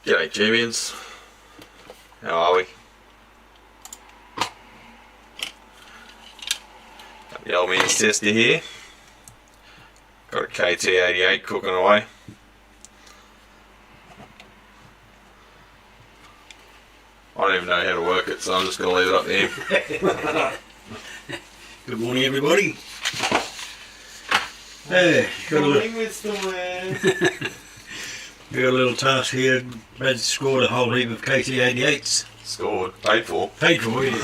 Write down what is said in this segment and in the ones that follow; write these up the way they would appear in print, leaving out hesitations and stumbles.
G'day G-Mins, how are we? The old man's tester here. Got a KT88 cooking away. I don't even know how to work it, so I'm just going to leave it up to him. Good morning, everybody. Good morning, Mr. Man. We got a little task here. Brad's scored a whole heap of KT88s. Scored. Paid for. Paid for, yeah.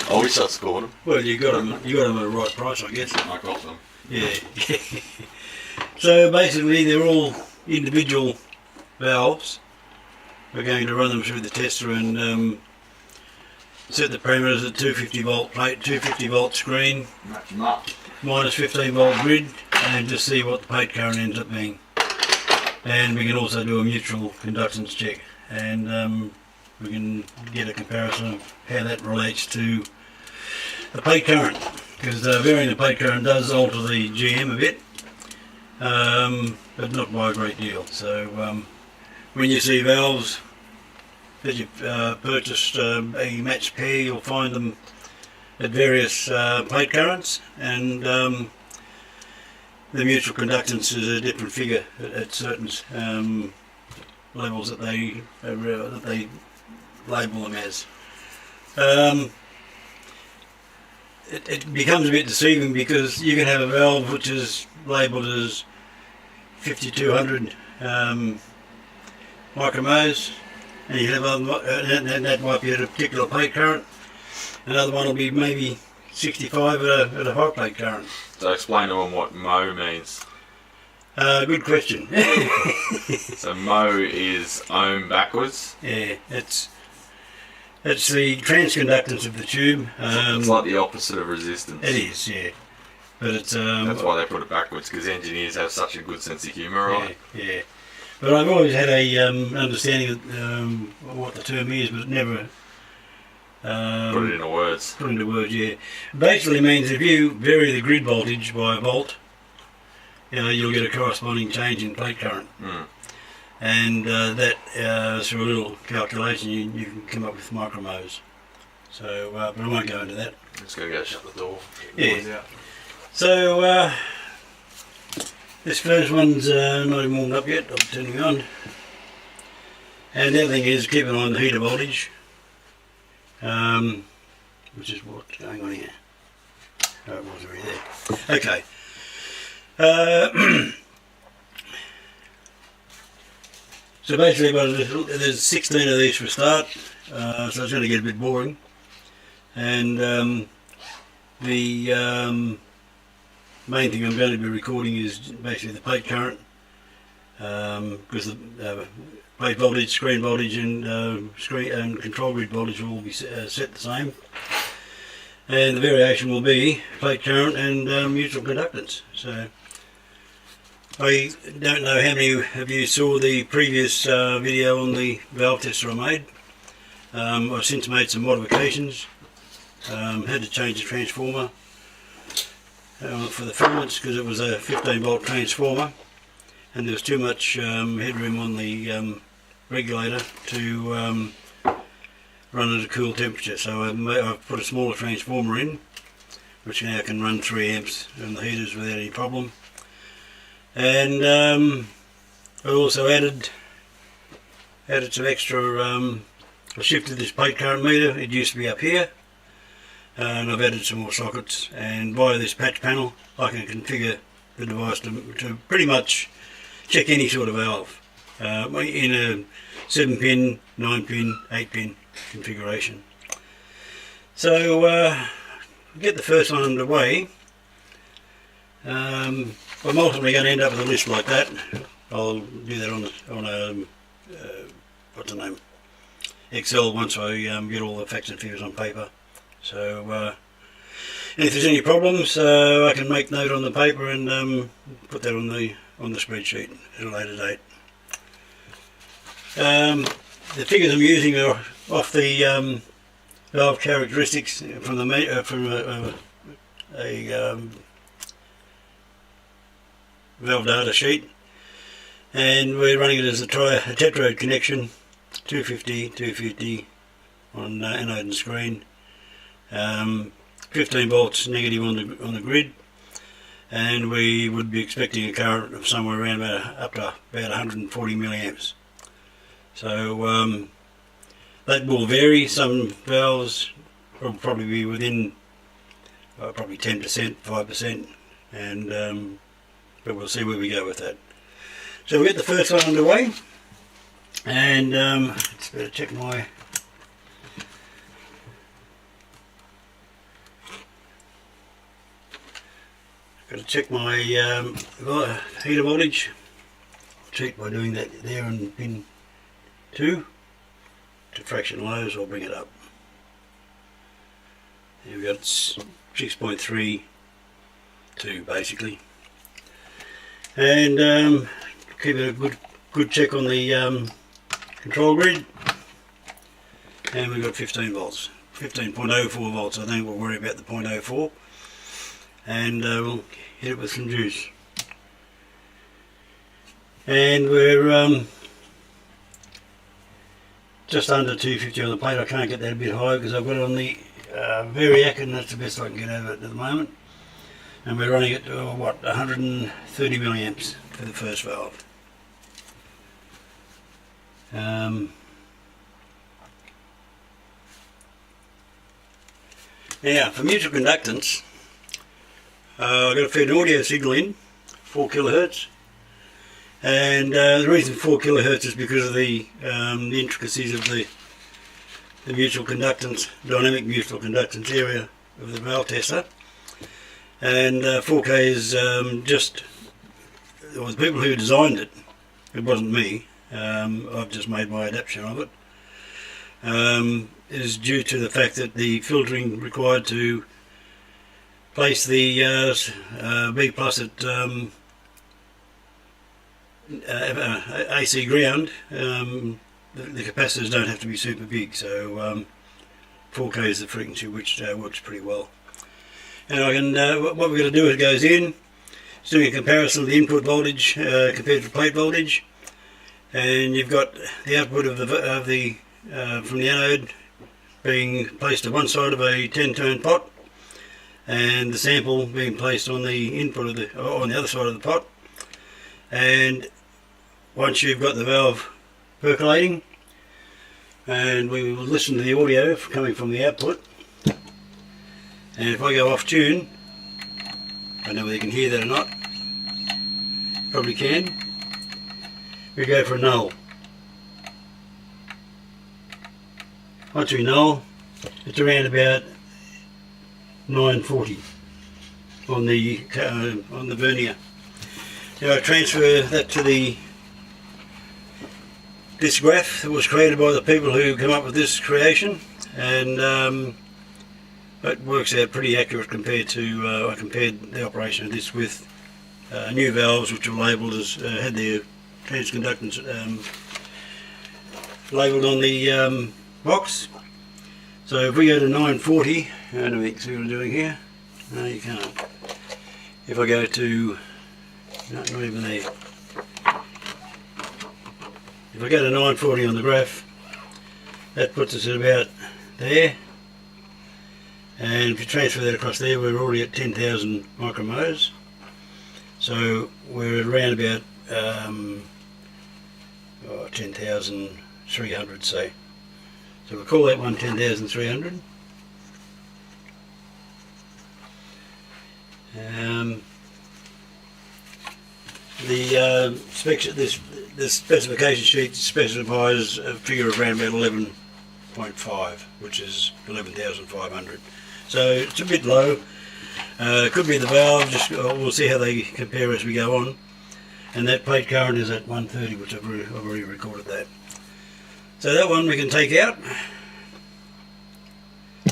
I wish I'd scored them. Well, you got them at the right price, I guess. I got them. Yeah. So basically, they're all individual valves. We're going to run them through the tester and set the parameters at 250 volt plate, 250 volt screen, Match them up. minus 15 volt grid, and just see what the plate current ends up being. And we can also do a mutual conductance check, and we can get a comparison of how that relates to the plate current, because varying the plate current does alter the GM a bit, but not by a great deal. So when you see valves that you've purchased a matched pair, you'll find them at various plate currents, and the mutual conductance is a different figure at certain levels that they label them as. It becomes a bit deceiving because you can have a valve which is labelled as 5200 micromos, and you have and that might be at a particular plate current. Another one will be maybe 65 at a high plate current. So explain to them what Mo means. Good question. So Mo is ohm backwards. Yeah, it's the transconductance of the tube. It's like the opposite of resistance. It is, yeah. But it's that's why they put it backwards, because engineers have such a good sense of humour, right? Yeah. But I've always had a understanding of what the term is, but never Put it into words. Put into words, yeah. Basically means if you vary the grid voltage by a volt, you'll get a corresponding change in plate current. Mm. And that through a little calculation you can come up with micromos. So, but I won't go into that. I'm just going to go shut the door. Yeah. So this first one's not even warmed up yet. I'm turning on. And the other thing is keep an eye on the heater voltage, which is what's going on here. Oh, it was already there. Okay. So basically there's 16 of these for a start, so it's going to get a bit boring. And the main thing I'm going to be recording is basically the plate current, because the plate voltage, screen voltage and screen and control grid voltage will all be set the same. And the variation will be plate current and mutual conductance. So I don't know how many of you saw the previous video on the valve tester I made. I've since made some modifications. Had to change the transformer for the filaments because it was a 15 volt transformer and there was too much headroom on the regulator to run at a cool temperature. So I've put a smaller transformer in, which now can run 3 amps on the heaters without any problem. And I also added some extra, I shifted this plate current meter. It used to be up here, and I've added some more sockets, and via this patch panel I can configure the device to pretty much check any sort of valve in a 7 pin, 9 pin, 8 pin configuration. So get the first one underway. I'm ultimately going to end up with a list like that. I'll do that on a what's the name, Excel once I get all the facts and figures on paper. So and if there's any problems, I can make note on the paper and put that on the spreadsheet at a later date. The figures I'm using are off the valve characteristics from a valve data sheet, and we're running it as a tetrode connection 250, 250 on anode and screen. 15 volts negative on the grid, and we would be expecting a current of somewhere around up to about 140 milliamps. So that will vary. Some valves will probably be within probably 10%, 5%, and but we'll see where we go with that. So we get the first one underway, and let's better check my. Got to check my heater voltage. Cheat by doing that there on pin 2 to fraction low, so I'll bring it up. There we got 6.32 basically, and keep a good check on the control grid, and we've got 15 volts, 15.04 volts. I think we'll worry about the 0.04, and we'll hit it with some juice. And we're just under 250 on the plate. I can't get that a bit higher because I've got it on the Variac, and that's the best I can get over it at the moment. And we're running it to what, 130 milliamps for the first valve. Now for mutual conductance, I've got to feed an audio signal in, 4 kilohertz, and the reason 4 kilohertz is because of the intricacies of the mutual conductance, dynamic mutual conductance area of the valve tester. And 4K is just, well, the people who designed it, it wasn't me, I've just made my adaptation of it, is due to the fact that the filtering required to place the B plus at AC ground, the capacitors don't have to be super big, so 4K is the frequency which works pretty well. And I can, what we're going to do is it goes in, it's doing a comparison of the input voltage compared to plate voltage, and you've got the output of the from the anode being placed to one side of a 10-turn pot, and the sample being placed on the input of on the other side of the pot. And once you've got the valve percolating, and we will listen to the audio coming from the output. And if I go off tune, I don't know whether you can hear that or not, probably can, we go for a null. Once we null, it's around about 940 on the vernier. Now I transfer that to this graph that was created by the people who come up with this creation, and it works out pretty accurate compared to, I compared the operation of this with new valves which were labelled as, had their transconductance labelled on the box. So if we go to 940, I don't know if you can see what I'm doing here. No, you can't. If I go to, no, not even there. If I go to 940 on the graph, that puts us at about there. And if you transfer that across there, we're already at 10,000 micromotors. So we're at around about 10,300, say. So we'll call that one 10,300. The specification sheet specifies a figure of around about 11.5, which is 11,500. So it's a bit low. It could be the valve, just we'll see how they compare as we go on. And that plate current is at 130, which I've already recorded that. So that one we can take out,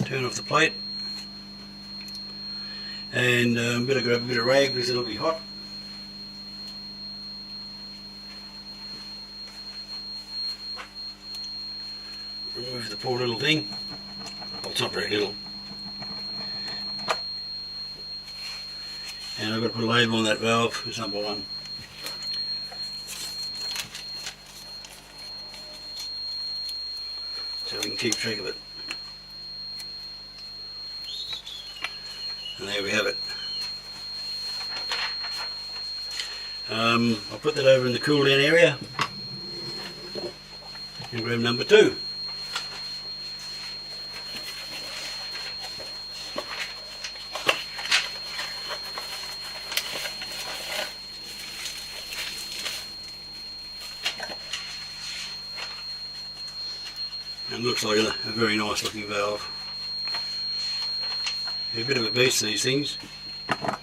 turn off the plate, and better grab a bit of rag because it'll be hot. Remove the poor little thing. Well, it's not very little. And I've got to put a label on that valve, it's number 1. can keep track of it. And there we have it. I'll put that over in the cool down area and grab number 2. And looks like a very nice looking valve. They're a bit of a beast, these things. Oh,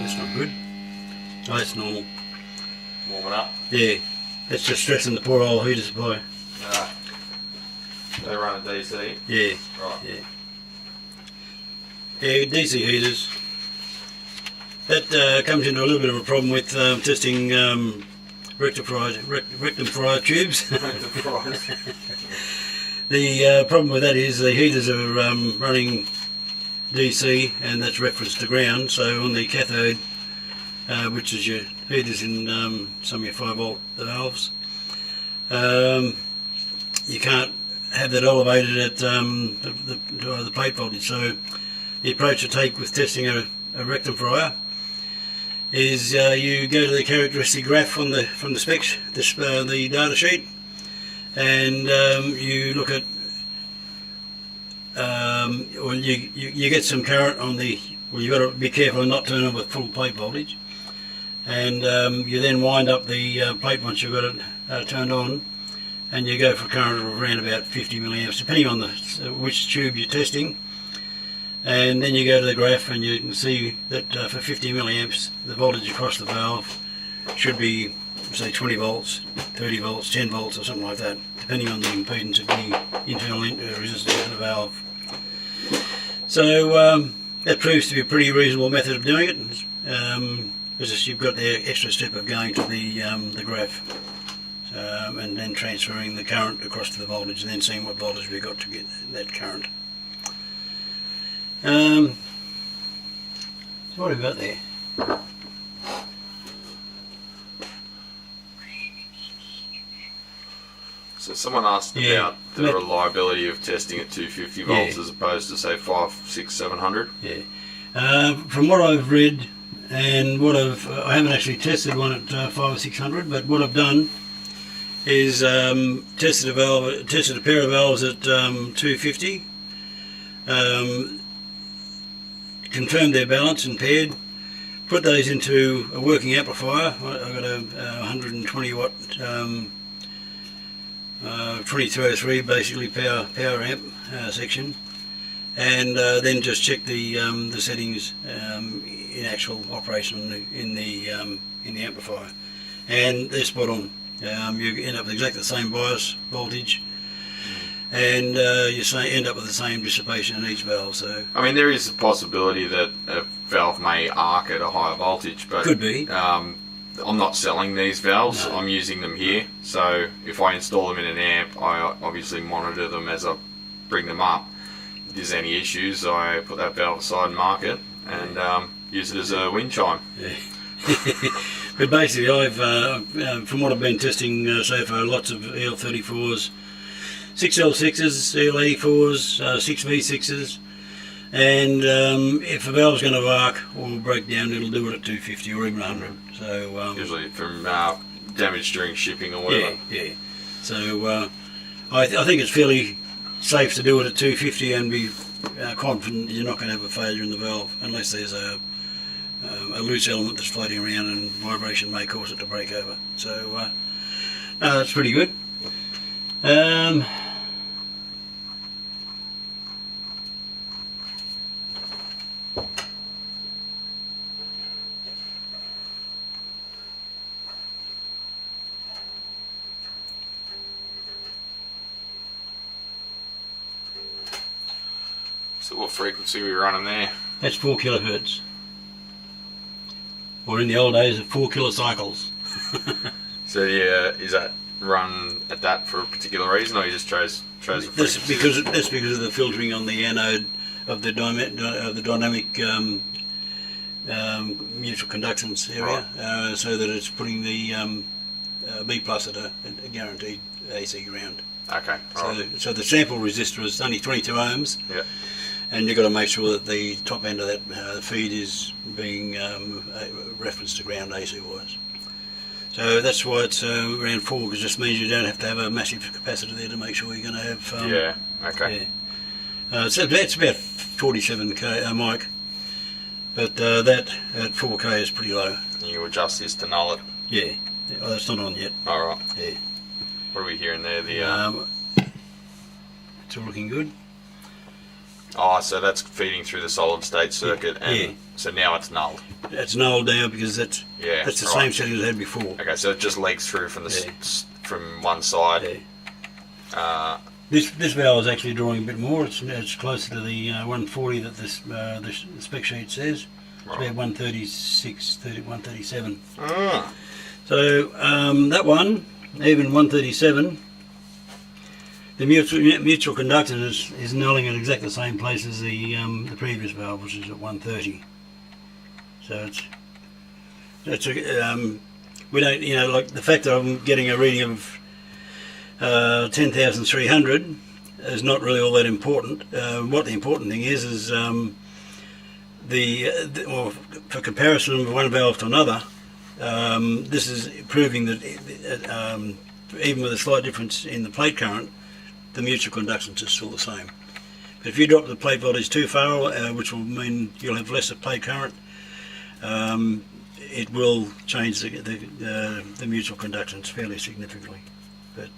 that's not good. Oh, that's normal. Warming up. Yeah, that's just stressing the poor old heater supply. Ah. They run a DC. Yeah, Right. yeah. Yeah, DC heaters. That comes into a little bit of a problem with testing rectifier tubes. The problem with that is the heaters are running DC, and that's referenced to ground. So on the cathode, which is your heaters in some of your 5-volt valves, you can't have that elevated at the plate voltage. So the approach to take with testing a rectifier is you go to the characteristic graph from the specs, the data sheet, and you look at well, you get some current on the, well, you've got to be careful and not turn on with full plate voltage, and you then wind up the plate once you've got it turned on, and you go for a current of around about 50 milliamps depending on which tube you're testing. And then you go to the graph and you can see that for 50 milliamps the voltage across the valve should be, say, 20 volts, 30 volts, 10 volts or something like that, depending on the impedance of the internal resistance of the valve. So that proves to be a pretty reasonable method of doing it. It's just you've got the extra step of going to the graph and then transferring the current across to the voltage and then seeing what voltage we've got to get that current. So what have we got there? So someone asked about the reliability of testing at 250 volts as opposed to, say, 500, 600, 700. Yeah. From what I've read and what I haven't actually tested one at 500 or 600, but what I've done is tested a pair of valves at 250. Confirmed their balance and paired, put those into a working amplifier. I've got a 120 watt 2203 basically power amp section, and then just check the settings in actual operation in the amplifier, and they're spot on. You end up with exactly the same bias voltage, and you end up with the same dissipation in each valve. So I mean, there is a possibility that a valve may arc at a higher voltage, but could be. I'm not selling these valves. No. I'm using them here. So if I install them in an amp, I obviously monitor them as I bring them up. If there's any issues, I put that valve aside and mark it, and use it as a wind chime. Yeah. But basically, I've from what I've been testing so far, lots of EL34s, 6L6s, EL84s, 6V6s, and if a valve's going to arc or break down, it'll do it at 250 or even 100. So usually from damage during shipping or whatever. Yeah. So I think it's fairly safe to do it at 250 and be confident you're not going to have a failure in the valve, unless there's a loose element that's floating around and vibration may cause it to break over. So no, that's pretty good. So what frequency are we running there? That's 4 kilohertz. Or in the old days, 4 kilocycles. So yeah, is that run at that for a particular reason, or you just chose a frequency? That's because of the filtering on the anode of the dynamic mutual conductance area, so that it's putting the B plus at a guaranteed AC ground. Okay. So the sample resistor is only 22 ohms. Yeah. And you've got to make sure that the top end of that feed is being referenced to ground AC wise. So that's why it's around 4, because it just means you don't have to have a massive capacitor there to make sure you're going to have. Yeah. Okay. Yeah. It's about 47k mic, but that at 4k is pretty low. You adjust this to null it. Yeah. Oh, that's not on yet. All right. Yeah. What are we hearing there? The it's all looking good. oh, so that's feeding through the solid state circuit, and Yeah. so now it's nulled. It's nulled now because that's the same setting as it had before. Okay, so it just leaks through from the from one side. Yeah. This valve is actually drawing a bit more. It's closer to the 140 that the spec sheet says. It's about 136, 137. Ah. So that one, even 137, the mutual conductance is nulling at exactly the same place as the previous valve, which is at 130. So we don't, like the fact that I'm getting a reading of 10,300 is not really all that important. What the important thing is well, for comparison of one valve to another, this is proving that even with a slight difference in the plate current, the mutual conductance is still the same. But if you drop the plate voltage too far, which will mean you'll have less of plate current, it will change the mutual conductance fairly significantly. But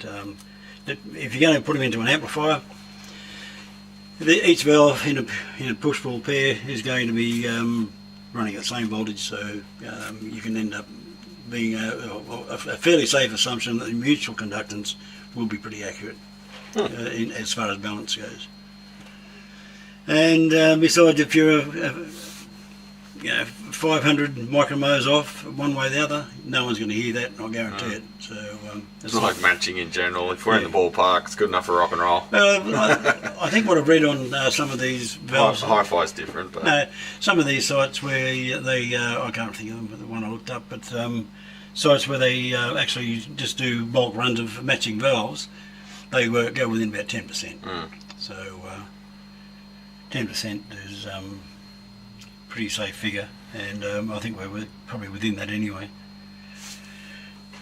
if you're going to put them into an amplifier, each valve in a push-pull pair is going to be running at the same voltage, so you can end up being a fairly safe assumption that the mutual conductance will be pretty accurate as far as balance goes. And besides, if you're 500 micromos off one way or the other, no one's going to hear that, I guarantee it. So it's not like matching in general. If we're in the ballpark, it's good enough for rock and roll. I think what I've read on some of these valves, hi-fi is different, but no, some of these sites where they I can't think of them, but the one I looked up, but sites where they actually just do bulk runs of matching valves, they go within about 10%. So 10% is pretty safe figure, and I think we're probably within that anyway.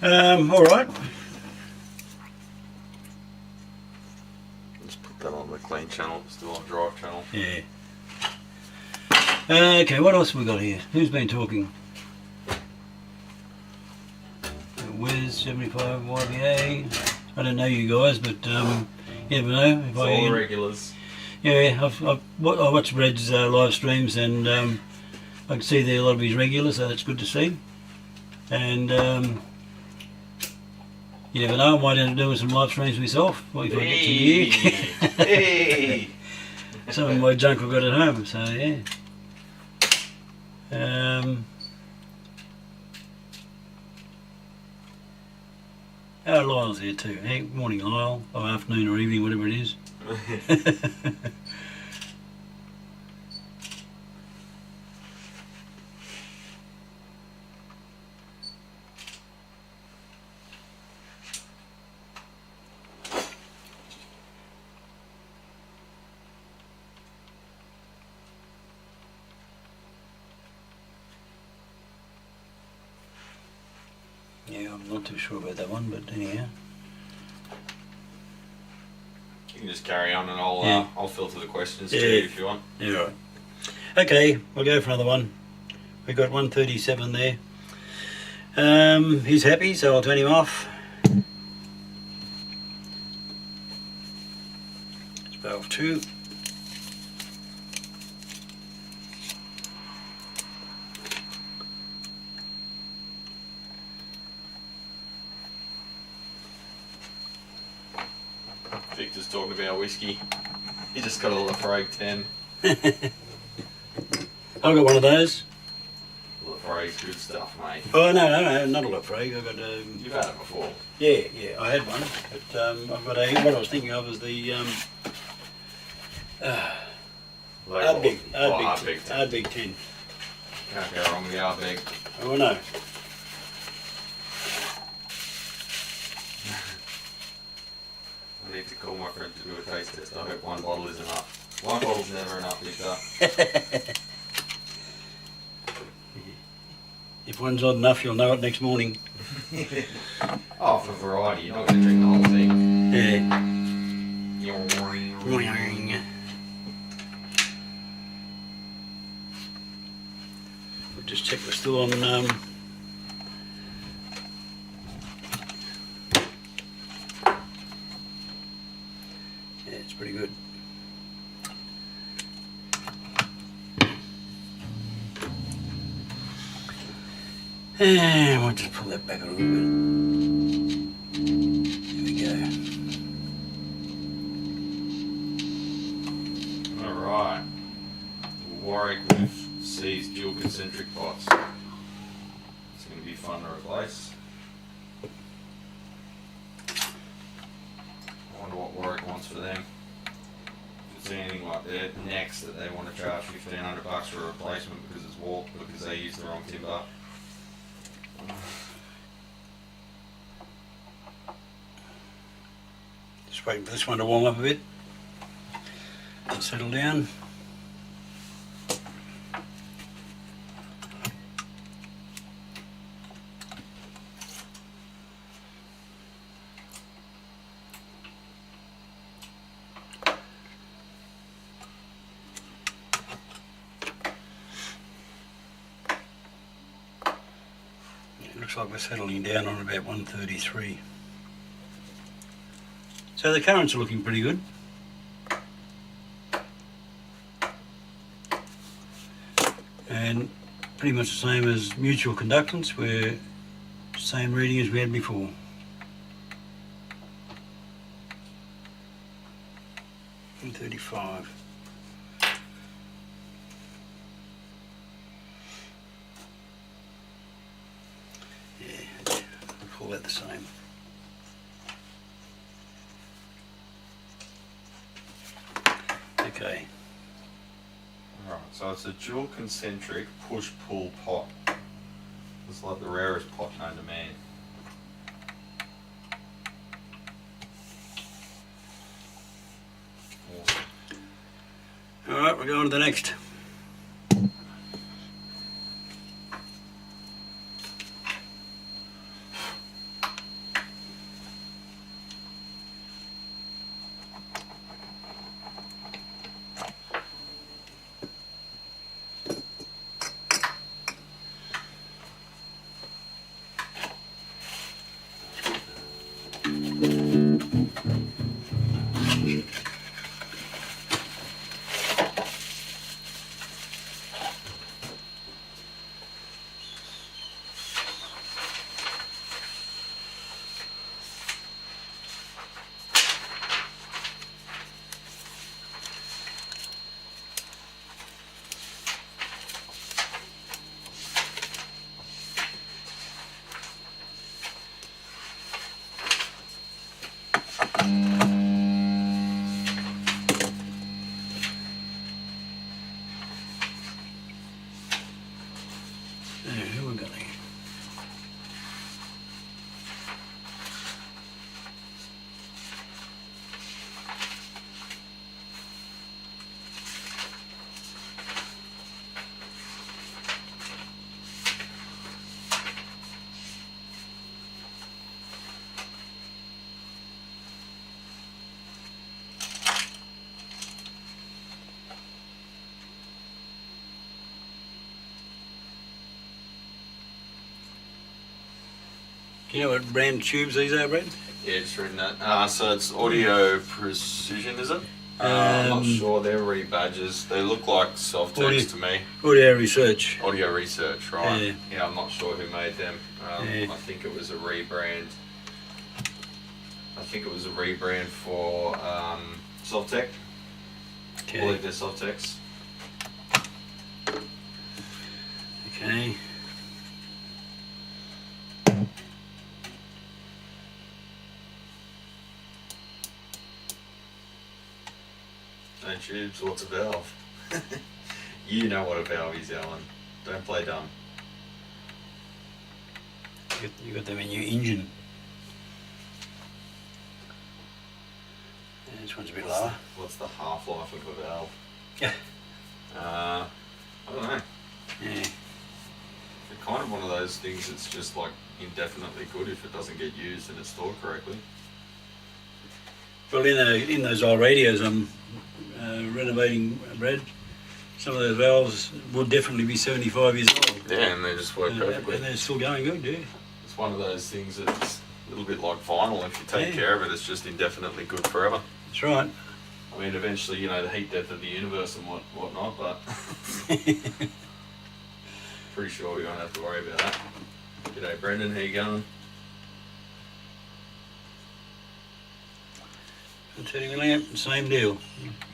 All right. Let's put that on the clean channel, still on drive channel. Yeah. Okay, what else have we got here? Who's been talking? Wiz 75 YBA. I don't know you guys, but you never know. If all the regulars. Yeah, I watch Red's live streams, and I can see there a lot of his regulars, so that's good to see. And you never know, I might end up doing some live streams myself, if I get some gear. Some of my junk I've got at home, so yeah. Lyle's here too. Hey, morning Lyle, or afternoon or evening, whatever it is. Yeah, I'm not too sure about that one, but anyhow. You can just carry on, and I'll filter the questions too if you want. Yeah, right. Okay, we'll go for another one. We've got 137 there. He's happy, so I'll turn him off. It's valve 2. Victor's talking about whiskey. He just got a Lafroig 10. I've got one of those. Lafroig's good stuff, mate. Oh no, not a Lafroig. I've got You've had it before. Yeah, I had one, but I've got what I was thinking of was the Ardbeg 10. Can't go wrong with the Ardbeg. Oh no. need to call my friend to do a taste test. I hope one bottle is enough. One bottle's never enough, Victor. If one's odd enough, you'll know it next morning. Oh, for variety, you're not going to drink the whole thing. Yeah. We'll just check we're still on. Yeah, it's pretty good. And we'll just pull that back a little bit. There we go. Alright. Warwick with C's dual concentric pots. It's going to be fun to replace. I wonder what Warwick wants for them. If it's anything like their next that they want to charge $1,500 for a replacement because it's warped because they used the wrong timber. Just waiting for this one to warm up a bit and settle down. Looks like we're settling down on about 133. So the currents are looking pretty good. And pretty much the same as mutual conductance, we're same reading as we had before. And 35. Call that the same. Okay. Alright, so it's a dual concentric push-pull pot. It's like the rarest pot known to man. Awesome. Alright, we're going to the next. Who we got here? Do you know what brand tubes these are, Brad? Yeah, just reading that. So it's Audio Precision, is it? I'm not sure. They're rebadges. They look like Softex to me. Audio Research. Audio Research, right? Yeah. Yeah, I'm not sure who made them. Yeah. I think it was a rebrand. I think it was a rebrand for Softex. Okay. I believe they're Softex. Okay. No tubes, what's a valve? You know what a valve is, Alan. Don't play dumb. You got them in your engine. This one's a bit lower. What's the half-life of a valve? Yeah. I don't know. Yeah. It's kind of one of those things that's just like indefinitely good if it doesn't get used and it's stored correctly. Well, in those old radios I'm renovating, Brad, some of those valves would definitely be 75 years old. Yeah, and they just work perfectly. And they're still going good, yeah. It's one of those things that's a little bit like vinyl. If you take care of it, it's just indefinitely good forever. That's right. I mean, eventually, you know, the heat death of the universe and whatnot, but pretty sure we won't have to worry about that. G'day, Brendan. How you going? 30 milliamp, same deal.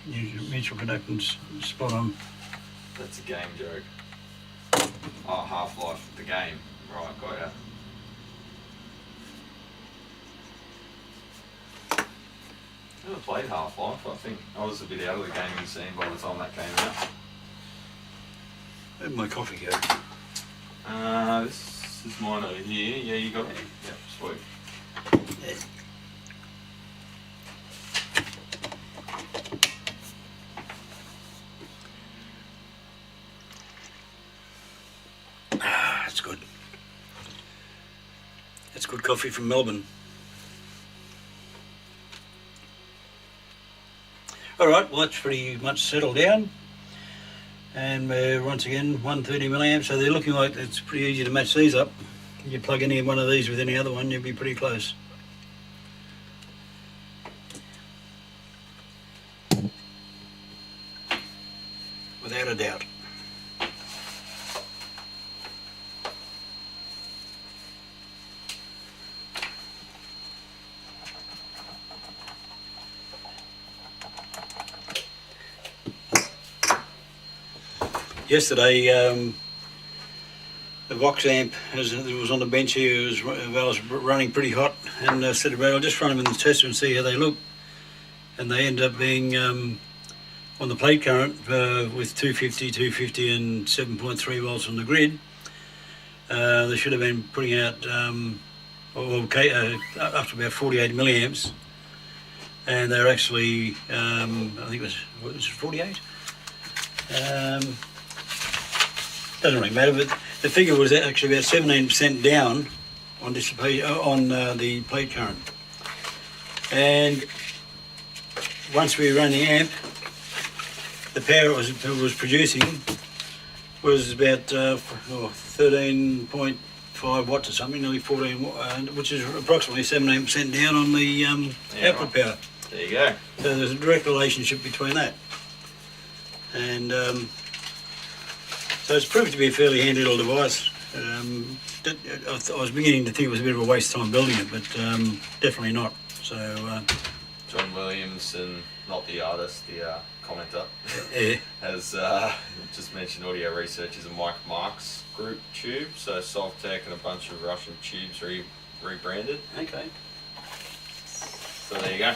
Mutual conductance, spot on. That's a game joke. Oh, Half-Life, the game. Right, got ya. Never played Half-Life. I think I was a bit out of the gaming scene by the time that came out. Where'd my coffee go? This is mine over here. Yeah, you got it? Yep, sweet. Yeah. That's good. That's good coffee from Melbourne. Alright, well that's pretty much settled down. And once again, 130 milliamps, so they're looking like it's pretty easy to match these up. You plug any one of these with any other one, you'll be pretty close. Without a doubt. Yesterday, the Vox amp as it was on the bench here, was running pretty hot, and I said to Brad, I'll just run them in the tester and see how they look. And they end up being on the plate current with 250 and 7.3 volts on the grid. They should have been putting out up to about 48 milliamps, and they're actually, I think it was 48? Doesn't really matter, but the figure was actually about 17% down on dissipation on the plate current. And once we ran the amp, the power it was producing was about 13.5 watts or something, nearly 14, which is approximately 17% down on the output power. There you go. So there's a direct relationship between that. And so it's proved to be a fairly handy little device. I was beginning to think it was a bit of a waste of time building it, but definitely not. So John Williamson, not the artist, the commenter, has just mentioned Audio Research is a Mike Marks group tube, so Sovtek and a bunch of Russian tubes rebranded. Okay. So there you go.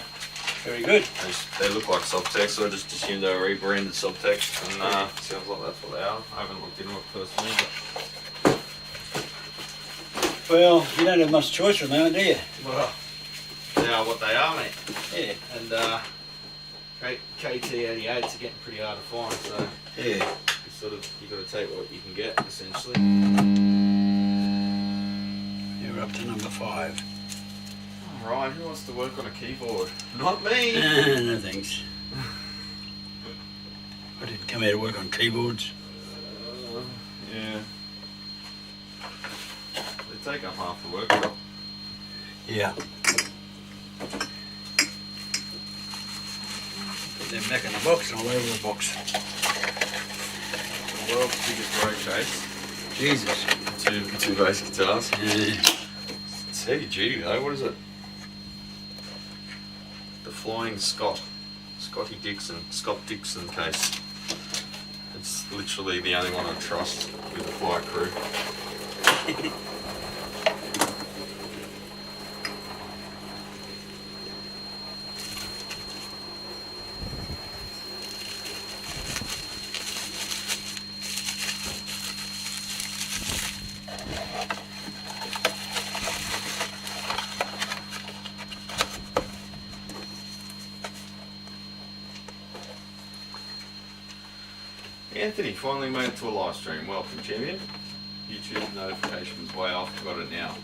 Very good. They look like Sovtek, so I just assumed they were rebranded Sovtek, and sounds like that's what they are. I haven't looked into it personally, but... Well, you don't have much choice from that, do you? Well, they are what they are, mate. Yeah. And KT88s are getting pretty hard to find, so yeah, you've got to take what you can get, essentially. You're up to number 5. Right, who wants to work on a keyboard? Not me! No thanks. I didn't come here to work on keyboards. Yeah. They take up half the work. Yeah. Put them back in the box and all over the box. The world's biggest road case. Jesus. Two bass guitars. Yeah. It's heavy duty though, what is it? The Flying Scott Dixon case. It's literally the only one I trust with the flight crew. Anthony finally made it to a live stream. Welcome, champion. YouTube notification was way off. Got it now.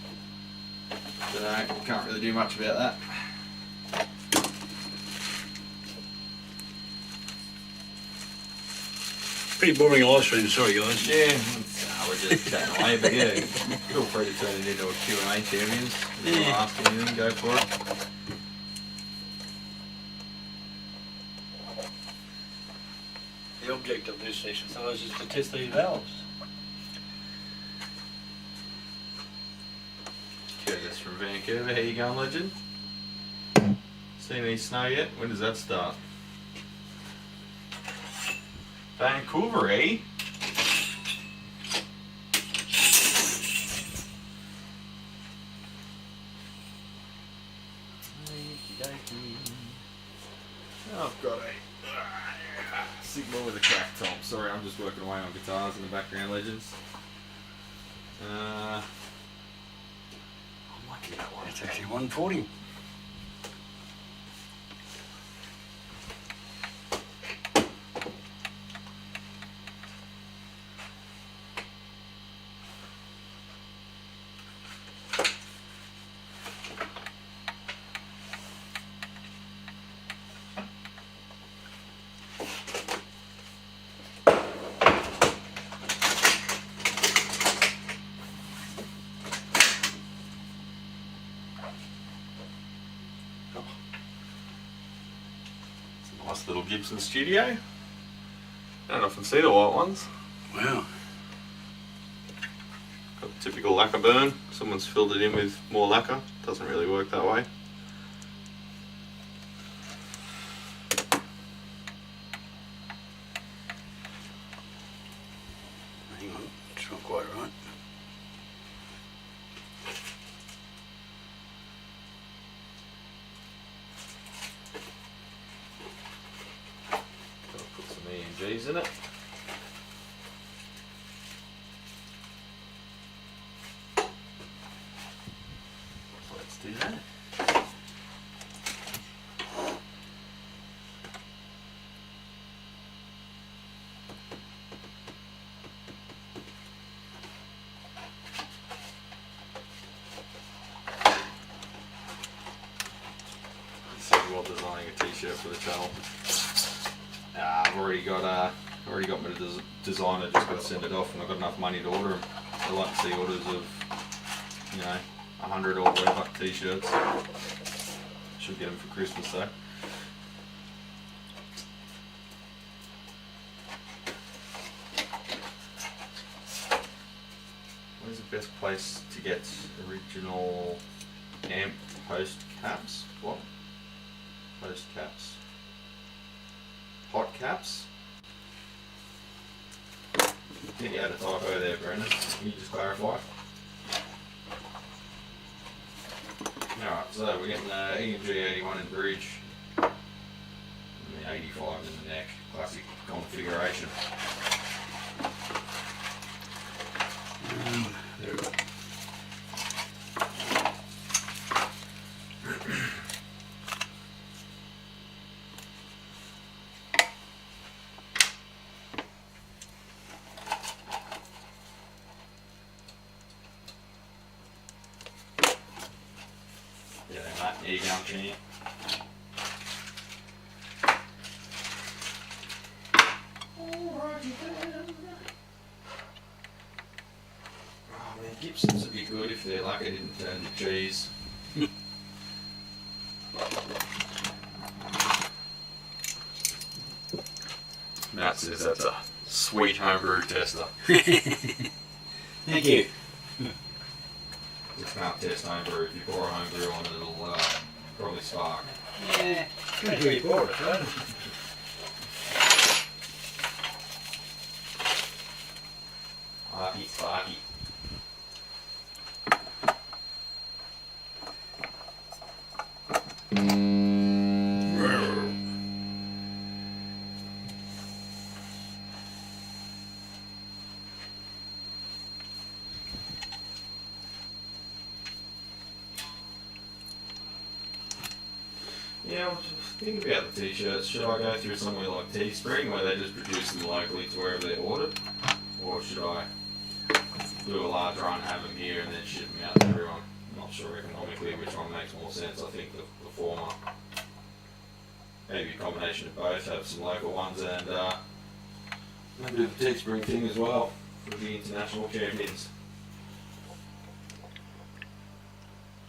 So can't really do much about that. Pretty boring live stream, sorry guys. Yeah, we're just chatting away, but yeah, feel free to turn it into a Q&A, champions. If you want to ask anything, go for it. The object of this exercise is to test these valves. Curtis from Vancouver, how you going, legend? Seen any snow yet? When does that start? Vancouver, eh? I've got a Sigma with a crack top. Sorry, I'm just working away on guitars in the background, legends. I'm liking that one. It's actually 140. Nice little Gibson studio. Don't often see the white ones. Wow. Got the typical lacquer burn. Someone's filled it in with more lacquer. Doesn't really work that way. Hang on, it's not quite right. Gotta put some E&Gs in it. Let's do that. While designing a t-shirt for the channel. I've already got my designer, just got to send it off, and I've got enough money to order them. I like to see orders of, 100 or whatever t-shirts. Should get them for Christmas though. Where's the best place to get original amp post caps? What? Post caps. Hot caps? I think you had a typo there, Brendan. Can you just clarify? Alright, so we're getting the EMG 81 in bridge. And the 85 in the neck. Classic configuration. There we go. There you go, Kenny. Oh man, Gibsons would be good if their lacquer didn't turn to cheese. Matt says that's a sweet homebrew tester. Thank you. You can't test homebrew. If you pour a homebrew on it, it'll probably spark. Yeah, depends where you pour it, right? Sparky, sparky. Yeah, Think about the t-shirts. Should I go through somewhere like Teespring where they just produce them locally to wherever they're ordered? Or should I do a large run, have them here and then ship them out to everyone? I'm not sure economically which one makes more sense. I think the former. Maybe a combination of both, have some local ones and maybe do the Teespring thing as well for the international champions.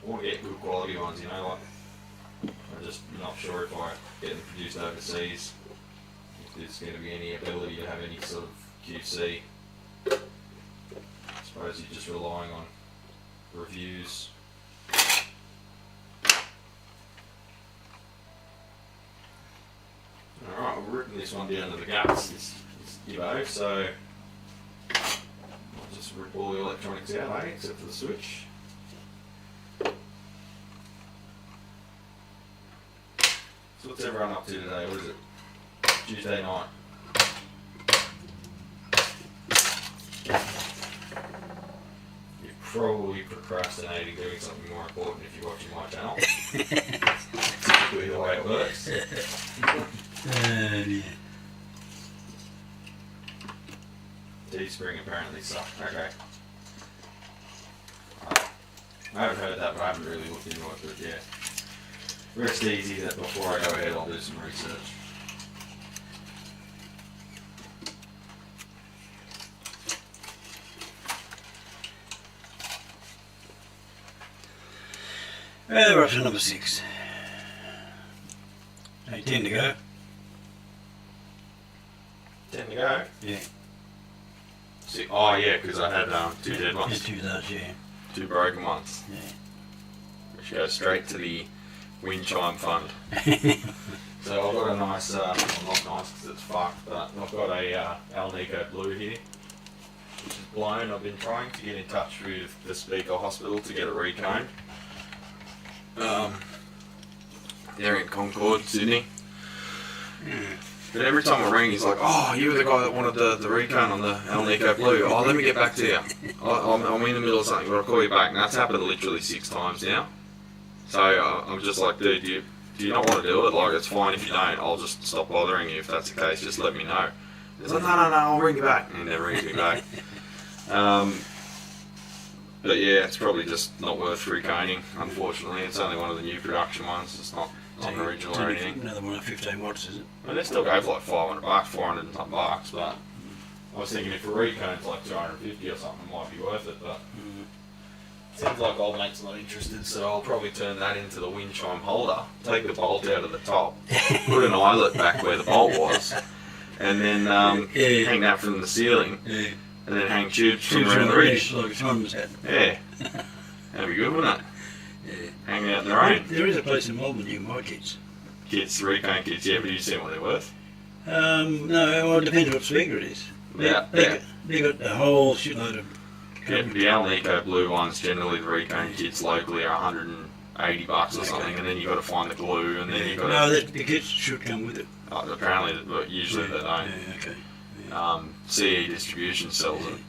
I want to get good quality ones, you know, like I'm just not sure if I get them produced overseas, if there's going to be any ability to have any sort of QC. I suppose you're just relying on reviews. Alright, we're ripping this one down to the guts, this Gibbo, so I'll just rip all the electronics out, except for the switch. So what's everyone up to today? What is it? Tuesday night. You're probably procrastinating doing something more important if you're watching my channel. Typically the way it works. Yeah. Teespring apparently sucked. Okay. I haven't heard that, but I haven't really looked into it, but yeah. Rest easy that before I go ahead I'll do some research. We're up to number 6. 10 to go. 10 to go? Yeah. See, oh yeah, because I had 2 dead ones. Two those, yeah. 2 broken ones. Yeah. Which goes straight to the wind chime fund. So I've got a nice, well not nice because it's fucked, but I've got a Al-Nico blue here, which is blown. I've been trying to get in touch with the Speaker Hospital to get it reconed. They're in Concord, Sydney. But every time I ring, he's like, "Oh, you were the guy that wanted the recone on the Al-Nico blue. Oh, let me get back to you. I'm in the middle of something, but I'll call you back." And that's happened literally 6 times now. So I'm just like, dude, do you not want to do it? Like, it's fine if you don't. I'll just stop bothering you if that's the case. Just let me know. He's like, no, I'll ring you back. And he never rings me back. But yeah, it's probably just not worth reconing, unfortunately. It's only one of the new production ones. It's not an original or anything. Another one at 15 watts, is it? And they still go for like $500, 400 and some bucks, but I was thinking if a recone's like 250 or something, it might be worth it, but seems like old mate's not interested, so I'll probably turn that into the wind chime holder, take the bolt out of the top, put an eyelet back where the bolt was, and then hang that from the ceiling, and then hang tubes from around the ridge. Like a timer's hat. Yeah. That'd be good, wouldn't it? Yeah. Hang out in the rain. There is a place in Melbourne you can buy kits. Kits, recone kits, yeah, but you see what they're worth? No, well, it depends what speaker it is. They got a whole shitload of... Yeah, the Al-Nico blue ones, generally the recone kits locally are $180 or something, and then you've got to find the glue, and then you've got No, the kits should come with it. apparently, but usually they don't. Yeah, okay. CE Distribution sells it,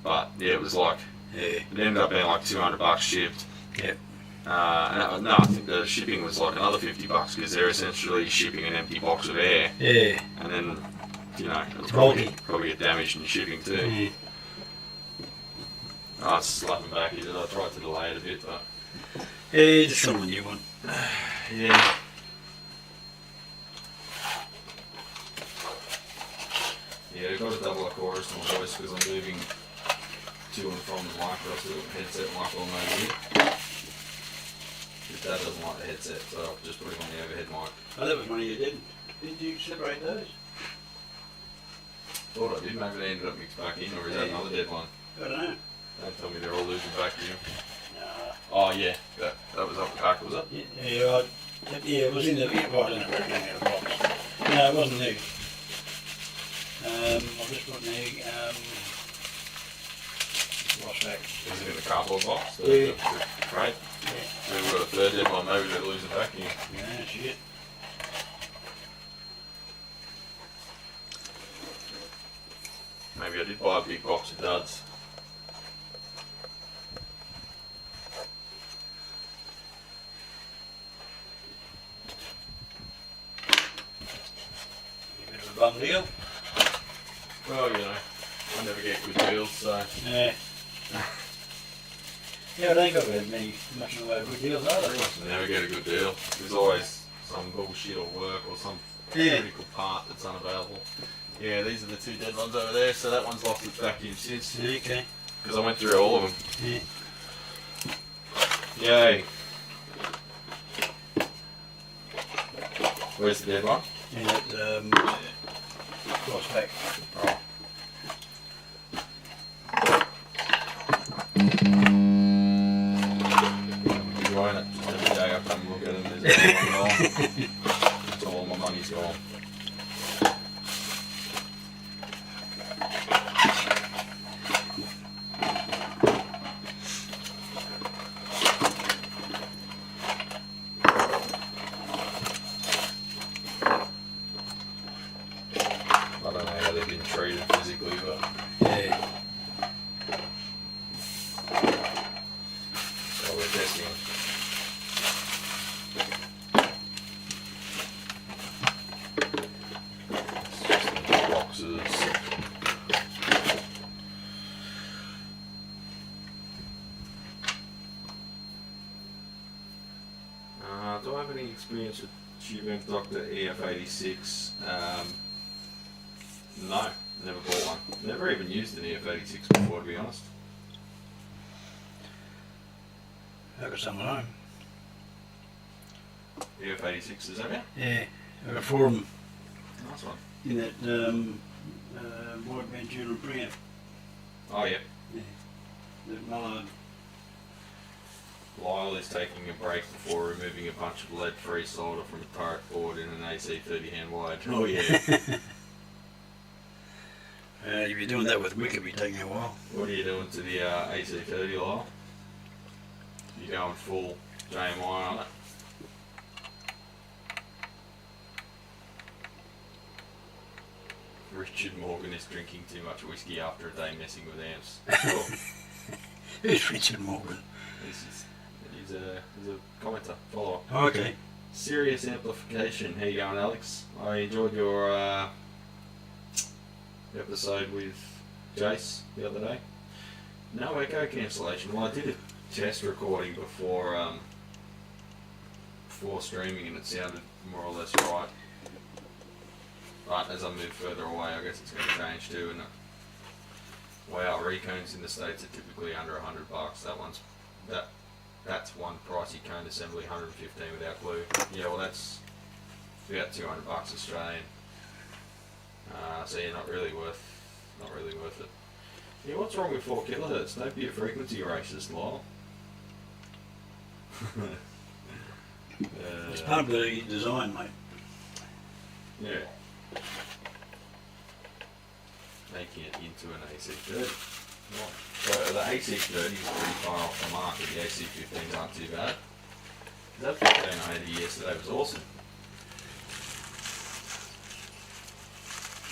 but yeah, it was like, Yeah. it ended up being like $200 shipped. Yeah. No, I think the shipping was like another $50 because they're essentially shipping an empty box of air, Yeah. and then, you know, it'll Bulky. probably get damaged in shipping too. Yeah. Oh, it's slapping back here. I tried to delay it a bit, but Yeah, just some new one. yeah. Yeah, I've got to double a chorus to my voice because I'm moving to and from the mic. I've got a headset mic on over here. His dad doesn't like the headset, so I'll just put him on the overhead mic. Oh, that was one of you did. Did you separate those? Thought I did. Maybe they ended up mixed back in, or is that another dead one? I don't know. Don't tell me they're all losing vacuum. No. Oh yeah, that was up the back, was it? Yeah, right. Yeah, it was in the right in the box. No, it wasn't there. I'll just put an egg. Lost back. Is it in the cardboard box? Yeah. The crate? Yeah. We've got a third dead one, maybe they're losing vacuum. Yeah, shit. Maybe I did buy a big box of duds. bum deal. Well, you know, I never get good deals, so. Yeah. Yeah, they ain't got that many, much in the way of good deals, are they? Never get a good deal. There's always some bullshit or work or some critical part that's unavailable. Yeah, these are the two dead ones over there, so that one's lost its vacuum since. Okay. Because I went through all of them. Yeah. Yay. Where's the dead one? In that cross pack. Oh. You won't it? Just every day I come look at them, there's another one gone. That's all my money's gone. I don't know how they've been treated physically, but Yeah. so we're testing. It's just in the boxes. Do I have any experience with tube Dr. EF86? No, never bought one. Never even used an EF86 before, to be honest. I got some at home. EF86, is that it? Yeah. I got 4 of them Nice one. in that wideband tuner and preamp. Oh, yeah. That Mallard. Lyle is taking a break before removing a bunch of lead-free solder from a turret board in an AC30 hand wide. Oh, yeah. If you're doing that with wick, it'll be taking a while. What are you doing to the AC30, Lyle? You going full JMI on it? Richard Morgan is drinking too much whiskey after a day messing with amps. Cool. Who's Richard Morgan? He's a commenter, follower. Oh, okay. Serious amplification. How you going, Alex? I enjoyed your episode with Jace the other day. No echo cancellation. Well, I did a test recording before streaming, and it sounded more or less right. But as I move further away, I guess it's going to change too. And wow, recones in the States are typically under $100. That's one pricey cone assembly, 115 without glue. Yeah, well that's about $200 Australian. So yeah, not really worth it. Yeah, what's wrong with 4 kilohertz? Don't be a frequency racist, Lyle. It's part of the design, mate. Yeah. Making it into an AC30. Right. So the AC30 is pretty far off the market. The AC15s aren't too bad. That 15 I had yesterday was awesome.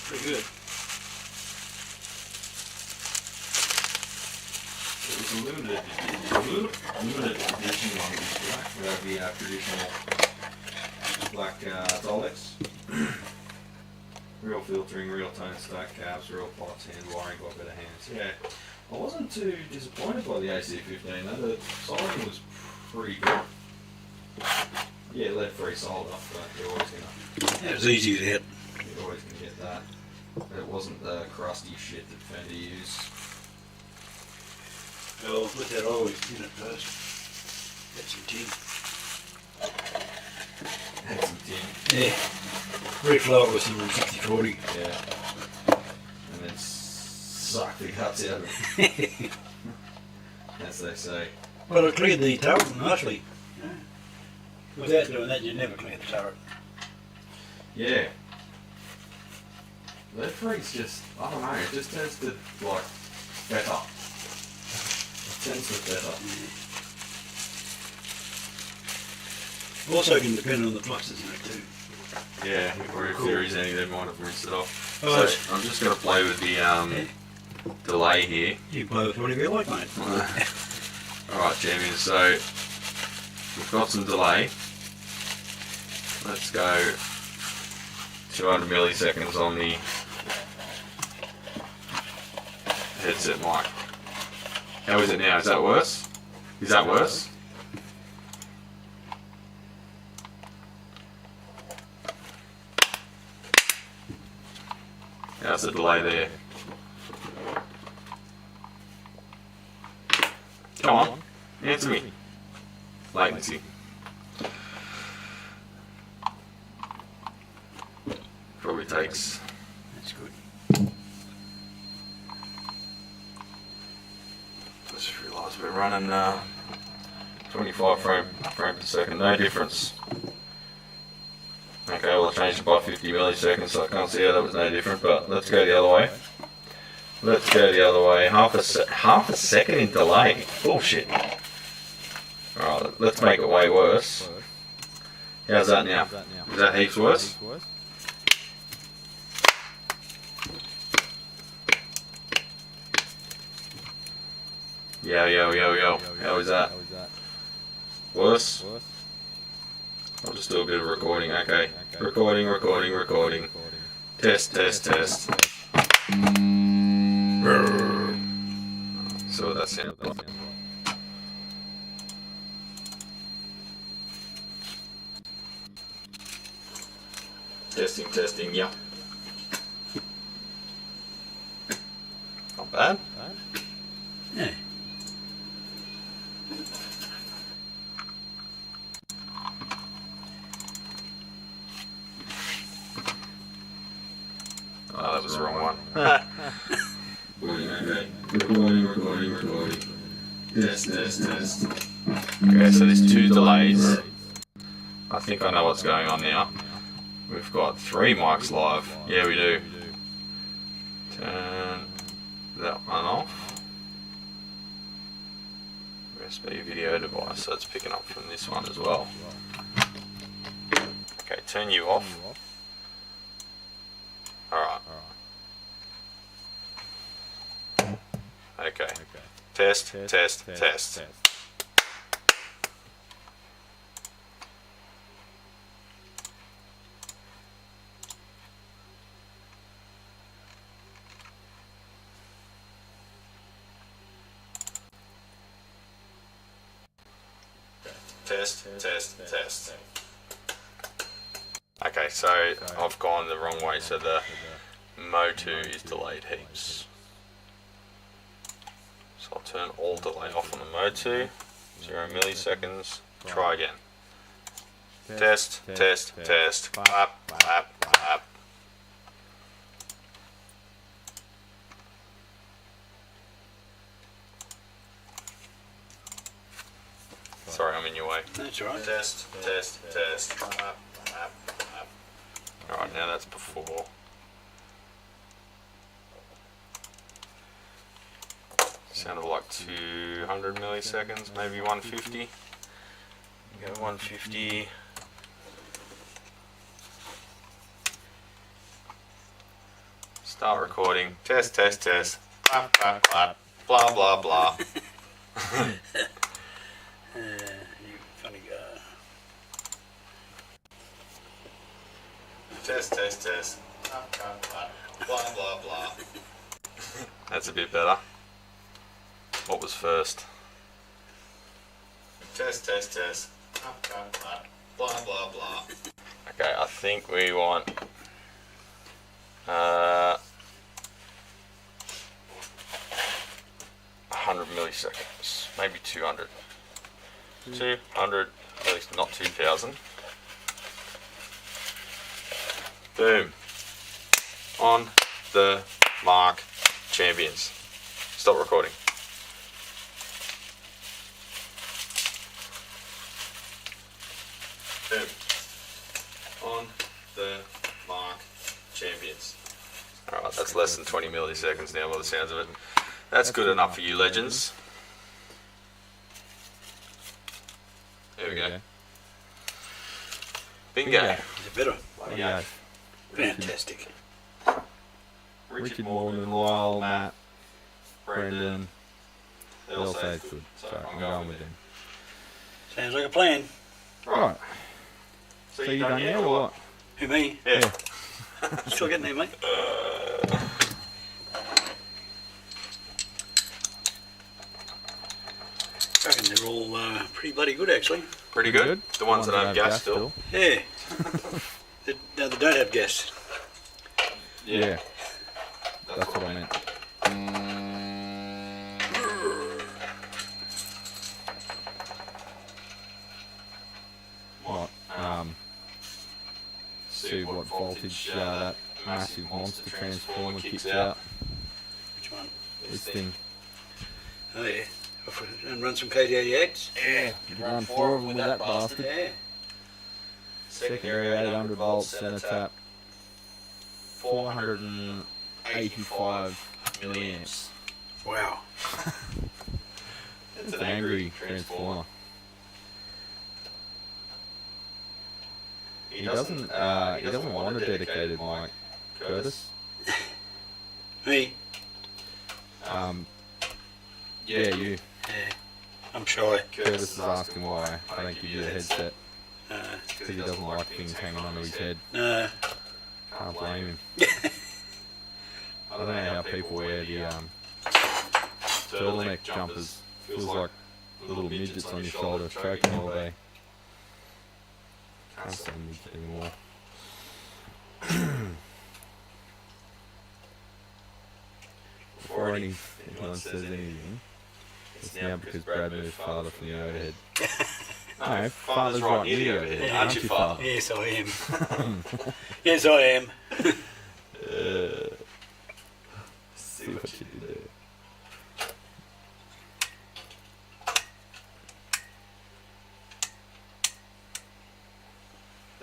Pretty good. It was a limited edition one, which black. We have the traditional black Rolex. Real filtering, real tone stack caps, real pots, hand wiring, got better hands. Yeah, I wasn't too disappointed by the AC15 though. The soldering was pretty good. Yeah, lead-free solder, but you're always gonna. Yeah, it was easy to hit. You're always gonna get that. But it wasn't the crusty shit that Fender used. Well, put that oil in it first. Get some tin. Had some tin. Yeah. Reflow it with some 60/40. Yeah. And then suck the guts out of it. As they say. Well, it cleared the turret nicely. Yeah. Without doing that, you'd never clear the turret. Yeah. Lead-free's just, I don't know, it just tends to, like, better. It tends to better. Also can depend on the fluxes in it too. Yeah, or if there is any, they might have rinsed it off. Oh, So, I'm just going to play with the delay here. You play with whatever you like, mate. Alright, champions, so we've got some delay. Let's go 200 milliseconds on the headset mic. How is it now? Is that worse? Is that worse? How's the delay there? Come on, answer me. Latency. Probably takes. That's good. Just realised we're running 25 frame per second, no difference. Okay, well I changed it by 50 milliseconds, so I can't see how that was no different, but let's go the other way. Let's go the other way. Half a second in delay. Bullshit. Alright, let's make it way worse. How's that now? Is that heaps worse? Yo. How is that? Worse? I'll just do a bit of recording, okay. Recording. Test. So that sounds like. Testing, yeah. Not bad. Yeah. Oh, that was the wrong one. Okay. Recording. Test. Okay, so there's two delays. I think I know what's going on now. We've got 3 mics live. Yeah, we do. Turn that one off. USB video device, so it's picking up from this one as well. Okay, turn you off. Alright. Okay. Test. Test. Okay, so I've gone the wrong way, so the Mo2 is delayed heaps. So I'll turn all delay off on the Mo2, 0 milliseconds, try again. Test, clap. Sorry, I'm in your way. That's all right. Test, clap. Alright, now that's before. Sounded like 200 milliseconds, maybe 150. Go 150. Start recording. Test. Clap. Blah. You funny guy. Test. Clap. Blah. That's a bit better. What was first? Test. Clap. Blah. Okay, I think we want 100 milliseconds, maybe 200. 200, at least not 2000. Boom. On the mark, champions. Stop recording. Boom. On the mark, champions. Alright, that's less than 20 milliseconds now by the sounds of it. That's good enough for you legends. There we go. Bingo. Is it better? Yeah. Fantastic. Richard Morgan, Lyle, Matt, Brendan. They all say it's good. So I'm going with them. Sounds like a plan. Right. So you done now or what? Who, me? Yeah. Still getting there, mate. I reckon they're all pretty bloody good, actually. Pretty good. The ones that have gas still. Yeah. No, they don't have gas. Yeah. That's what I meant. What? See what voltage that massive monster transformer kicks out. Which one? This thing. Oh, yeah. And run some KT88s? Yeah. You run 4 of them with that bastard. Yeah. Secondary 800 volts, center tap. 485 milliamps. Wow. It's an angry transformer. He doesn't want a dedicated mic, Curtis. Me? Yeah, you. Yeah. I'm shy. Curtis is asking why I don't give you the headset. Because he doesn't like things hanging onto his head. No. Can't blame him. I don't know how people wear the turtleneck jumpers. Feels like little midgets on your shoulder, choking all day. Can't say midget anymore. Before anyone says anything, it's now because Brad moved farther from the overhead. No, father's right near the overhead, aren't you, father? Yes, I am. Yes, I am. See what you did there.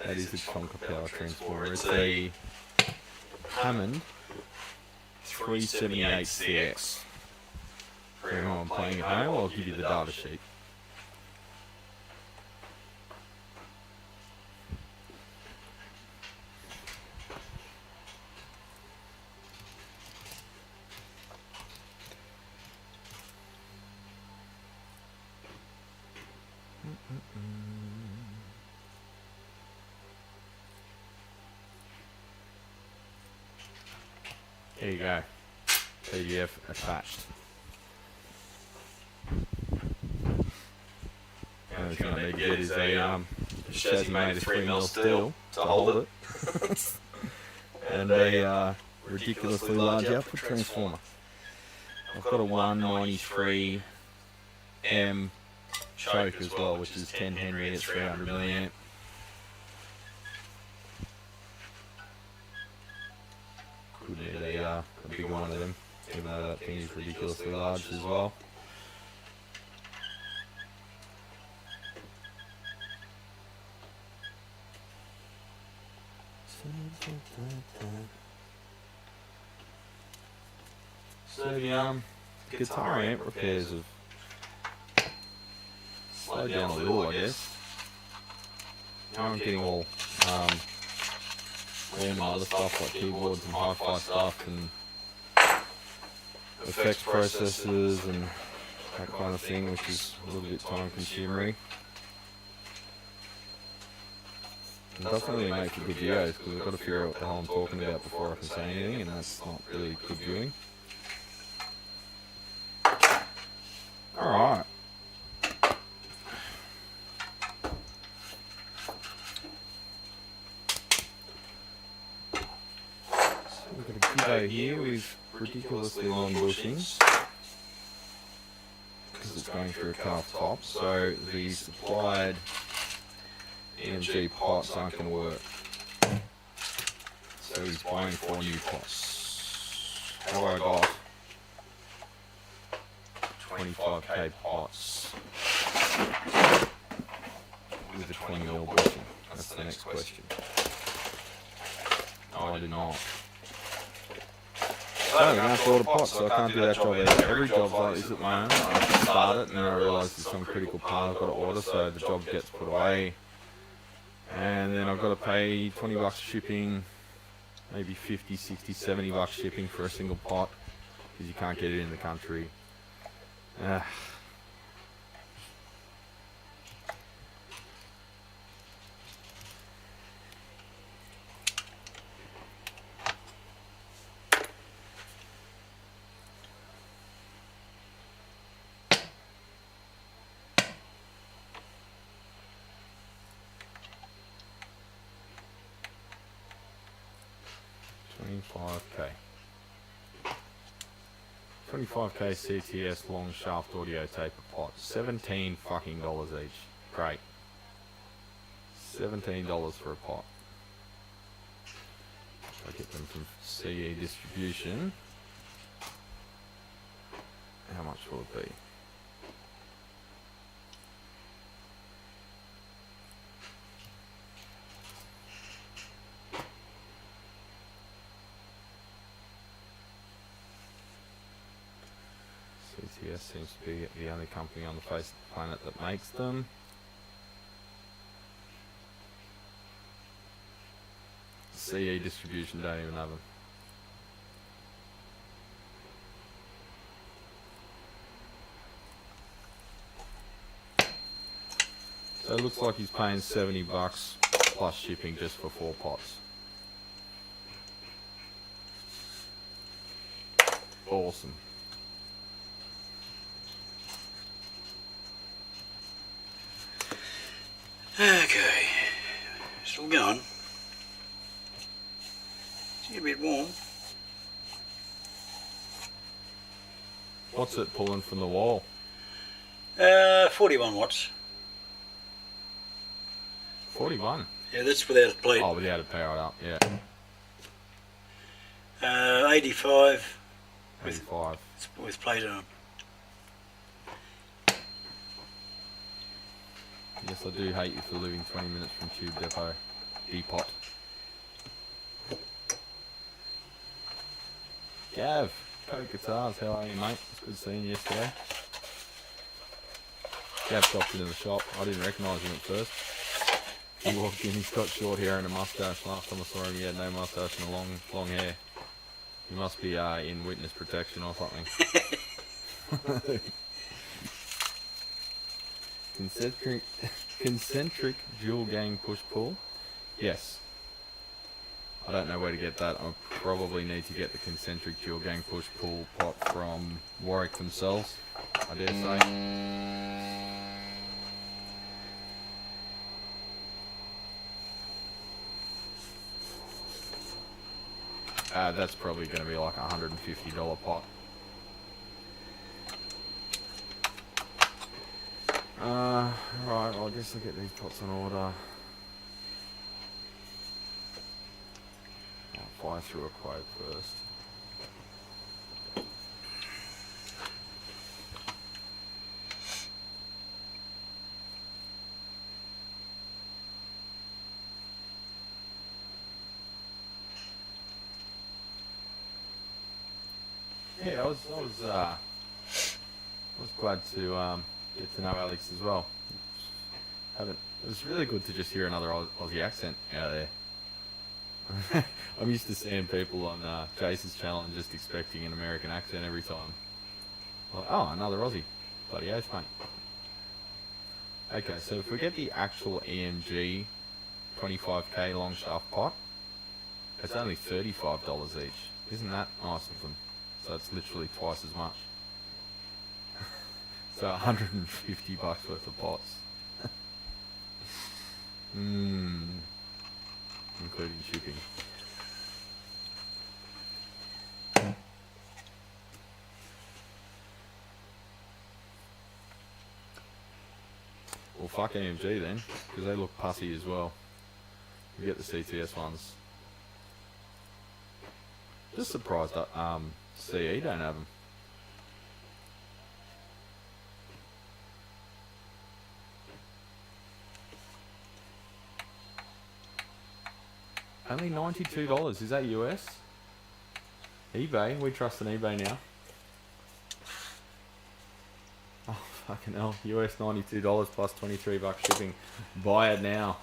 That is a Tonka power transformer. It's a Hammond 378CX. For anyone playing at home, I'll give you the data sheet. There you go. PDF attached. The only thing I need to get is a chassis made of 3mm steel to hold it. And a ridiculously large output transformer. I've got a 193M choke as well, which is 10 Henry at 300 milliamp. Could need a big one of them, even though that thing is ridiculously large as well. So the guitar amp repairs have slowed down a little, I guess. Now I'm getting all random other stuff like keyboards and hi-fi stuff and effects processors and that kind of thing, which is a little bit time consuming. It doesn't really make for good videos because I've got to figure out what the hell I'm talking about before I can say anything, and that's not really good viewing. Alright. So we've got a Gibbo here with ridiculously long bushings because it's going through a calf top, so the supplied EMG pots aren't going to work. So he's buying 4 new pots. How I got 25k pots with a 20mm bushing? That's the next question. No, I did not. So I'm going to have to order pots, so I can't do that job either. Every job's like this at the moment. I start it and then I realise there's some critical part I've got to order, so the job gets put away. And then I've got to pay 20 bucks shipping, maybe 50, 60, 70 bucks shipping for a single pot because you can't get it in the country. 25k. 25k CTS long shaft audio taper pot. $17 fucking dollars each. Great. $17 for a pot. I get them from CE distribution. How much will it be? CTS seems to be the only company on the face of the planet that makes them. CE distribution don't even have them. So it looks like he's paying $70 plus shipping just for 4 pots. Awesome. Okay, still going. It's a bit warm. What's it pulling from the wall? 41 watts. 41. Yeah, that's without a plate. Oh, without it powered up, yeah. 85 85. with plate on. Yes, I do hate you for living 20 minutes from Tube Depot. Depot. Gav, Coke Guitars, how are you, mate? It's good seeing you yesterday. Gav dropped into the shop. I didn't recognise him at first. He walked in, he's got short hair and a moustache. Last time I saw him, he had no moustache and long hair. He must be in witness protection or something. Concentric dual gang push-pull. Yes. I don't know where to get that. I probably need to get the concentric dual gang push-pull pot from Warwick themselves, I dare say. That's probably going to be like a $150 pot. Right, well, I guess I'll get these pots on order. I'll fly through a quote first. Yeah, I was glad to get to know Alex as well. It was really good to just hear another Aussie accent out there. I'm used to seeing people on Jason's channel and just expecting an American accent every time. Like, oh, another Aussie. Bloody oath, mate. Okay, so if we get the actual EMG 25k long shaft pot, it's only $35 each. Isn't that nice of them? So it's literally twice as much. So $150 worth of pots. Including shipping. Well, fuck AMG then, because they look pussy as well. We get the CTS ones. Just surprised that CE don't have them. Only $92. Is that US? eBay. We trust in eBay now. Oh, fucking hell. US $92 plus $23 shipping. Buy it now.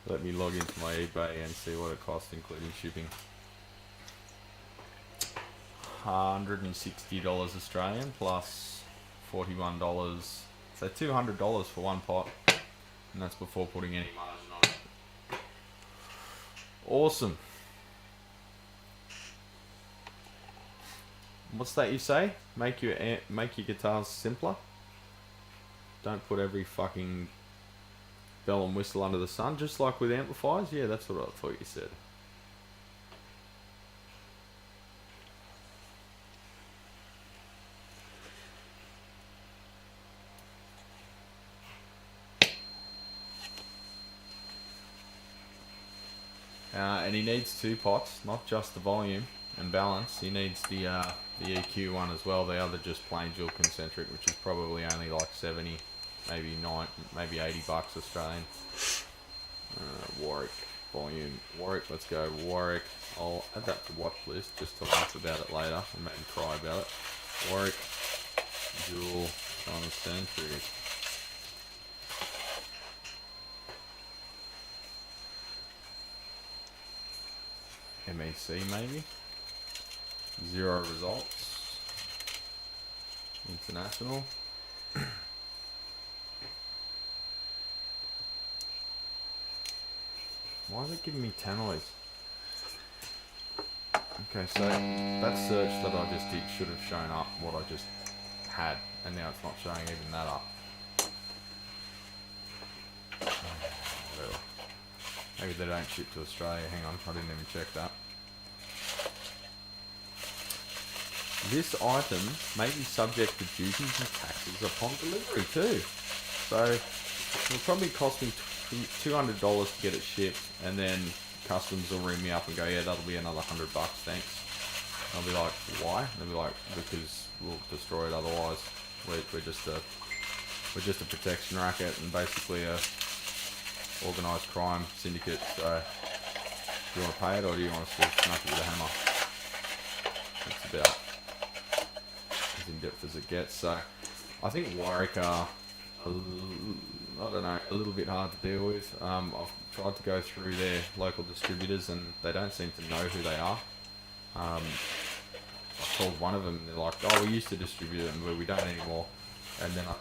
Let me log into my eBay and see what it costs, including shipping. $160 Australian plus $41. So $200 for one pot. And that's before putting any margin on it. Awesome. What's that you say? Make your guitars simpler. Don't put every fucking bell and whistle under the sun, just like with amplifiers. Yeah, that's what I thought you said. And he needs 2 pots, not just the volume and balance. He needs the EQ one as well. The other just plain dual concentric, which is probably only like 70, maybe 9, maybe 80 bucks Australian. Warwick volume. Warwick, let's go Warwick. I'll add that to watch list just to laugh about it later and maybe cry about it. Warwick dual concentric. MEC maybe. 0 results. International. Why is it giving me tannoys? Okay, so that search that I just did should have shown up what I just had, and now it's not showing even that up. Well, maybe they don't ship to Australia. Hang on, I didn't even check that. This item may be subject to duties and taxes upon delivery too. So it'll probably cost me $200 to get it shipped, and then customs will ring me up and go, yeah, that'll be another $100, thanks. And I'll be like, why? And they'll be like, because we'll destroy it otherwise. We're just a protection racket and basically a organised crime syndicate. So do you want to pay it, or do you want us to smack it with a hammer? That's about as in depth as it gets. So I think Warwick are, I don't know, a little bit hard to deal with. I've tried to go through their local distributors and they don't seem to know who they are. I called one of them and they're like, oh, we used to distribute them but we don't anymore. And then I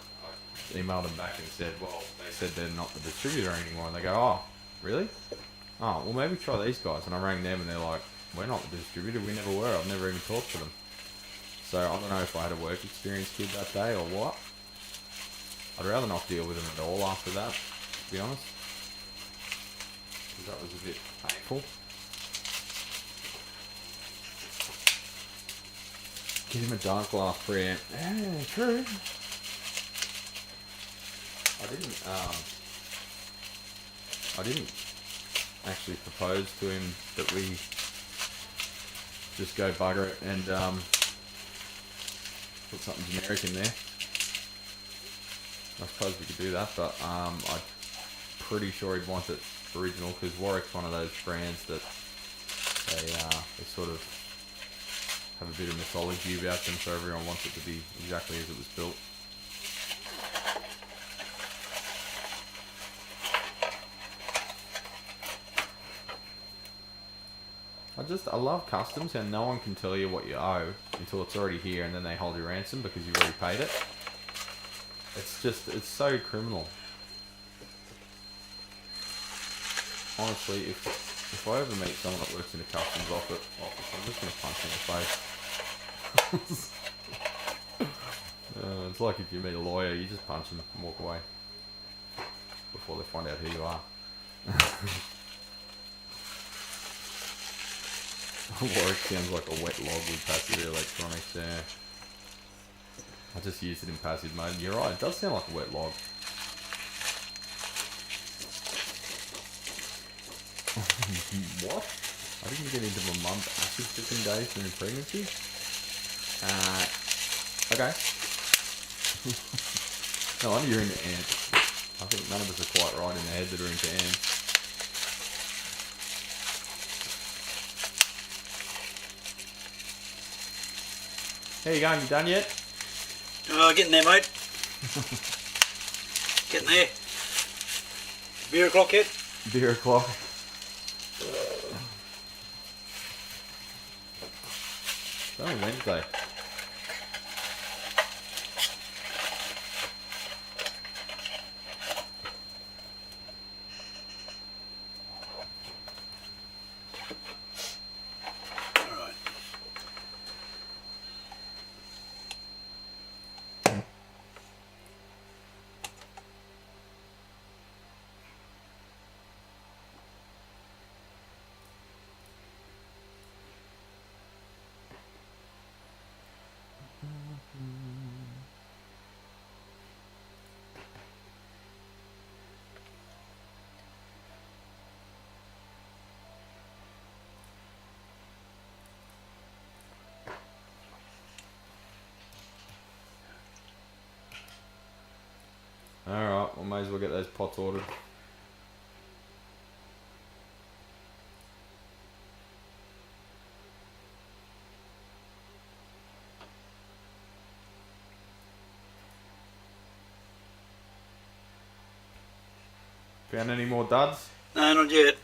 emailed them back and said, well, they said they're not the distributor anymore. And they go, oh, really? Oh, well, maybe try these guys. And I rang them and they're like, we're not the distributor, we never were, I've never even talked to them. So I don't know if I had a work experience kid that day or what. I'd rather not deal with them at all after that, to be honest. Because that was a bit painful. Give him a dark glass preamp. Yeah, true. I didn't actually propose to him that we just go bugger it and put something generic in there. I suppose we could do that, but I'm pretty sure he'd want it original, because Warwick's one of those brands that they sort of have a bit of mythology about them, so everyone wants it to be exactly as it was built. I love customs, and no one can tell you what you owe until it's already here, and then they hold you ransom because you've already paid it. It's so criminal. Honestly, if I ever meet someone that works in a customs office, I'm just going to punch them in the face. It's like if you meet a lawyer, you just punch them and walk away before they find out who you are. Warwick sounds like a wet log with passive electronics, yeah. I just used it in passive mode, and you're right, it does sound like a wet log. What? I didn't get into my mum's acid tripping days during pregnancy? Okay. No wonder you're into ants. I think none of us are quite right in the head that are into ants. How you going? You done yet? Getting there, mate. Getting there. Beer o'clock yet? Beer o'clock. It's only Wednesday. I may as well get those pots ordered. Found any more duds? No, not yet.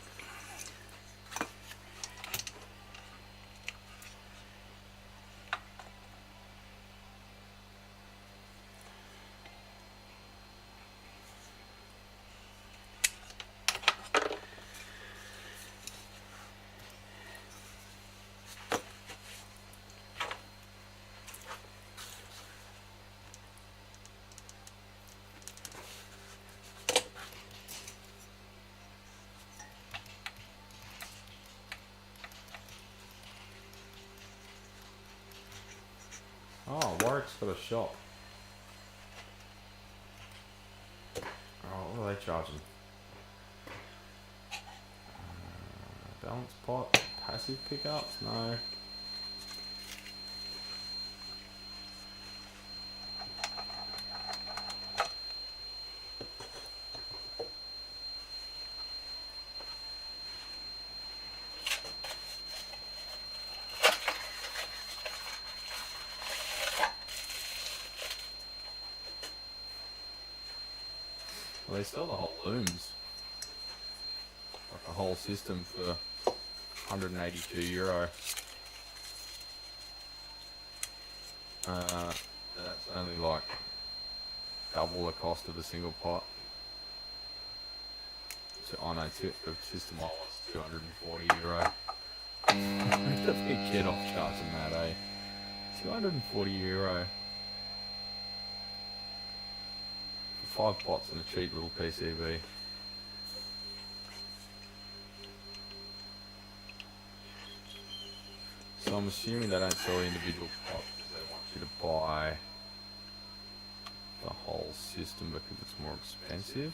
Oh, Warwick's got a shop. Oh, what are they charging? Balance pot, passive pickups? No. Well, they sell the whole looms. Like a whole system for €182. That's only like double the cost of a single pot. So I know the system was €240. The big kid off charging that, eh? €240. 5 pots and a cheap little PCB. So I'm assuming they don't sell individual pots because they want you to buy the whole system because it's more expensive.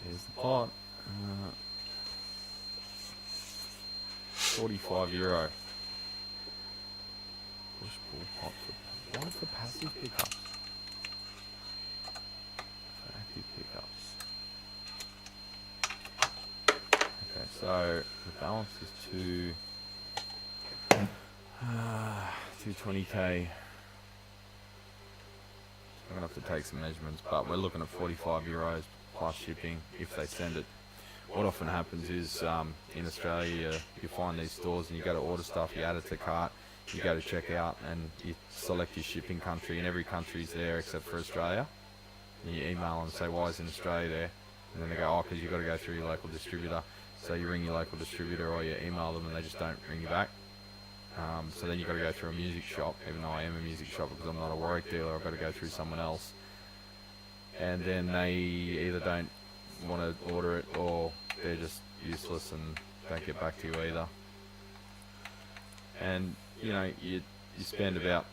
Here's the pot. €45. Push pull pot for one for passive pickups. For active pickups. Okay, so the balance is 220k. I'm gonna have to take some measurements, but we're looking at €45 plus shipping if they send it. What often happens is in Australia you find these stores and you go to order stuff, you add it to cart, you go to check out and you select your shipping country, and every country's there except for Australia. And you email and say, why isn't Australia there? And then they go, oh, because you've got to go through your local distributor. So you ring your local distributor or you email them and they just don't ring you back. So then you've got to go through a music shop, even though I am a music shop because I'm not a Warwick dealer, I've got to go through someone else. And then they either don't want to order it or they're just useless and don't get back to you either. And you know, you spend about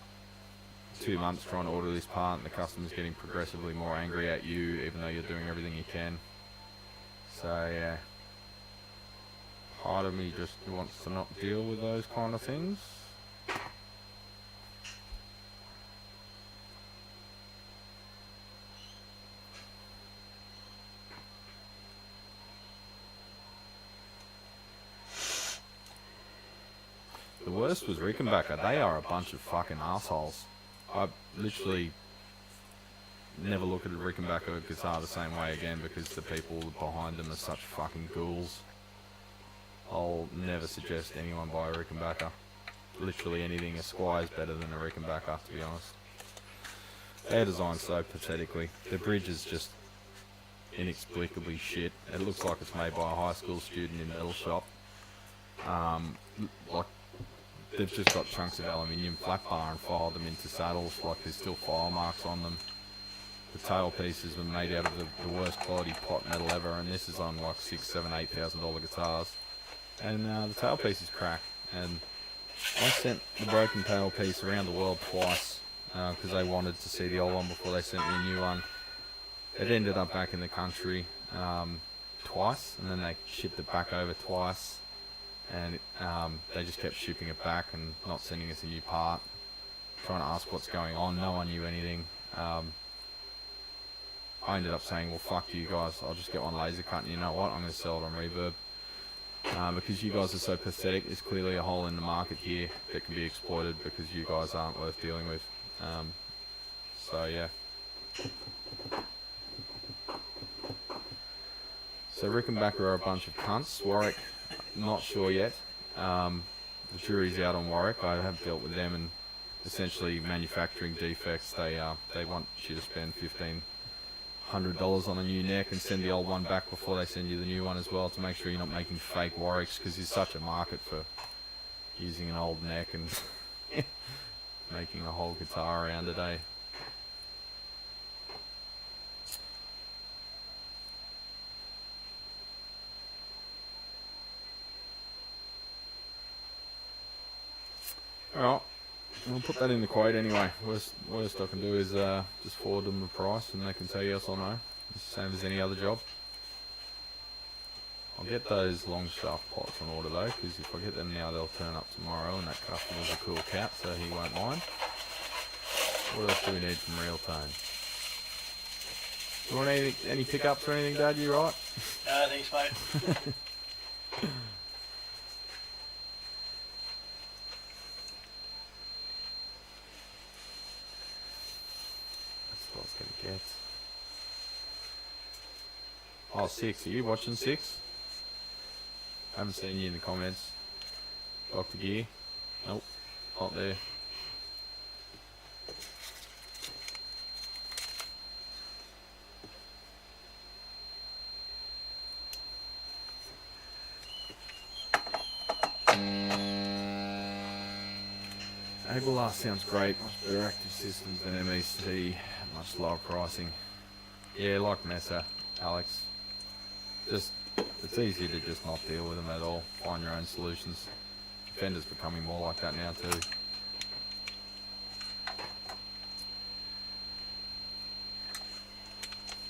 2 months trying to order this part and the customer's getting progressively more angry at you even though you're doing everything you can. So yeah, part of me just wants to not deal with those kind of things. The worst was Rickenbacker. They are a bunch of fucking assholes. I literally never look at a Rickenbacker guitar the same way again because the people behind them are such fucking ghouls. I'll never suggest anyone buy a Rickenbacker. Literally anything, a Squire's better than a Rickenbacker, to be honest. They're designed so pathetically. The bridge is just inexplicably shit. It looks like it's made by a high school student in a metal shop. Like, they've just got chunks of aluminium flat bar and filed them into saddles, like there's still file marks on them. The tail pieces were made out of the worst quality pot metal ever, and this is on like $6,000, $7,000, $8,000 guitars. And the tail piece is cracked, and I sent the broken tail piece around the world twice because they wanted to see the old one before they sent me a new one. It ended up back in the country twice, and then they shipped it back over twice. and they just kept shipping it back and not sending us a new part. Trying to ask what's going on, no one knew anything. I ended up saying, well, fuck you guys, I'll just get one laser cut, and you know what, I'm going to sell it on Reverb. Because you guys are so pathetic, there's clearly a hole in the market here that can be exploited because you guys aren't worth dealing with. So yeah. So Rickenbacker are a bunch of cunts. Warwick, not sure yet. The jury's out on Warwick. I have dealt with them, and essentially manufacturing defects. They want you to spend $1,500 on a new neck and send the old one back before they send you the new one as well, to make sure you're not making fake Warwicks, because there's such a market for using an old neck and making a whole guitar around today. Alright, we'll put that in the quote anyway. Worst I can do is just forward them the price and they can say yes or no. It's the same as any other job. I'll get those long shaft pots on order though, because if I get them now they'll turn up tomorrow, and that customer's a cool cat, so he won't mind. What else do we need from Real Tone? You want any pickups or anything, Dad? You right? No, thanks, mate. That's what I was going to get. Oh, 6. Are you watching 6? Haven't seen you in the comments. Dr. Gear? Nope, not there. Ablear sounds great, much better active systems than MEC, much lower pricing. Yeah, like Mesa, Alex. Just, it's easier to just not deal with them at all, find your own solutions. Fender's becoming more like that now too.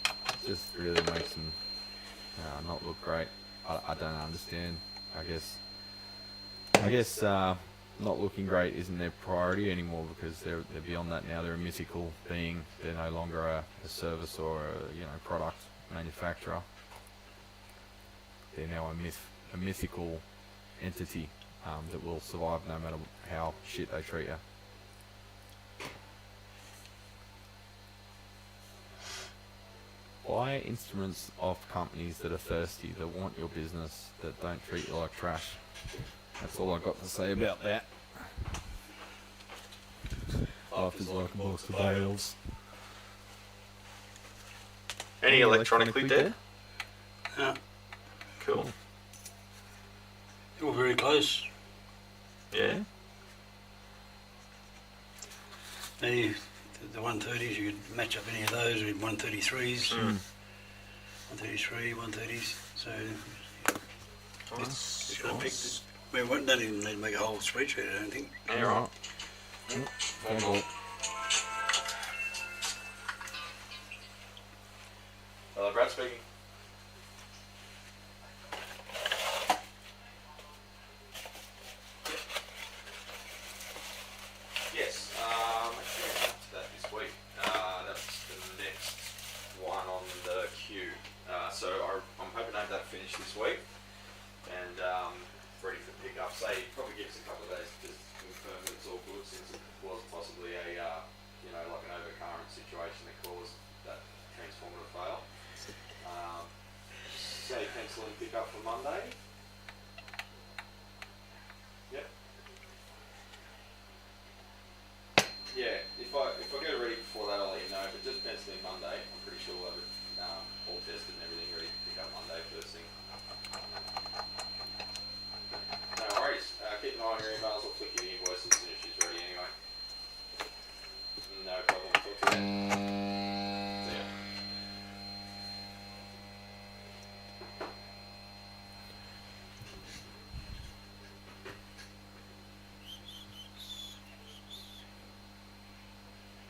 It just really makes them not look great. I don't understand. I guess not looking great isn't their priority anymore, because they're beyond that now. They're a mythical being. They're no longer a service or a product manufacturer. They're now a mythical entity that will survive no matter how shit they treat you. Buy instruments off companies that are thirsty, that want your business, that don't treat you like trash. That's all I got to say about that. Life is like a box of bales. Any electronically dead? No, Cool. you're very close. Yeah. The 130s, you could match up any of those with 133s. 133, 130s. So it's got to pick. We don't even need to make a whole spreadsheet, I don't think. Yeah, right. Hello, Brad speaking. Yes, actually I got to that this week. That's the next one on the queue. So I'm hoping to have that finished this week and ready for pickup. Say, it probably gives a couple of days to confirm that it's all good, since it was possibly a, like an overcurrent situation that caused that transformer to fail. Say pencil in pickup for Monday. Yep. Yeah, if I get it ready before that, I'll let you know. But just pencil in Monday. I'm pretty sure we'll have it all tested and everything ready to pick up Monday first thing. No worries. Keep an eye on your emails. I'll flick you the invoice as soon as she's ready anyway. No problem. Talk to you then. See ya.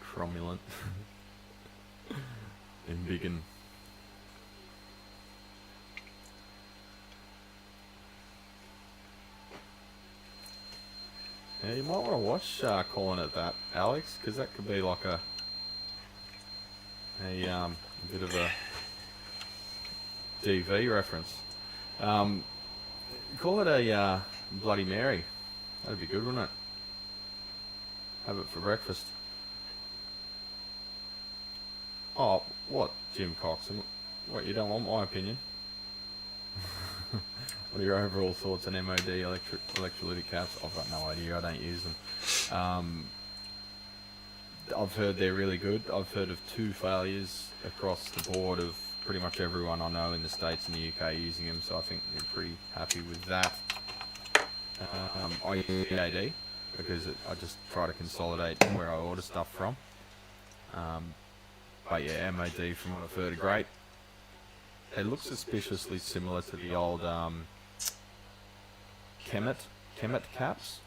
Cromulent. Embiggen. Yeah, you might want to watch calling it that, Alex, because that could be like a bit of a DV reference. Call it a Bloody Mary. That'd be good, wouldn't it? Have it for breakfast. Oh, what, Jim Cox? What, you don't want my opinion? What are your overall thoughts on MOD electrolytic caps? I've got no idea, I don't use them. I've heard they're really good. I've heard of 2 failures across the board of pretty much everyone I know in the States and the UK using them, so I think they're pretty happy with that. I use AD because I just try to consolidate where I order stuff from. But yeah, MOD from what I've heard are great. They look suspiciously similar to the old Kemet caps,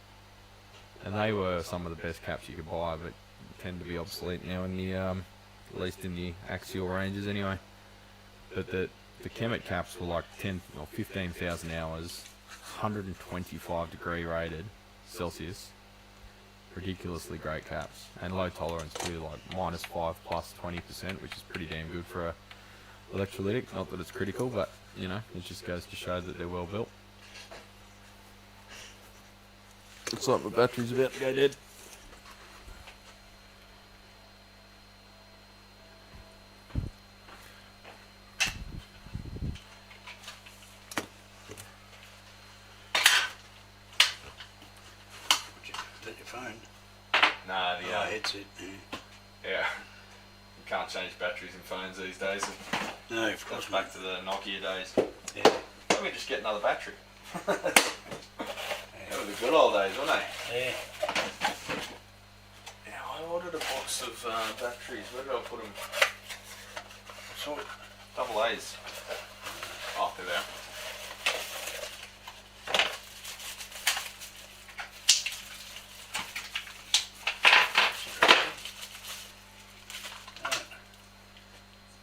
and they were some of the best caps you could buy, but tend to be obsolete now in the at least in the axial ranges anyway. But the Kemet caps were like 10 or 15,000 hours, 125 degree rated Celsius, ridiculously great caps, and low tolerance too, like -5 plus 20%, which is pretty damn good for a electrolytic. Not that it's critical, but you know, it just goes to show that they're well built. Looks like my battery's about to go dead. Is that your phone? Nah, the headset. yeah. You can't change batteries in phones these days. No, of course That's back to the Nokia days. Yeah. Let me just get another battery. That was the good old days, wasn't they? Yeah. Yeah, I ordered a box of batteries. Where did I put them? So, Double A's. Oh, they're there.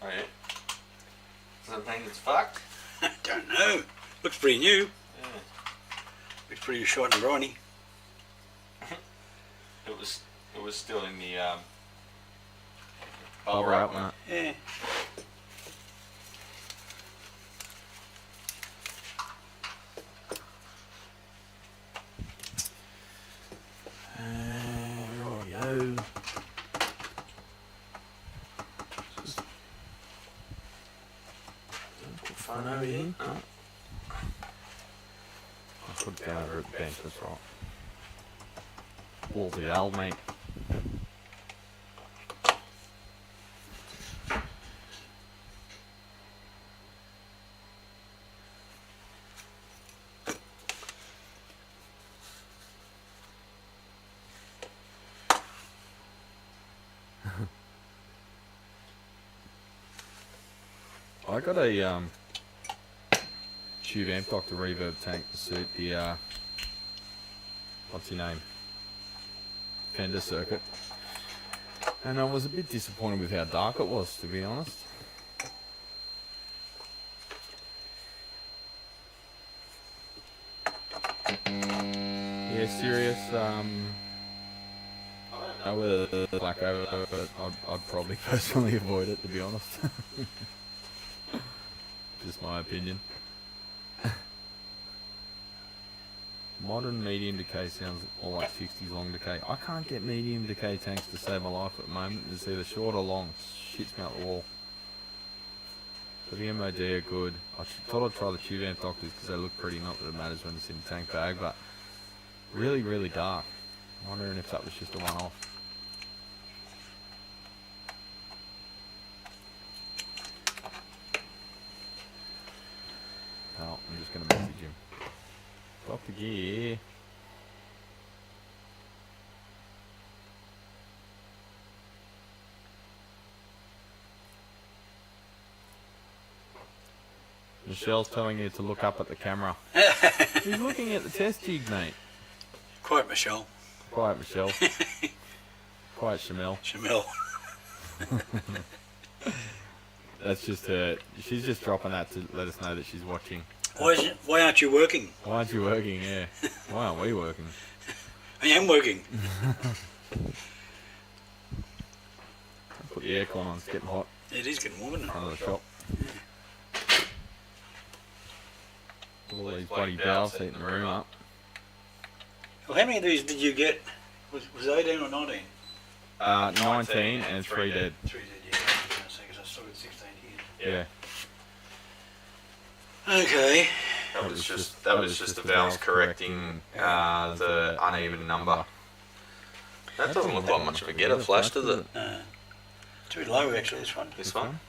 Oh yeah. Does that mean it's fucked? I don't know. Looks pretty new. Yeah. Looks pretty short and briny. It was still in the Bubble bubble wrap, wrap. mate. Yeah. Rightio. Phone over here. I'll put it down over at the bench, that's right. All the old mate. I got a tube amp Dr. Reverb tank to suit the what's your name? Fender circuit. And I was a bit disappointed with how dark it was, to be honest. Yeah, serious, I don't know whether the black over, but I'd probably personally avoid it, to be honest. Just my opinion. Modern medium decay sounds more like 60s long decay. I can't get medium decay tanks to save my life at the moment. It's either short or long. Shits me out the wall. So the MOD are good. I thought I'd try the tube amp doctors because they look pretty, not that it matters when it's in the tank bag, but really, really dark. I'm wondering if that was just a one-off. Oh, I'm just going to message him. Dr. Gear. Michelle's telling you to look up at the camera. He's looking at the test jig, mate. Quiet, Michelle. Quiet, Michelle. Quiet, Shamel. Shamel. That's just her. She's just dropping that to let us know that she's watching. Why aren't you working? Why aren't you working? Yeah. Why aren't we working? I am working. Put the aircon on, it's getting hot. It is getting warm, isn't it? Front of the shop. All these bloody valves heating the room up. Well, how many of these did you get? Was it 18 or 19? 19 and 3 dead. 3 did, yeah. Because I still got 16 here. Yeah. Okay. That was just the valves correcting the uneven number. That doesn't look like much of a getter flash, does it? Too low actually, this one. This one?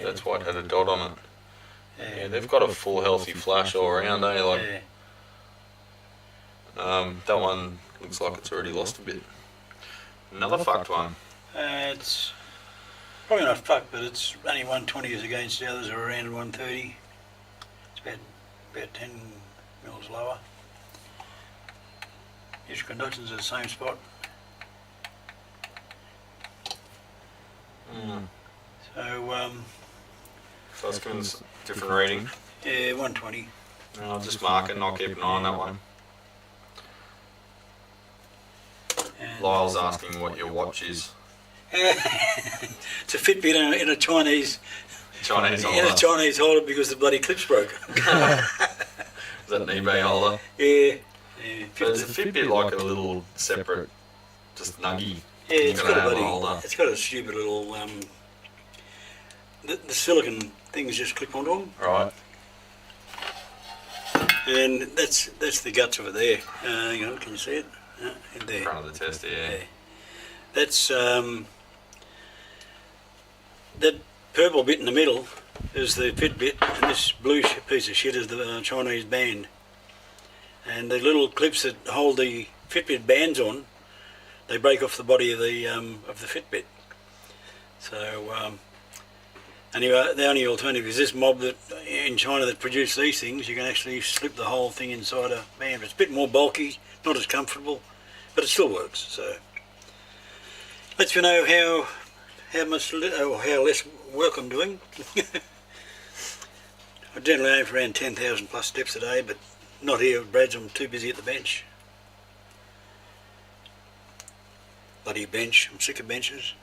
That's why it had a dot on it. Yeah, they've got a full healthy flash all around, eh? Like, that one looks like it's already lost a bit. Another fucked one. It's probably not fucked, but it's only 120s against the others are around 130. It's about 10 mils lower. Its conductance at the same spot. So it's giving us a different reading. Yeah, 120. I'll just mark it and I'll keep an eye on that one. And Lyle's asking what your watch is. it's a Fitbit in a Chinese Chinese holder. holder because the bloody clip's broke. Is that an eBay holder? Yeah. But is a Fitbit like a little separate, just nuggy? Yeah, it's got a holder. bloody, it's got a stupid little the silicon things just clip onto them. Right. And that's the guts of it there. Hang on, can you see it? In there. In front of the tester, yeah. That's that purple bit in the middle is the Fitbit, and this blue piece of shit is the Chinese band. And the little clips that hold the Fitbit bands on, they break off the body of the Fitbit. So anyway, the only alternative is this mob that in China that produce these things. You can actually slip the whole thing inside a band. It's a bit more bulky, not as comfortable, but it still works. So lets you know how less work I'm doing. I generally aim for around 10,000 plus steps a day, but not here with Brad's. I'm too busy at the bench. Bloody bench. I'm sick of benches.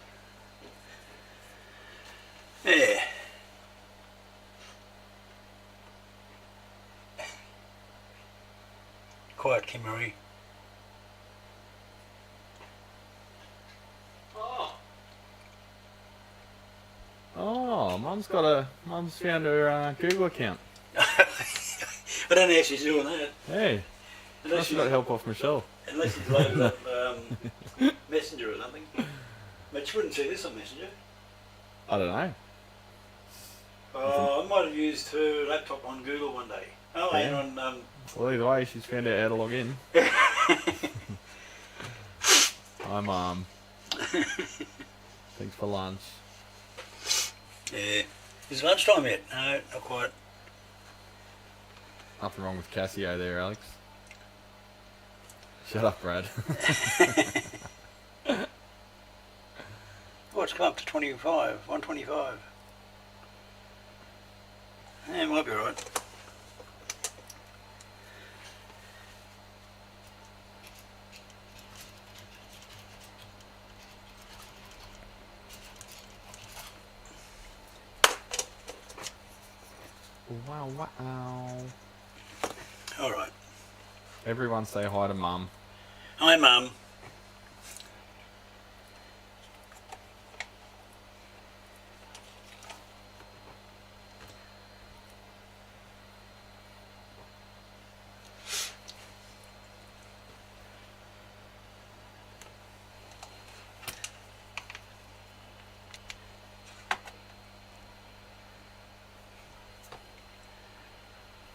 Yeah. Quiet, Kim Marie. Oh, Mum's found her Google account. I don't know how she's doing that. Hey, Unless she got help off Michelle. Unless she's loaded up Messenger or something. But she wouldn't see this on Messenger. I don't know. I might have used her laptop on Google one day. Oh, Yeah. and on Well, either way, she's found out how to log in. Hi, Mum. Thanks for lunch. yeah. Is it lunchtime yet? No, not quite. Nothing wrong with Casio there, Alex. Shut up, Brad. Oh, it's come up to 125. Yeah, it might be alright. Wow. Alright. Everyone say hi to Mum. Hi, Mum.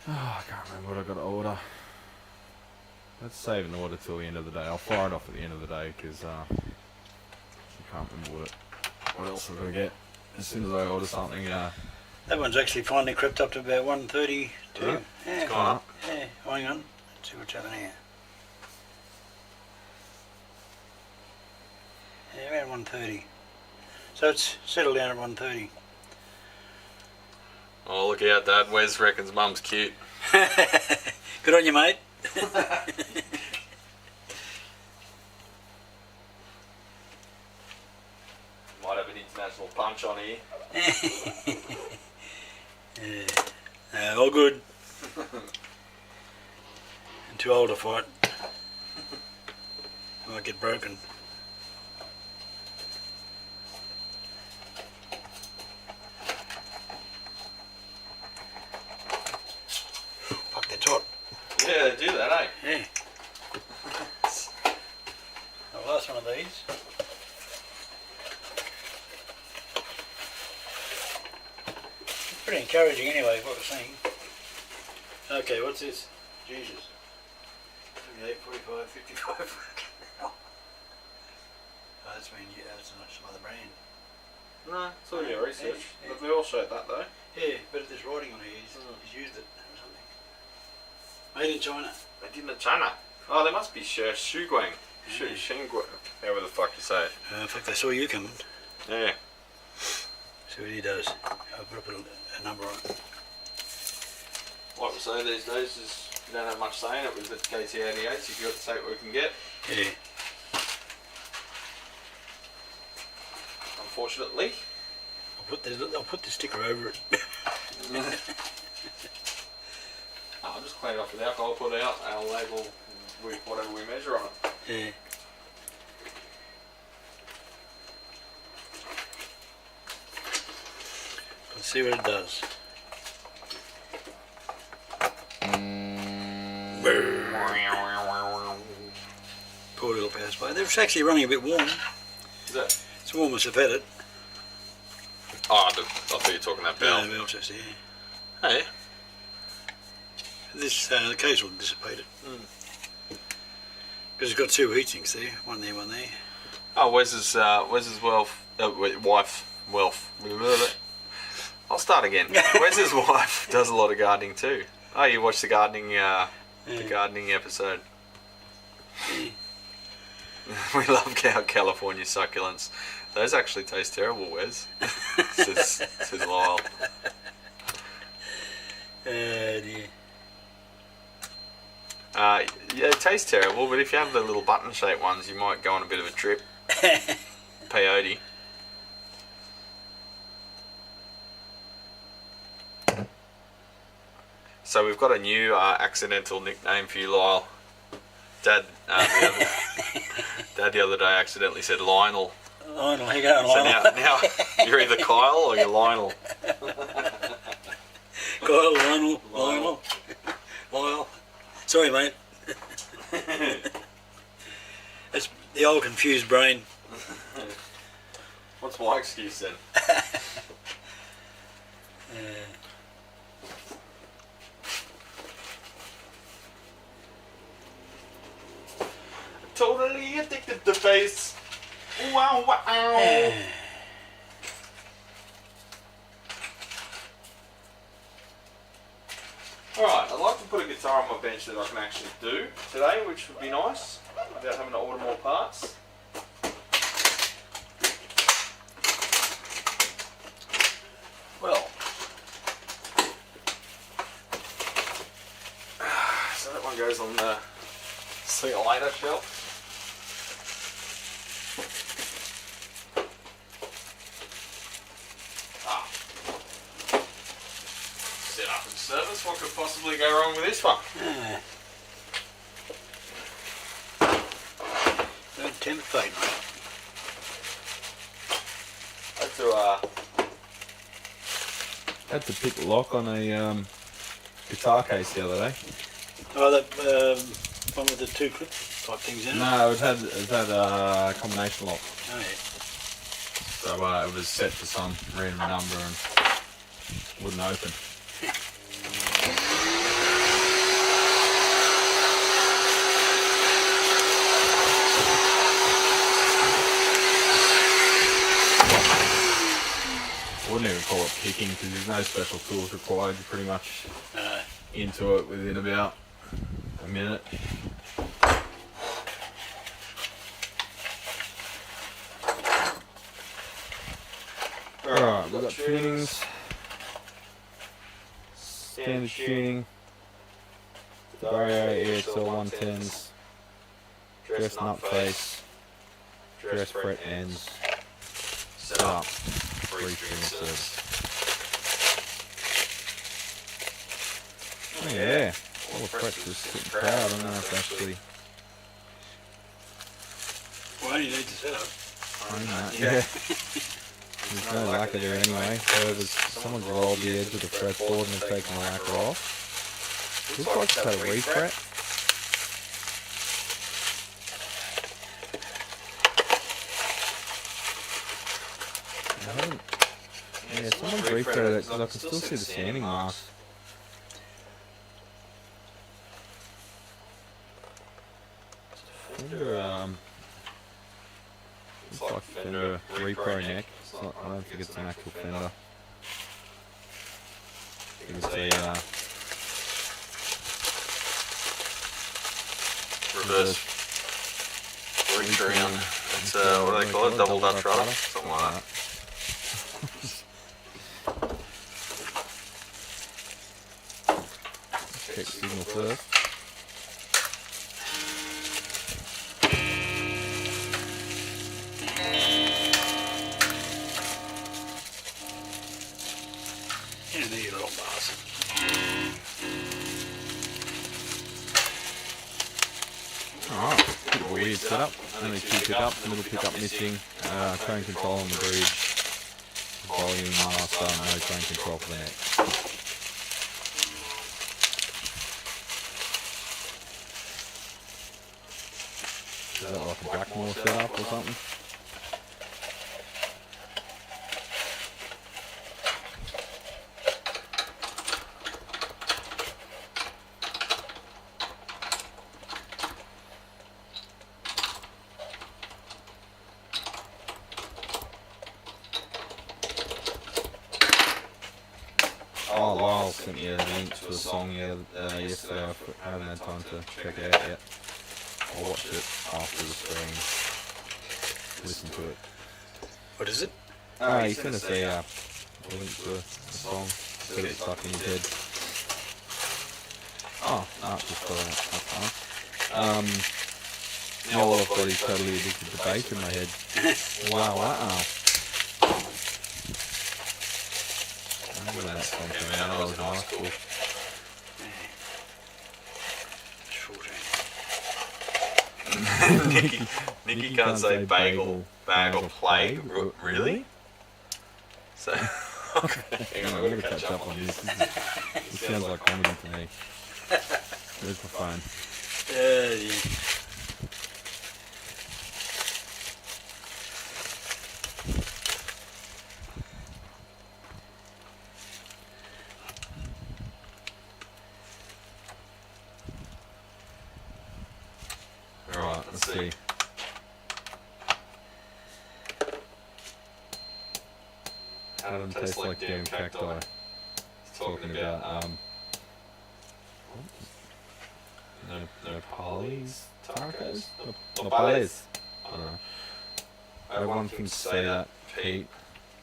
Oh, I can't remember what I got to order. Let's save an order till the end of the day. I'll fire it off at the end of the day because I can't remember what else I've got to get. As soon as I order something, That one's actually finally crept up to about 132. Yeah, it's gone up. Yeah, hang on. Let's see what's happening here. Yeah, around 130. So it's settled down at 130. Oh, look out, Dad. Wes reckons Mum's cute. Good on you, mate. National punch on here. Yeah. All good. I'm too old to fight. I might get broken. Fuck, they're taut. Yeah, they do that, eh? Yeah. The last one of these. It's pretty encouraging anyway, what we're seeing. Okay, what's this? Jesus. 78, 45, 55. Oh, that's mean, yeah, that's not some other brand. No, it's all your research. Yeah. But they all showed that though. Yeah, but if there's writing on here, he's used it or something. Made in China. They did in China. Oh, they must be Shuguang. Shinguang. However the fuck you say it. In fact, I saw you coming. Yeah. See what he does. I'll put a number on it. Like we say these days is you don't have much say in it with the KT88s. You've got to take what we can get. Yeah. Unfortunately. I'll put the sticker over it. I'll just clean it off with alcohol, put it out, and I'll label with whatever we measure on it. Yeah. Let's see what it does. Poor little power supply. They're actually running a bit warm. Is that? It's warm as I've had it. Oh, I thought you were talking that bell. Yeah, belts, yeah. Hey. This the case will dissipate it. Because it's got two heat sinks there, one there, one there. Oh, Wes's wife. I'll start again. Wes's wife does a lot of gardening too. Oh, you watched the gardening episode. We love California succulents. Those actually taste terrible, Wes. says Lyle. Dear. Yeah, it tastes terrible, but if you have the little button-shaped ones, you might go on a bit of a trip. Peyote. So we've got a new accidental nickname for you, Lyle. Dad the other day accidentally said Lionel. Lionel, here you go, So Lionel. now you're either Kyle or you're Lionel. Kyle, Lionel. Lyle. Sorry, mate. It's the old confused brain. What's my excuse then? Totally addicted to bass. Wow, wow. Alright, I'd like to put a guitar on my bench that I can actually do today, which would be nice, without having to order more parts. Well, so that one goes on the see you later shelf. Set up and service, what could possibly go wrong with this one? Don't tempt fate, mate. Had to pick the lock on a guitar case the other day. Oh, that one with the two clip type things in it? No, it had a combination lock. Oh, yeah. So it was set to some random number and wouldn't open. I wouldn't even call it kicking because there's no special tools required. You're pretty much into it within about a minute. Alright, we've got tunings, standard tuning, Dario EXL 110s, dress nut face, dress fret ends, set up free trim service. Oh yeah, all the prep just sitting proud. I don't know if actually. Well, you need to set up. Yeah. There's no lacquer there anyway. Someone's rolled the edge of the fretboard and they've taken the lacquer off. Looks like it's had a refret. Yeah, someone's refretted it because I can still see the sanding marks. Fender, looks like Fender Repro neck. I don't think it's an actual Fender. You can see reverse reach around. It's what do they call it? Double Dutch rudder? Something like that. Check signal first. Yeah, there you little bastard. Alright, bit of a weird setup. Only two pickups, middle pickup missing, train control on the bridge, volume master, no train control for the neck. Is that like a Jackmore setup or something? Oh, Lyle sent me a link to a song yesterday. I haven't had time to check it out yet. I'll watch it after the stream. Listen to it. What is it? He sent us a link to a song. Get it stuck in his head. Oh, no, just got it. That's fine. Now all I've got is totally addicted to bass in my head. Wow. Look at that song came out. That was nice. Cool. Nicky can't say bagel, bag or plague. Really? So, hang on, I'm going to catch up on this. This sounds like comedy to me. Where's my phone? Alright, let's see. How does it taste like damn cacti? It's talking about, Nepalese tacos? Nepalese? I don't know. I have one thing to say to that, Pete.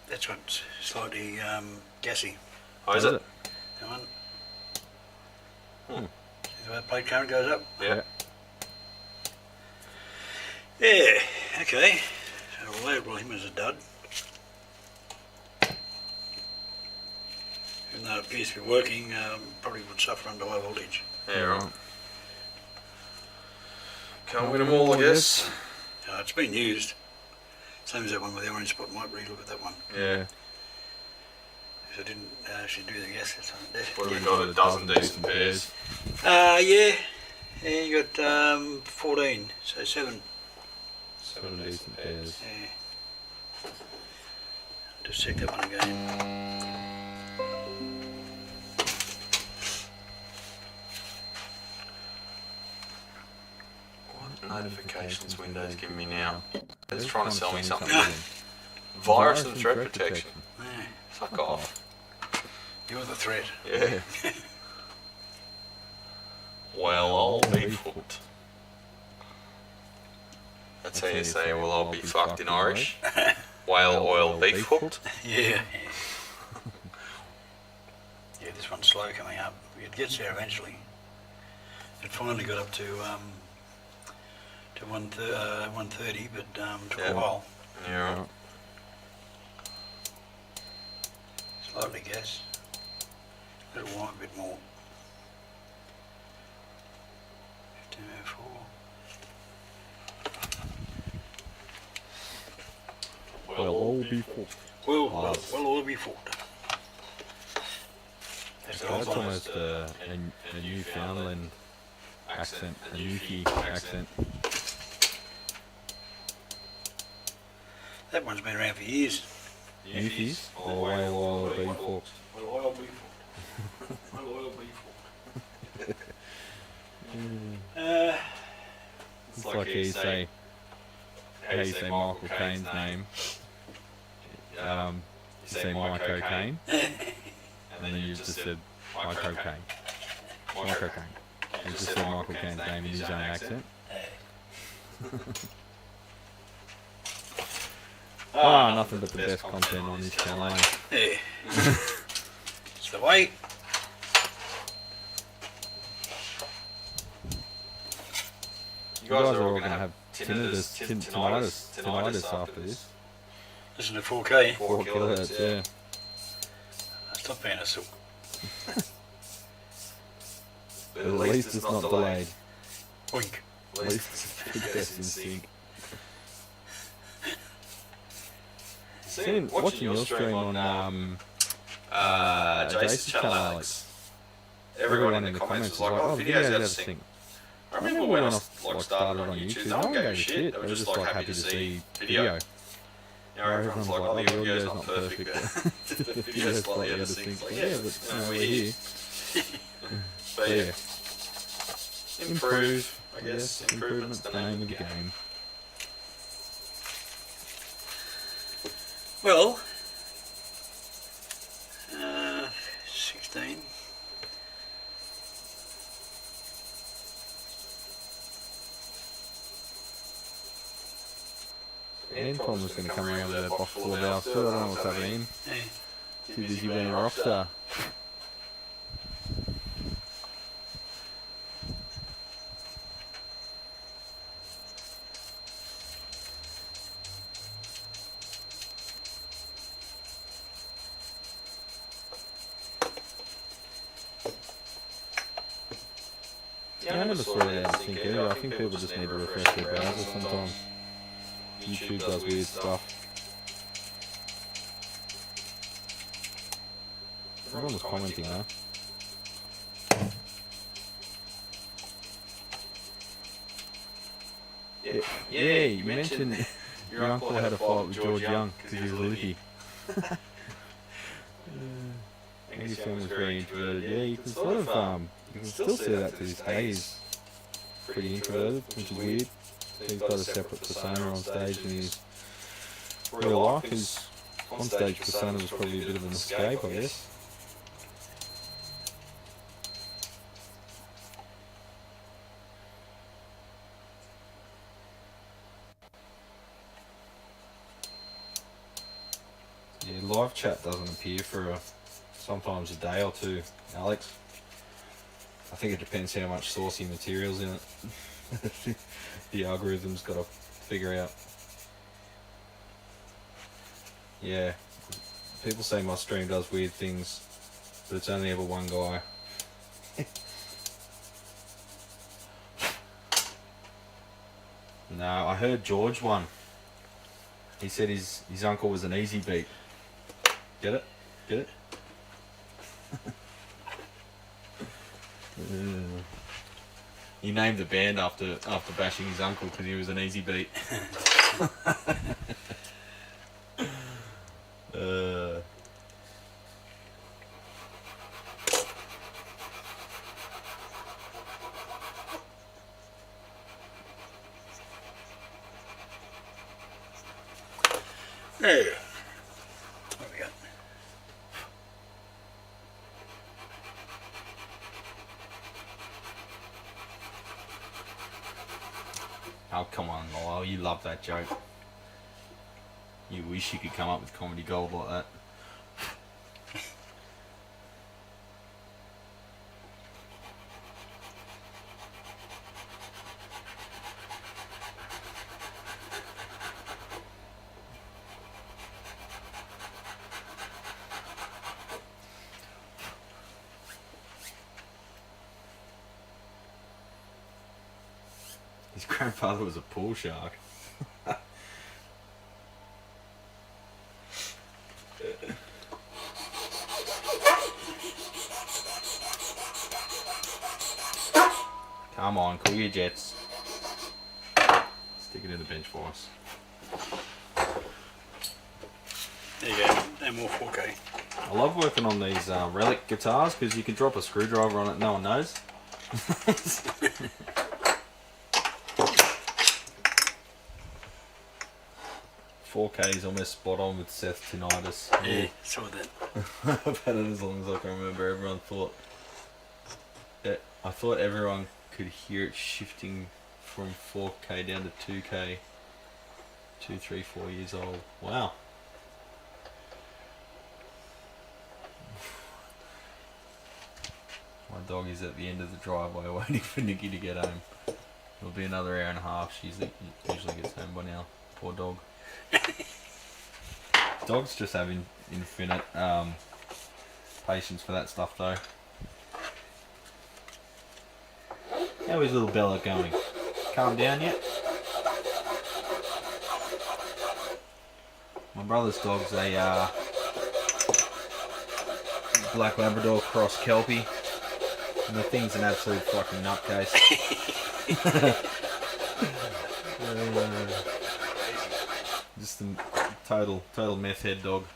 That's what's slightly gassy. Oh, is it? That one. See the way plate current goes up? Yeah. Yeah, okay. So we'll label him as a dud. Even though it appears to be working, probably would suffer under high voltage. Yeah, right. Can't win them all, I guess. It's been used. Same as that one with the orange spot. Might re-look at that one. Yeah. Because I didn't actually do the gas test on it. What have we got? A dozen decent pairs. Yeah, you got 14, so 7. 7 decent pairs. Yeah. Just check that one again. Notifications Windows giving me now. It's trying to sell me something. Virus and threat protection. Yeah. Fuck off. You're the threat. Yeah. Well, I'll be fucked. That's how you say, well, I'll be fucked in Irish. Whale oil beef hooked. Yeah. Yeah, this one's slow coming up. It gets there eventually. It finally got up to 130, but took a while. Yeah, right. Slightly gas. A little white, a bit more. 1504. Well, all be full. Well, all be full. That's almost a Newfoundland accent, a Newfie accent. That one's been around for years. Newfies? Or Whale be forks? Well, oil be full. Well, oil be full. It's like how you say Michael Caine's name. You say my cocaine, and then you just said my cocaine. My cocaine. You just said Michael Caine's name in his own accent. Nothing but the best content on this channel. Yeah. It's the way. You guys are all going to have tinnitus after this. Listen to 4K. 4 kilohertz, yeah. Stop being a sook. At least it's not delayed. Oink. At least it's a best in sync. Watching your stream on Jason's channel, Alex. Everyone in the comments was like, oh, videos out of sync. I remember when I started on YouTube, no one gave a shit. They were just like happy to see video. You know, everyone's like, oh, the audio's not perfect, but the video's slightly out of sync. Like, yeah, but we're here. But yeah, improve, I guess. Improvement's the name of the game. Well, 16. And Tom was going to come around with a box full of valves too. I don't know what's happening. Hey. Too busy being a rock star. Yeah, I never saw that out of sync either. I think people just need to refresh their browser sometimes. YouTube does weird stuff. Everyone was commenting though. Yeah, you mentioned your uncle had a fight with George Young because he was loopy. And his film was very introverted. Yeah, you can sort of, you can still see that to this day. He's pretty introverted, which is weird. He's got a separate persona on stage in his real life. His on-stage persona was probably a bit of an escape, I guess. Yeah, live chat doesn't appear for sometimes a day or two, Alex. I think it depends how much saucy material's in it. The algorithm's got to figure out. Yeah, people say my stream does weird things, but it's only ever one guy. No, I heard George one. He said his uncle was an easy beat. Get it? Get it? He named the band after bashing his uncle because he was an easy beat. There. What we got? Oh, come on, Lyle, you love that joke. You wish you could come up with comedy gold like that. His grandfather was a pool shark. Come on, cool your jets. Stick it in the bench for us. There you go, no more 4K. I love working on these relic guitars because you can drop a screwdriver on it, no one knows. 4K is almost spot on with Seth tinnitus. Yeah, saw that. I've had it as long as I can remember. Everyone thought that I thought everyone could hear it shifting from 4K down to 2K. 2, 3, 4 years old. Wow. My dog is at the end of the driveway waiting for Nikki to get home. It'll be another hour and a half. She usually gets home by now. Poor dog. Dogs just have infinite patience for that stuff though. How is little Bella going? Calm down yet? My brother's dog's a Black Labrador cross Kelpie. And the thing's an absolute fucking nutcase. Just a total meth head dog.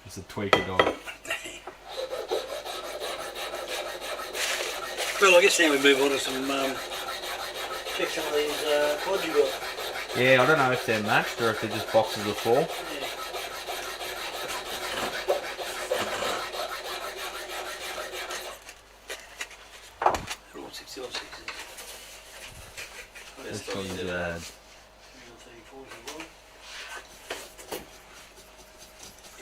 Just a tweaker dog. Well, I guess now we move on to some check some of these quads you got. Yeah, I don't know if they're matched or if they're just boxes of 4. They're all 6L6s. Let's go into that. 34s as well.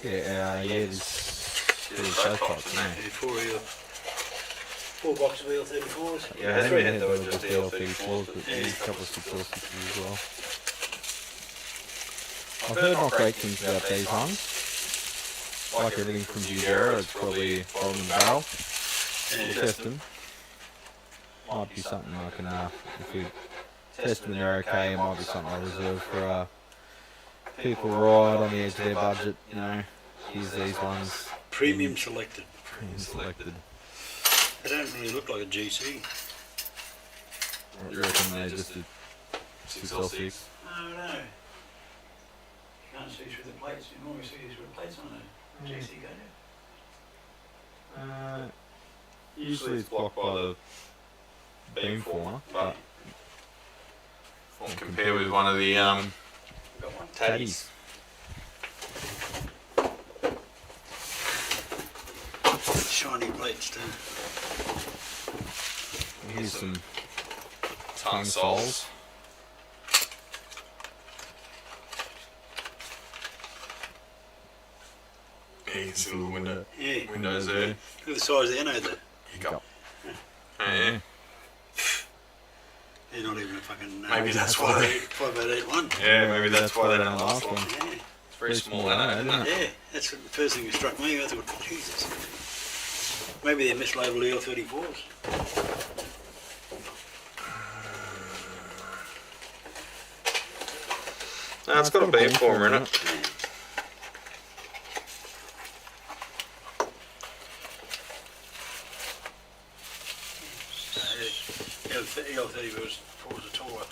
Yeah, there's both types, no. 4 boxes of EL34s. Yeah, I haven't had those just EL34s, but there's a couple of 6L6s as well. I've heard not great things about these ones. Like everything from Bugera, it's probably bottom of the barrel. We'll test them. Might be something I can, if we test them and they're okay, it might be something I reserve for people right on the edge of their budget, you know. Here's these ones. Premium selected. Premium selected. They don't really look like a GC. You reckon they're just a 6L6? No. You can't see through the plates. You normally see these with plates on a GC, don't you? Usually it's blocked by the beamformer, but I'll compare with one of the Taddies. Shiny plates too. Here's some Tongue soles. Yeah, you can see the little Yeah. windows there. Look at the size of the anode there. Hiccup. Yeah. They're not even a fucking... Maybe that's why they... 5881. Yeah, maybe that's why they don't last long. Yeah. It's very small, isn't it? Yeah, that's the first thing that struck me. I thought, Jesus. Maybe they're mislabeled EL34s. No, it's got a beamformer in it. EL34s are taller.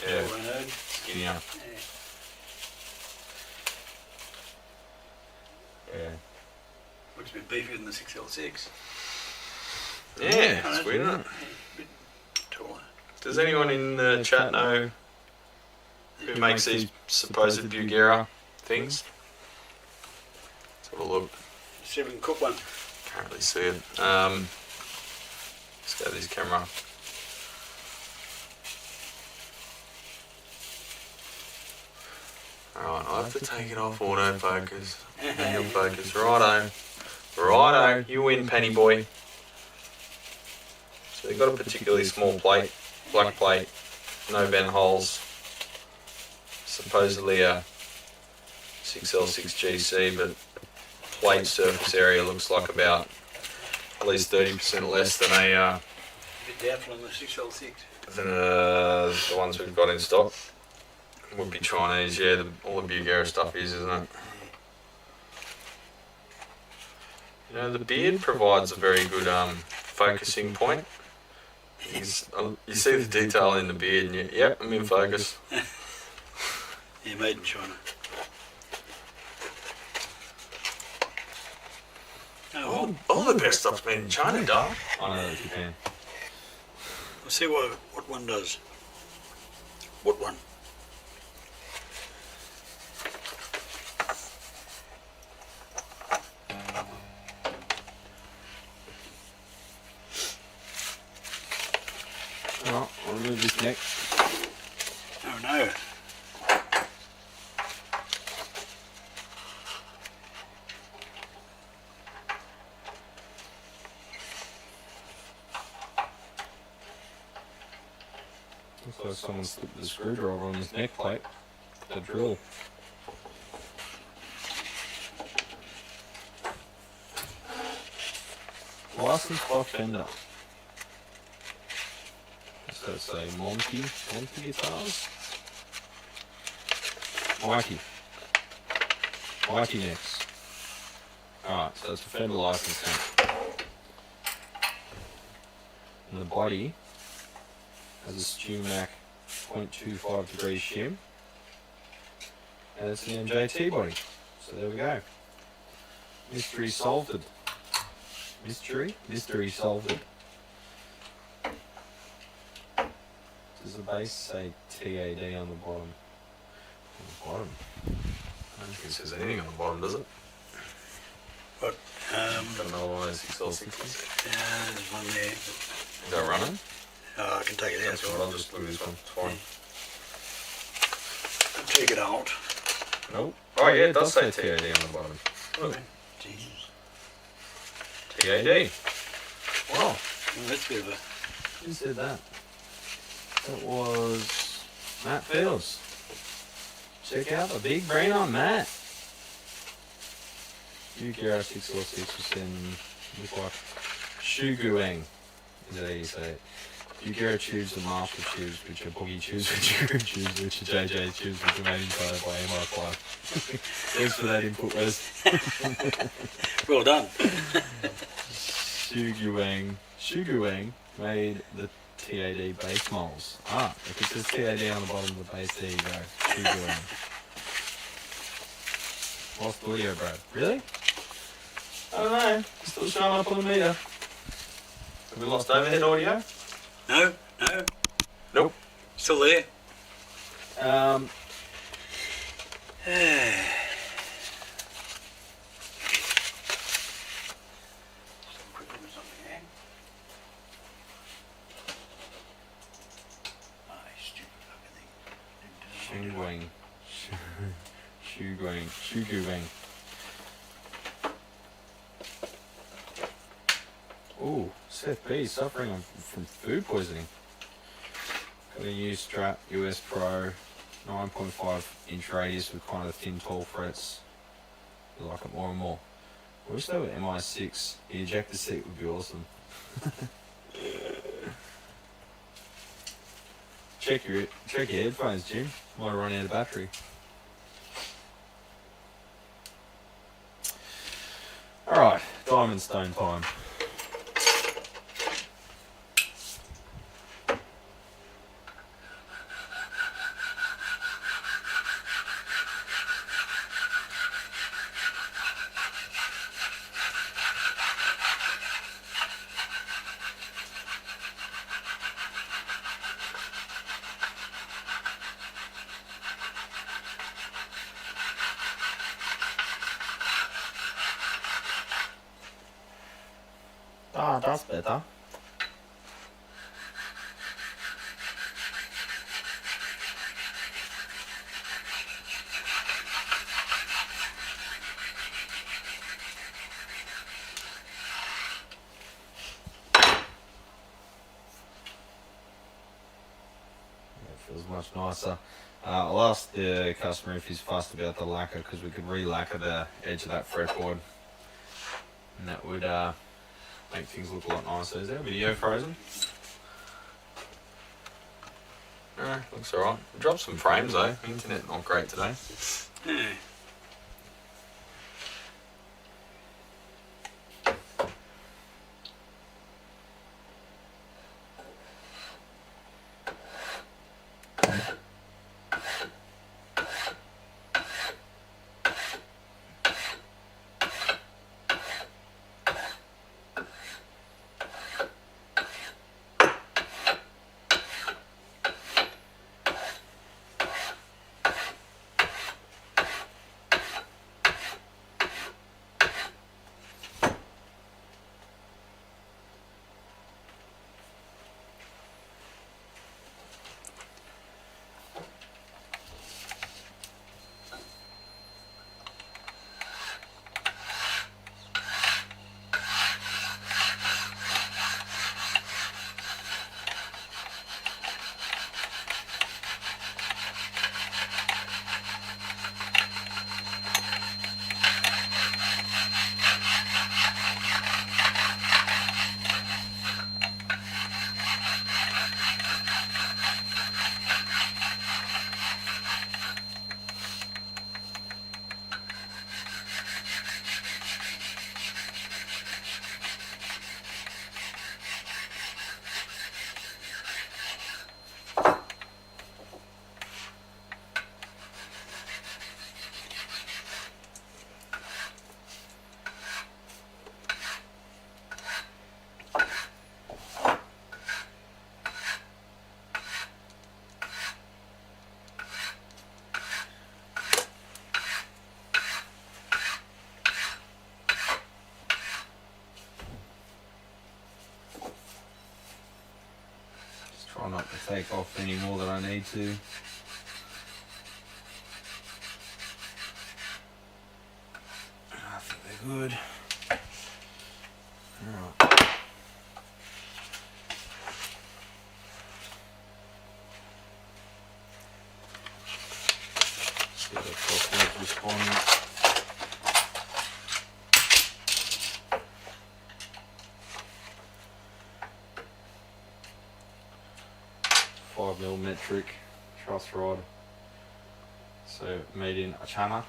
Yeah, Taller anode. skinnier. yeah. Looks a bit beefier than the 6L6. Yeah, it's weird, isn't it? A bit taller. Does anyone in the chat know who makes these supposed Bugera things? Let's have a look. See if we can cook one. Can't really see it. Let's go to this camera. Alright, I'll have to take it off autofocus. Manual focus. Righto. Righto, you win, Penny Boy. So they've got a particularly small plate, black plate, no vent holes. Supposedly a 6L6 GC, but plate surface area looks like about at least 30% less than a bit doubtful on the 6L6. Then the ones we've got in stock would be Chinese. Yeah, all the Bulgaria stuff is, isn't it? You know, the beard provides a very good focusing point. You see the detail in the beard, and yep, I'm in focus. Yeah, made in China. Oh, All the best stuff's made in China, dog. I know that you can. we'll see what one does. What one? Alright, I'll remove this neck. Oh no. Looks like someone slipped the screwdriver on his neck plate. The drill. Licensed by Fender. What's that say? Monty guitars? Mighty necks. Alright, so it's a Fender licensing. And the body has a StewMac 0.25 degrees shim. And it's an MJT body. So there we go. Mystery solved. Mystery solved. Does the base say TAD on the bottom? On the bottom? I don't think it says anything on the bottom, does it? What? Got another one of those 6L6s. Yeah, there's one there. Is that running? Oh, I can take it out. That's right, I'll just look at this one. It's fine. Take it out. Nope. Oh yeah, it does say TAD on the bottom. Okay. Jesus. TAD. Wow. Well, that's a bit of a... Who said that? That was Matt Fields. Check out the big brain on Matt. Bulgaria 6L6 was in, look like Shuguang. Is that how you say it? Bulgaria tubes are master tubes, which are boogie tubes, which are tubes, which are JJ tubes, which are made inside by MI5. Thanks for that input, Wes. Well done. Shuguang made the TAD base molds. Ah, if it says TAD on the bottom of the base, there you go. Shuguang. Lost audio, bro. Really? I don't know. It's still showing up on the meter. Have we lost overhead audio? No. Nope. Still there. Shuguang. Ooh, Seth B suffering from food poisoning. Got a new strap, US Pro, 9.5 inch radius with kind of thin tall frets. I like it more and more. I wish they were MI6. The ejector seat would be awesome. Check your headphones, Jim. Might run out of battery. Alright, diamond stone time. Ah, that's better. Feels much nicer. I'll ask the customer if he's fussed about the lacquer, because we could re-lacquer the edge of that fretboard, and that would make things look a lot nicer. Is our video frozen? Looks alright. Dropped some frames though. Internet not great today. Yeah. Try not to take off any more than I need to. I think they're good. Alright. See the crossword responding. Metric truss rod, so made in China,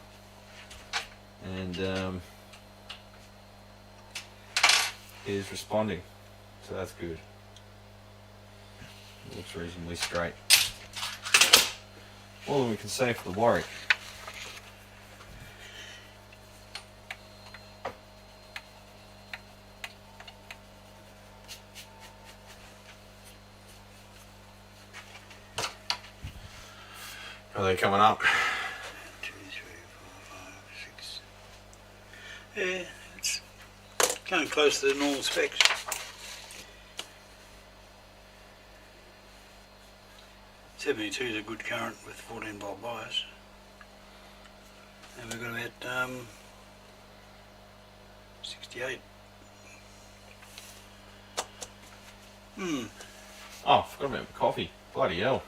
and is responding, so that's good. It looks reasonably straight. More than we can say for the Warwick. Are they coming up? 2, 3, 4, 5, 6. Yeah, it's coming close to the normal specs. .72 is a good current with 14 volt bias. And we've got about 68. Oh, I forgot about the coffee. Bloody hell.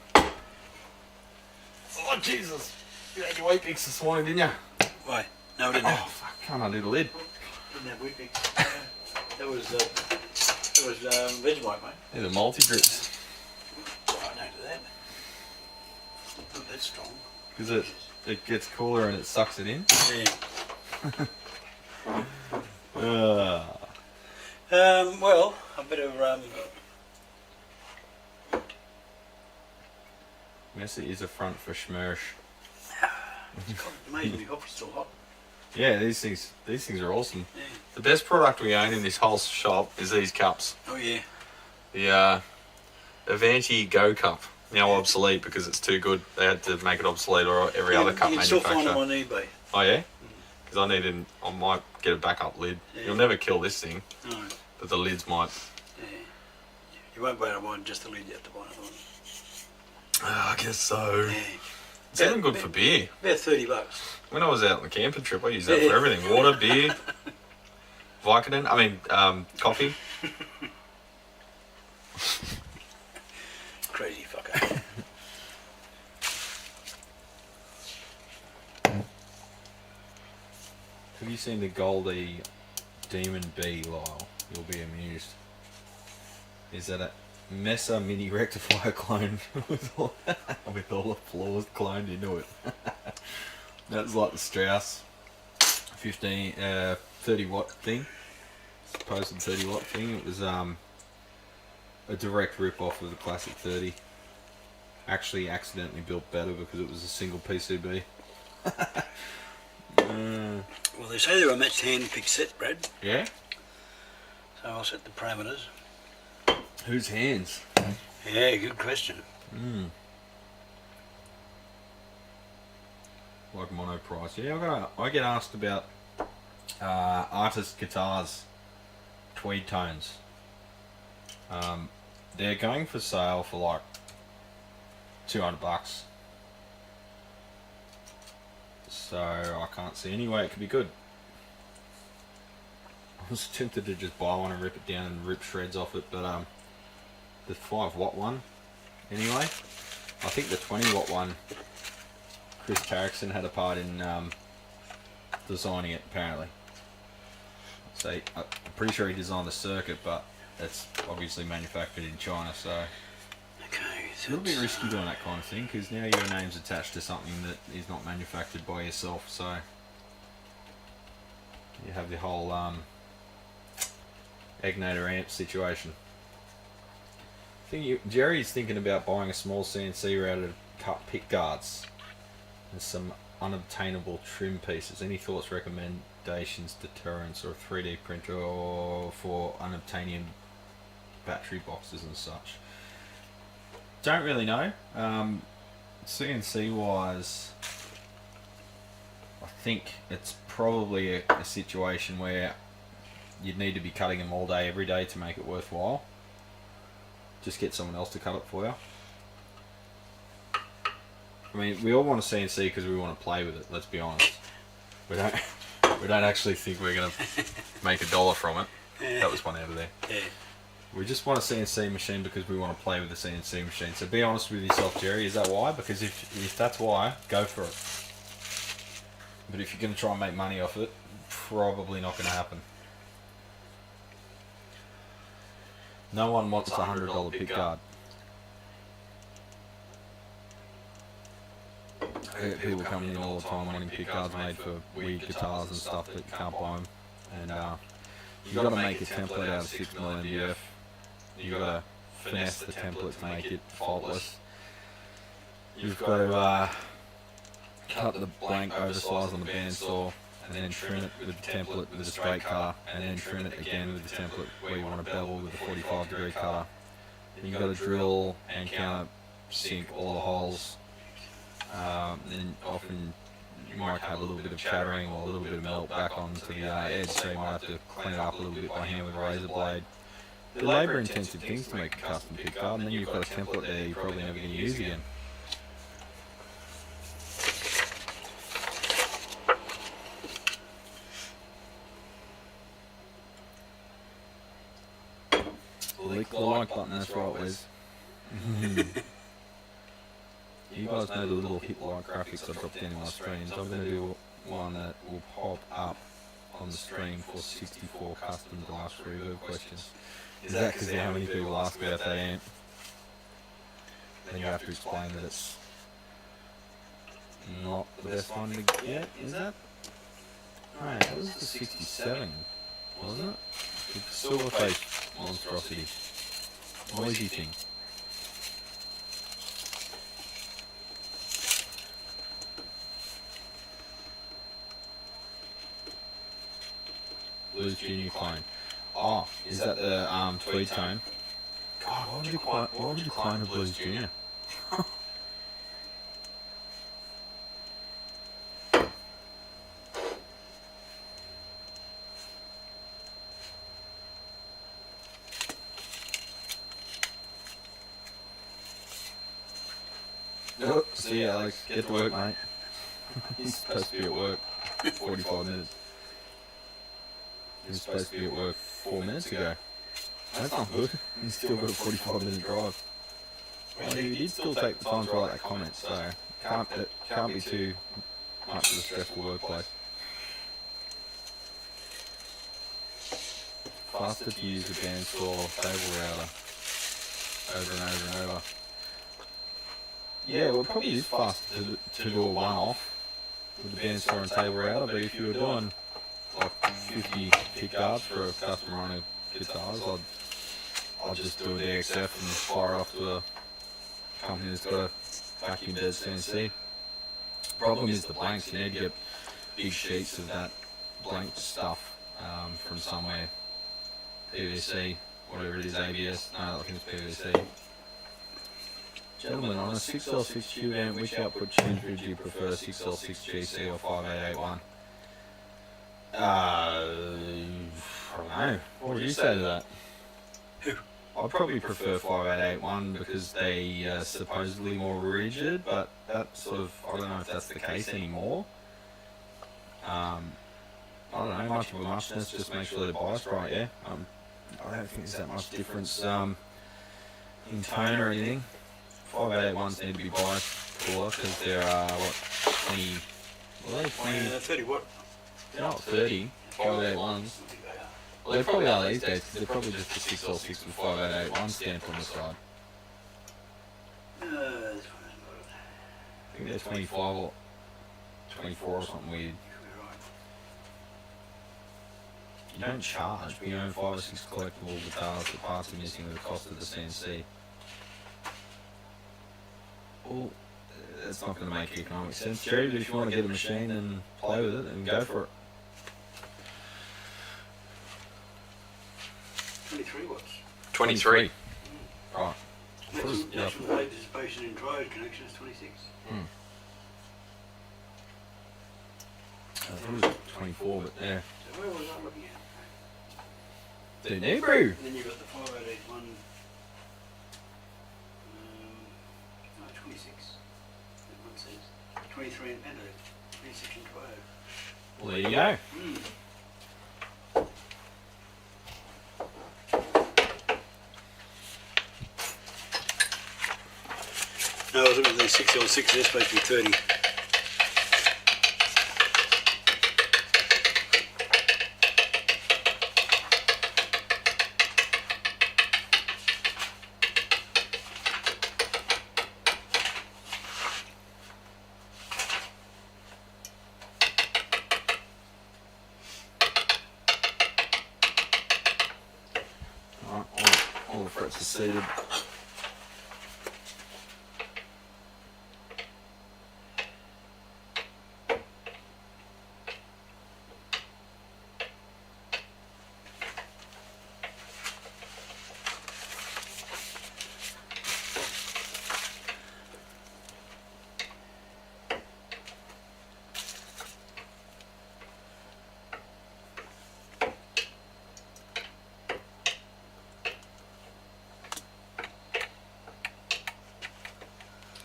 Oh, Jesus. You had your wheat bix this morning, didn't you? Why? No, I didn't Oh, have. fuck. Can't undo the lid. Didn't have wheat bix. That was Vegemite, mate. They're the multi-grips. Oh, I don't do that. Not that strong. Because it gets cooler and it sucks it in. Yeah. Well, I better Messi is a front for Schmersh. amazingly hot, it's still hot. Yeah, these things are awesome. Yeah. The best product we own in this whole shop is these cups. Oh yeah. The Avanti Go Cup. Now obsolete because it's too good. They had to make it obsolete, or every other cup you can still manufacturer. find them on eBay. Oh yeah? Because I might get a backup lid. Yeah. You'll never kill this thing, No. but the lids might. Yeah. You won't buy one just the lid, you have to buy another one. I guess so. Yeah. It's even good for beer. About $30. When I was out on the camping trip, I used that for everything. Water, beer, Vicodin, coffee. Crazy fucker. Have you seen the Goldie Demon Bee, Lyle? You'll be amused. Is that Mesa mini rectifier clone with all the flaws cloned into it. That's like the Strauss 30 watt thing, supposed 30 watt thing. It was a direct rip off of the classic 30. Actually accidentally built better because it was a single PCB. Well, they say they're a matched hand pick set, Brad. Yeah? So I'll set the parameters. Whose hands? Yeah, good question. Like mono price. Yeah, I get asked about artist guitars, tweed tones. They're going for sale for like $200. So I can't see any way it could be good. I was tempted to just buy one and rip it down and rip shreds off it, but the 5 watt one, anyway. I think the 20 watt one, Chris Tarrickson had a part in designing it, apparently. So I'm pretty sure he designed the circuit, but it's obviously manufactured in China, so Okay, it's a little bit risky doing that kind of thing, because now your name's attached to something that is not manufactured by yourself, so you have the whole Egnator amp situation. Jerry's thinking about buying a small CNC router to cut pick guards and some unobtainable trim pieces. Any thoughts, recommendations, deterrents, or a 3D printer or for unobtainium battery boxes and such? Don't really know. CNC wise, I think it's probably a situation where you'd need to be cutting them all day every day to make it worthwhile. Just get someone else to cut it for you. I mean, we all want a CNC because we want to play with it, let's be honest. We don't actually think we're going to make $1 from it. That was one out of there. Yeah. We just want a CNC machine because we want to play with the CNC machine. So be honest with yourself, Jerry. Is that why? Because if that's why, go for it. But if you're going to try and make money off it, probably not going to happen. No one wants a $100 pick guard. People coming in all the time wanting pick guards made for weird guitars and stuff that you can't buy them. And you've got to make a template out of 6mm MDF. You've got to finesse the template to make it faultless. You've got to cut the blank oversize on the bandsaw and then trim it with the template with a straight cutter, and then trim it again with the template where you want to bevel with a 45-degree cutter. Then you've got to drill and countersink all the holes. Then often you might have a little bit of chattering or a little bit of melt back onto the edge, so you might have to clean it up a little bit by hand with a razor blade. They're labour-intensive things to make a custom pick guard, and then you've got a template there you're probably never going to use again. Click the like button, that's right, Wes. You guys know the little hit like graphics I dropped in my streams. I'm going to do one that will pop up on the stream for 64 custom glass reverb questions. Is that because of how many people ask about that amp? Then you have to explain that it's not the best one to get, is that? No, that was the 67, wasn't it? The silver face monstrosity. Noisy thing. Blues Junior clone. Oh, is that the tweed tone? God, why would you clone a Blues Junior? Oh, see ya, Alex. Get to work, mate. He's supposed to be at work 45 minutes. He was supposed to be at work 4 minutes ago. That's not good. He's still got a 45-minute drive. Well, he did still take the time to write that comment, so it can't be too much of a stressful workplace. Faster to use a bandsaw table router. over and over and over. Yeah, well, it probably is faster to do a one-off with the bandsaw and table router, but if you were doing like 50 pick guards for a customer on a guitars, I'd just do a DXF and fire it off to a company that's got a vacuum dead CNC. Problem is the blanks. You need to get big sheets of that blank stuff from somewhere. PVC, whatever it is, ABS. No, I think it's PVC. Gentlemen, on a 6L6 tube amp, which output change would you prefer, 6L6 GC or 5881? I don't know. What would you say to that? I'd probably prefer 5881 because they are supposedly more rigid, but that sort of, I don't know if that's the case anymore. I don't know, much of a muchness, just make sure they're biased right, yeah. I don't think there's that much difference in tone or anything. 5881s need to be biased cooler because they're, what, 20, what are they, 20? 30 what? They're not 30, 5881s. Well, they probably are these days, because they're probably just a 6L6 with 5881 stamped on the side. I think they're 25 or 24 or something weird. You don't charge, but you own 5 or 6 collectible guitars that parts are missing at the cost of the CNC. Well, that's not going to make economic sense, Jerry, but if you want to get a machine and play with it, then go for it. 23 watts. 23. Right. Natural light dissipation in triode connection is 26. I thought it was 24, but yeah. So where was I looking at? The homebrew. Then you've got the 5881. No, 26. That one says 23 and Panda. 26 and 12. Well, there you go. No, I was looking at these 6L6, they're supposed to be 30. All the frets are seated.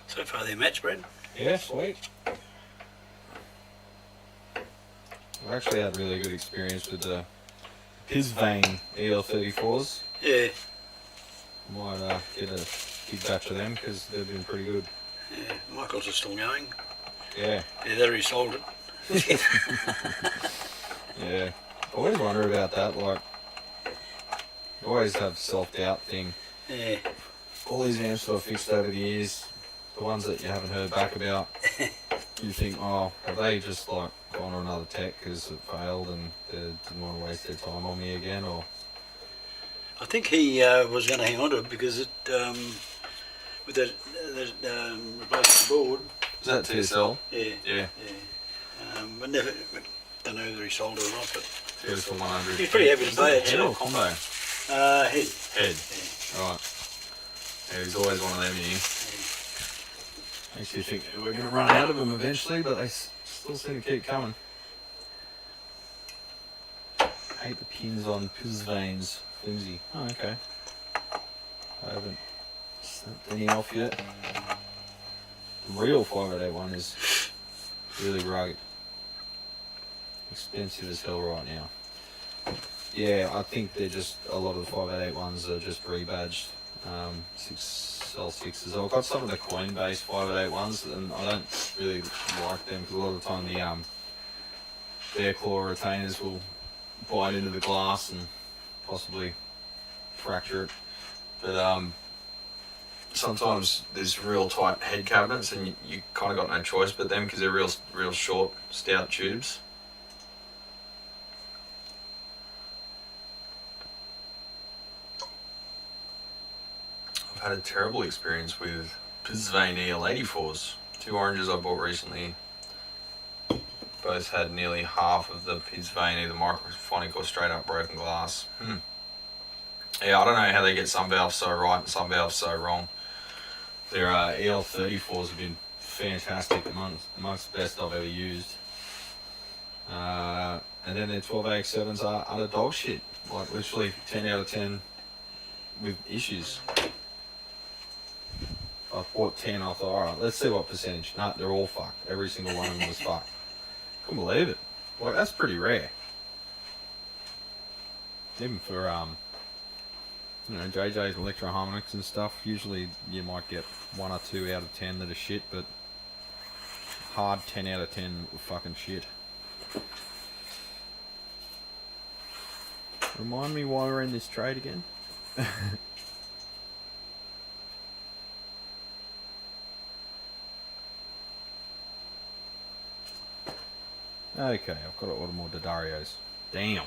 So far they're match, Brad. Yeah, sweet. I've actually had really good experience with the Pisvane EL34s. Yeah. Might get a big batch of them because they've been pretty good. Yeah, Michael's are still going. Yeah. Yeah, they already sold it. Yeah. I always wonder about that, like, you always have self-doubt thing. Yeah. All these amps that I've fixed over the years, the ones that you haven't heard back about, you think, oh, have they just like gone to another tech because it failed and they didn't want to waste their time on me again, or? I think he was going to hang on to it because it, with that replacement board. Is that TSL? Yeah. Yeah. But never, don't know whether he sold it or not, but TSL 100. he's pretty happy to pay it. Head or combo? Head. Head. Yeah. Right. Yeah, he's always one of them here. Makes you think we're going to run out of them eventually, but they still seem to keep coming. Hate the pins on Pisvane's flimsy. Oh, okay. I haven't snapped any off yet. The real 5881 is really rugged. Expensive as hell right now. Yeah, I think they're just, a lot of the 5881s are just rebadged 6L6s. I've got some of the coin-based 5881s and I don't really like them because a lot of the time the bear claw retainers will bite into the glass and possibly fracture it. But sometimes there's real tight head cabinets and you kind of got no choice but them because they're real short, stout tubes. I've had a terrible experience with Pisvania 84s. 2 oranges I bought recently. Both had nearly half of the Pisvania, the microphonic or straight up broken glass. Yeah, I don't know how they get some valves so right and some valves so wrong. Their EL34s have been fantastic, amongst the best I've ever used. And then their 12AX7s are utter dog shit. Like literally 10 out of 10 with issues. I bought 10, I thought, alright, let's see what percentage. Nah, they're all fucked. Every single one of them was fucked. Couldn't believe it. Like, that's pretty rare. Even for, you know, JJ's electro-harmonics and stuff, usually you might get 1 or 2 out of 10 that are shit, but hard 10 out of 10 fucking shit. Remind me why we're in this trade again? Okay, I've got to order more Didarios. Damn.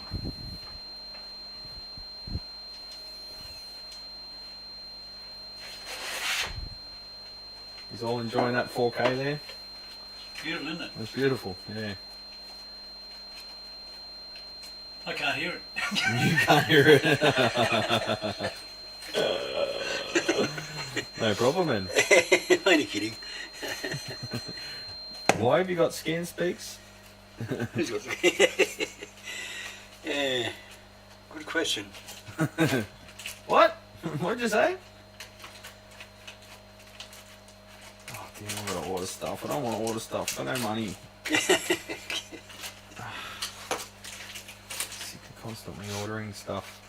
He's all enjoying that 4K there? Beautiful, isn't it? That's beautiful, yeah. I can't hear it. You can't hear it. No problem, man. Only kidding. Why have you got scan speaks? Who's got yeah, good question. What? What did you say? Oh, damn, I've got to order stuff. I don't want to order stuff. I've got no money. Sick of constantly ordering stuff.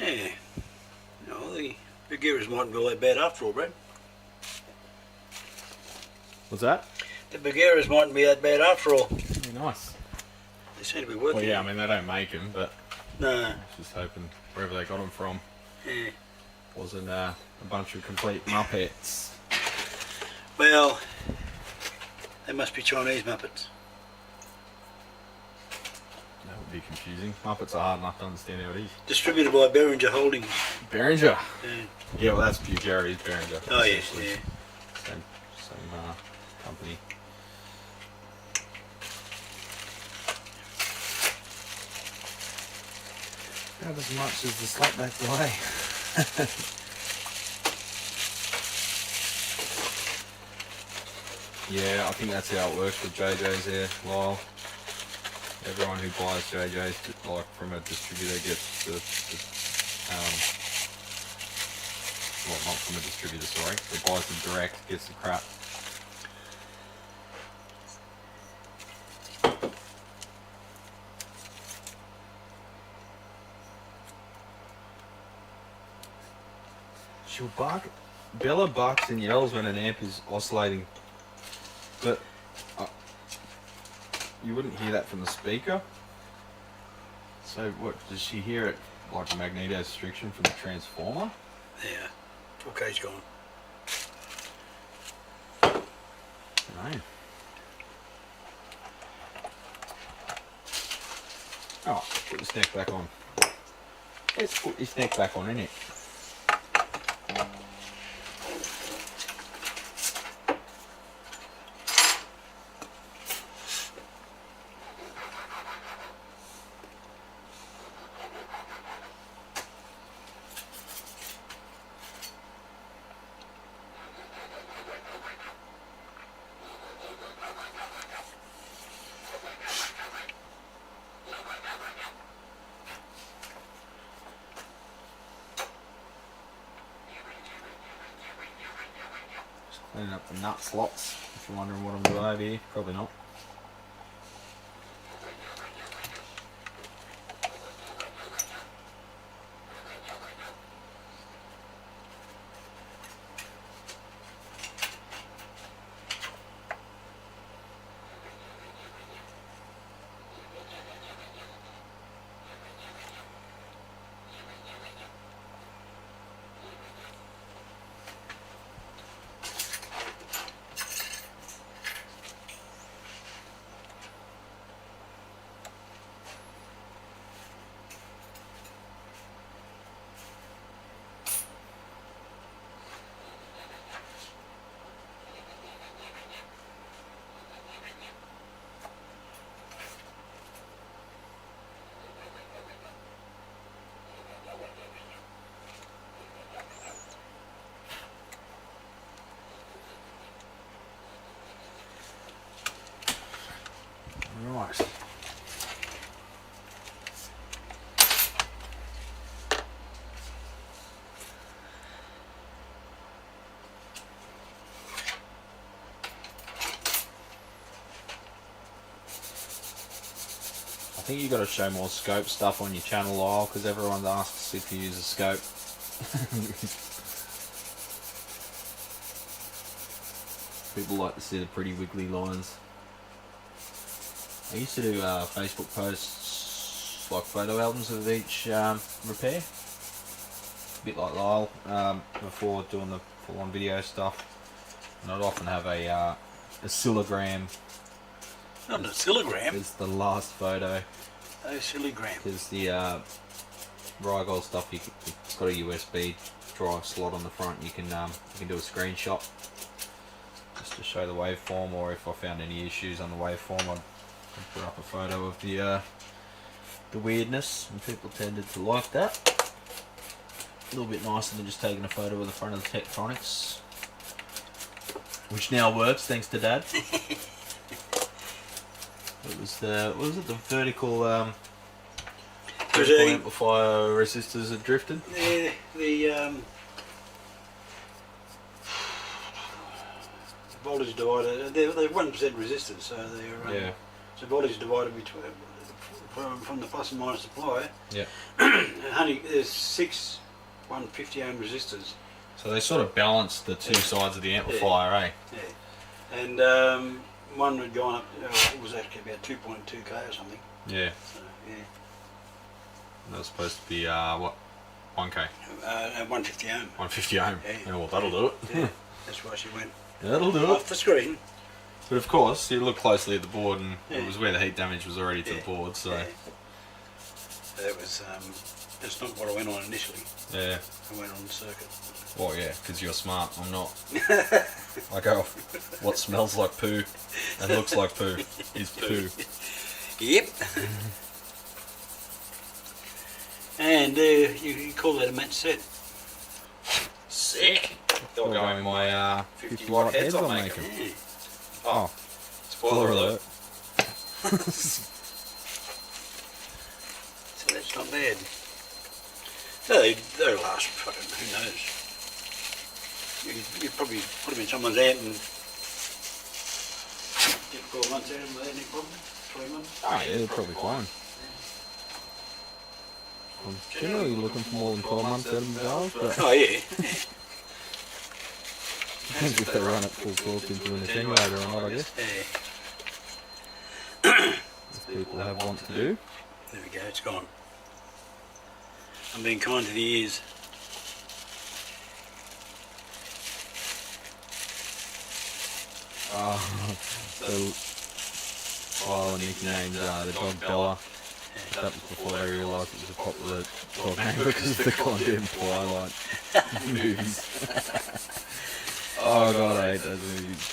Yeah. No, the big gears mightn't be all that bad after all, Brad. What's that? The big gears mightn't be that bad after all. Yeah, nice. They seem to be working. Well, yeah, I mean, they don't make them, but No. I was just hoping wherever they got them from Yeah. wasn't a bunch of complete muppets. Well, they must be Chinese Muppets. That would be confusing. Muppets are hard enough to understand how it is. Distributed by Behringer Holdings. Behringer. Yeah. Yeah, well, that's Gary's Behringer. Oh, yeah, essentially. yeah. Same company. Not as much as the slapback delay. Yeah, I think that's how it works with JJ's there, Lyle. Everyone who buys JJ's, like from a distributor, gets the well, not from a distributor, sorry, who buys them direct, gets the crap. She'll bark, Bella barks and yells when an amp is oscillating, but you wouldn't hear that from the speaker. So what, does she hear it like a magnetostriction from the transformer? Yeah. 4K's gone. No. Oh, put this neck back on. Let's put this neck back on, innit? Cleaning up the nut slots. If you're wondering what I'm doing over here, probably not. Right. I think you got to show more scope stuff on your channel, Lyle, because everyone asks if you use a scope. People like to see the pretty wiggly lines. I used to do Facebook posts, like photo albums of each repair. A bit like Lyle, before doing the full-on video stuff. And I'd often have a oscillogram. Not an oscillogram. It's the last photo. Oscillogram. Because the Rigol stuff, it's got a USB drive slot on the front. You can do a screenshot just to show the waveform, or if I found any issues on the waveform, I'd put up a photo of the weirdness, and people tended to like that. A little bit nicer than just taking a photo of the front of the Tektronix, which now works thanks to Dad. It was the, what was it, the vertical amplifier resistors had drifted? The voltage divider, they're 1% resistors, so they're Yeah. so voltage divider between from the plus and minus supply. Yeah. Honey, there's 6 150 ohm resistors. So they sort of balance the two sides of the amplifier, eh? Yeah. And one had gone up, it was actually about 2.2k or something. Yeah. So, yeah. That was supposed to be, what, 1k? 150 ohm. 150 ohm. Yeah. Yeah, well, that'll do it. Yeah. That's why she went That'll do it. off the screen. But of course, you look closely at the board, and Yeah. it was where the heat damage was already to the board, so Yeah. That was, that's not what I went on initially. yeah. I went on the circuit. Well, yeah, because you're smart. I'm not. I go, what smells like poo and looks like poo is poo. Yep. And you call that a match set. Sick. They'll go in my 50 watt heads I'm making. Yeah. Oh, Spoiler alert. So that's not bad. So they'll last fucking, who knows. You probably put them in someone's amp and get 4 months out of them without any problem. 3 months. oh yeah, they're probably fine. I'm generally looking for more than 12 months out of my valves, but Oh yeah. depends if they run at full torque into an attenuator or not, I guess. Yeah. As people have want to do. There we go, it's gone. I'm being kind to the ears. So, while the nicknamed the dog Bella, that was before they realised it was a popular dog name because of the goddamn Twilight movies. Oh god, I hate those movies.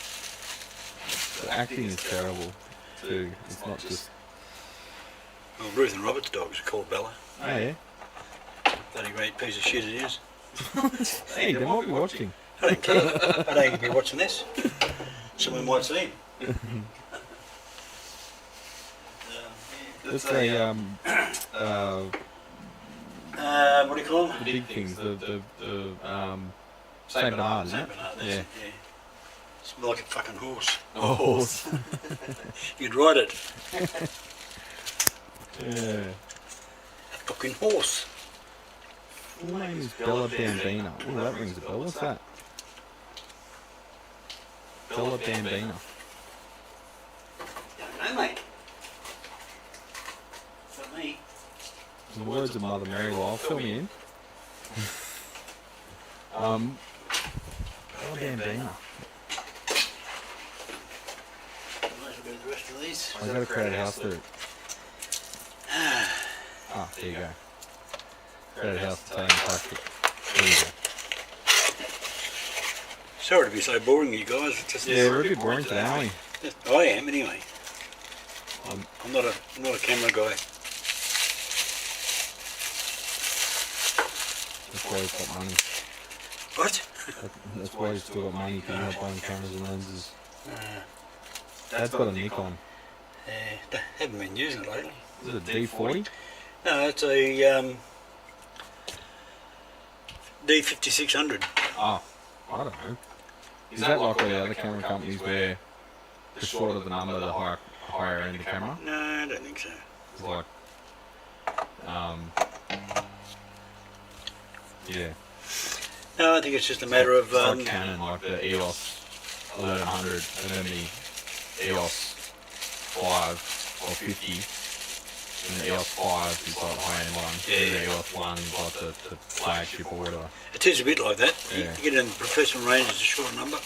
The acting is terrible too. It's not just. Well, Ruth and Robert's dogs are called Bella. Oh yeah. Bloody great piece of shit it is. Hey, they might be watching. I don't care. I don't even be watching this. Someone might see him. It's a what do you call them? big things. The Saint Bernard, isn't Saint it? Bernard, Yeah. that's it, It's like a fucking horse. A horse. You'd ride it. Yeah. A fucking horse. Full name is Bella Bambina. Oh, that rings a bell. What's that? Bella Bambina. Don't know, mate. For me. In the words of Mother Mary Lyle, fill me in. Bella Bambina. Might as well go the rest of these. I gotta create a house through. Ah, there you go. Create a house Italian plastic. There you go. Sorry to be so boring, you guys. It's just Yeah, we're a bit boring today, aren't we? I am anyway. I'm not a camera guy. That's why he's got money. What? That's why he's still got money. Can help buying cameras and lenses. Dad's got a Nikon. They haven't been using it lately. Is it a D40? No, it's a D-5600. Oh, I don't know. Is that like all the other camera companies where the shorter the number, the higher end the camera? No, I don't think so. It's like, yeah. No, I think it's just a matter of... It's like Canon, like the EOS 1100 and then the EOS 5 or 50. And the EOS 5 is like the high-end one. And the EOS 1 is like the flagship or whatever. It is a bit like that. Yeah. You get in the professional range, it's a short number. I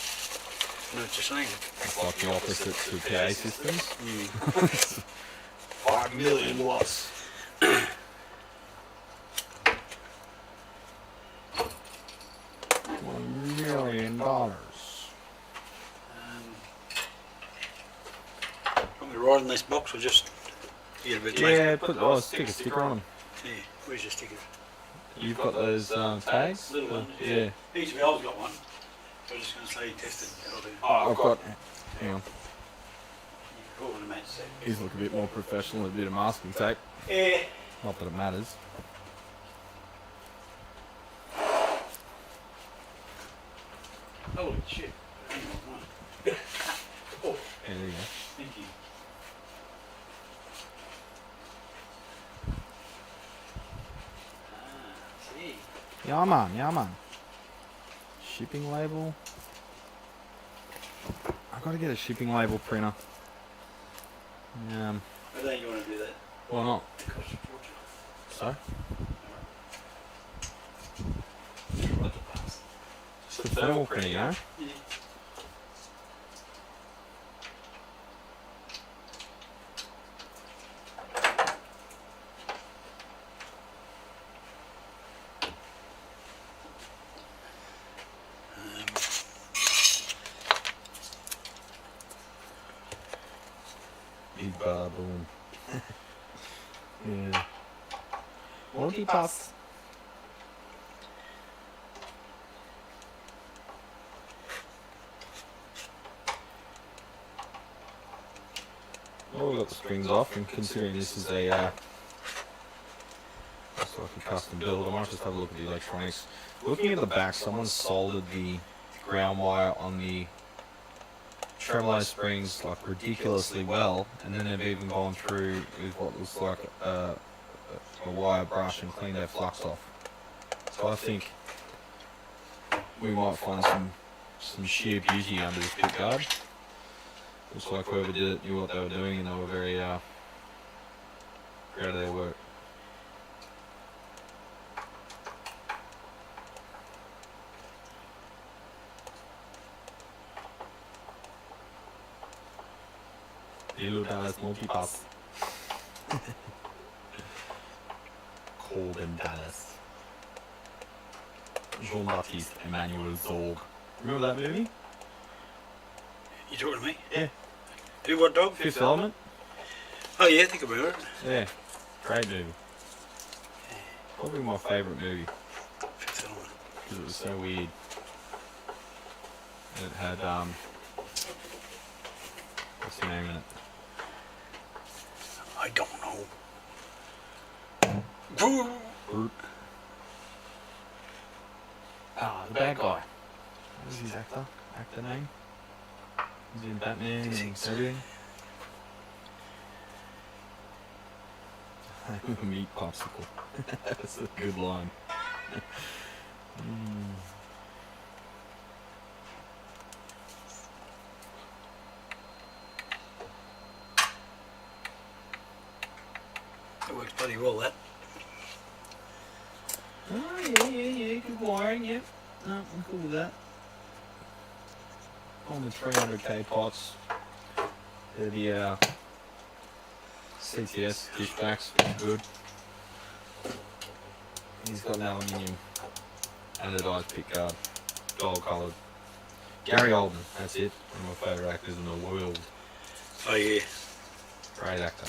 know what you're saying. It's like the opposite to PA systems. 5 million watts. $1 million. Want me to write in this box or just get a bit Yeah, stick a sticker on them. Yeah, where's your sticker? You've got those tags? Little ones. Yeah. Each of ours got one. So I'm just going to say tested. That'll do. Oh, I've got. Hang on. You can call it a match set. He's looking a bit more professional with a bit of masking tape. Yeah. Not that it matters. Holy shit. Hang on, oh, Yeah, there you go. thank you. See. Yeah, man, yeah, man. Shipping label. I've got to get a shipping label printer. I don't think you want to do that. Why not? It costs a fortune. So? Right the pass. It's a thermal printer, you know? Yeah. Big bada boom. Yeah. Multipass. Well, we've got the springs off, and considering this is a it's like a custom build, I might just have a look at the electronics. Looking at the back, someone soldered the ground wire on the tremolo springs like ridiculously well, and then they've even gone through with what looks like a wire brush and cleaned their flux off. So I think we might find some sheer beauty under this pick guard. Looks like whoever did it knew what they were doing, and they were very proud of their work. Hello Dallas Multipass. Colden Dallas. Jean-Baptiste Emmanuel Zorg. Remember that movie? You talking to me? Yeah. Do what, dog? Fifth Element? Oh yeah, think about it. Yeah. Great movie. Probably my favourite movie. Fifth Element. Because it was so weird. It had, what's the name in it? I don't know. Groot. Ah, the bad guy. What is his actor name? He's in Batman and D6. everything. Meat popsicle. That's a good line. That works bloody well, that. Oh, yeah, good wiring, yep. No, I'm cool with that. On the 300k pots, they're the CTS dish backs, good. He's got an aluminium anodized pickguard, gold coloured. Gary Oldman, that's it, one of my favourite actors in the world. Oh yeah. Great actor.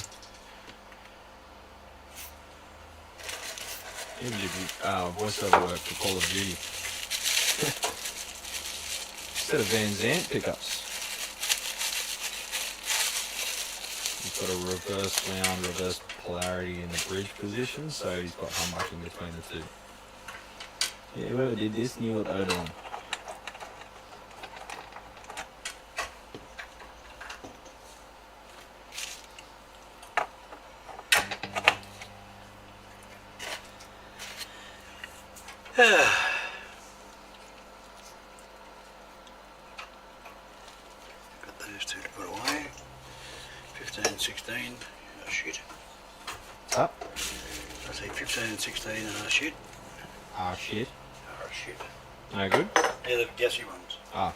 He did voiceover work for Call of Duty. Instead of Van Zandt pickups. He's got a reverse wound, reverse polarity in the bridge position, so he's got humbucking between the two. Yeah, whoever did this knew what they were doing. Got those two to put away. 15 and 16. Oh shit. Up. I say 15 and 16 and oh shit. Ah, shit. Oh shit. No good? They're the gassy ones. Ah.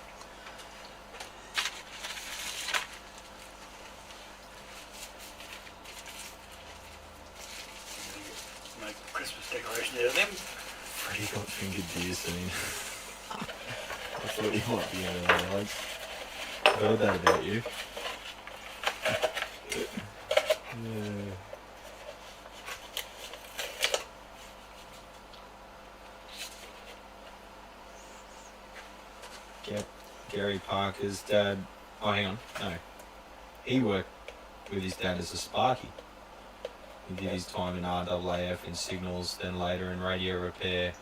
Make Christmas decoration out of them. Freddie got fingered deer soon. I thought you might be out of like. Heard that about you. Yeah. Gary Parker's dad. Oh, hang on. No. He worked with his dad as a Sparky. He did his time in RAAF in signals, then later in radio repair.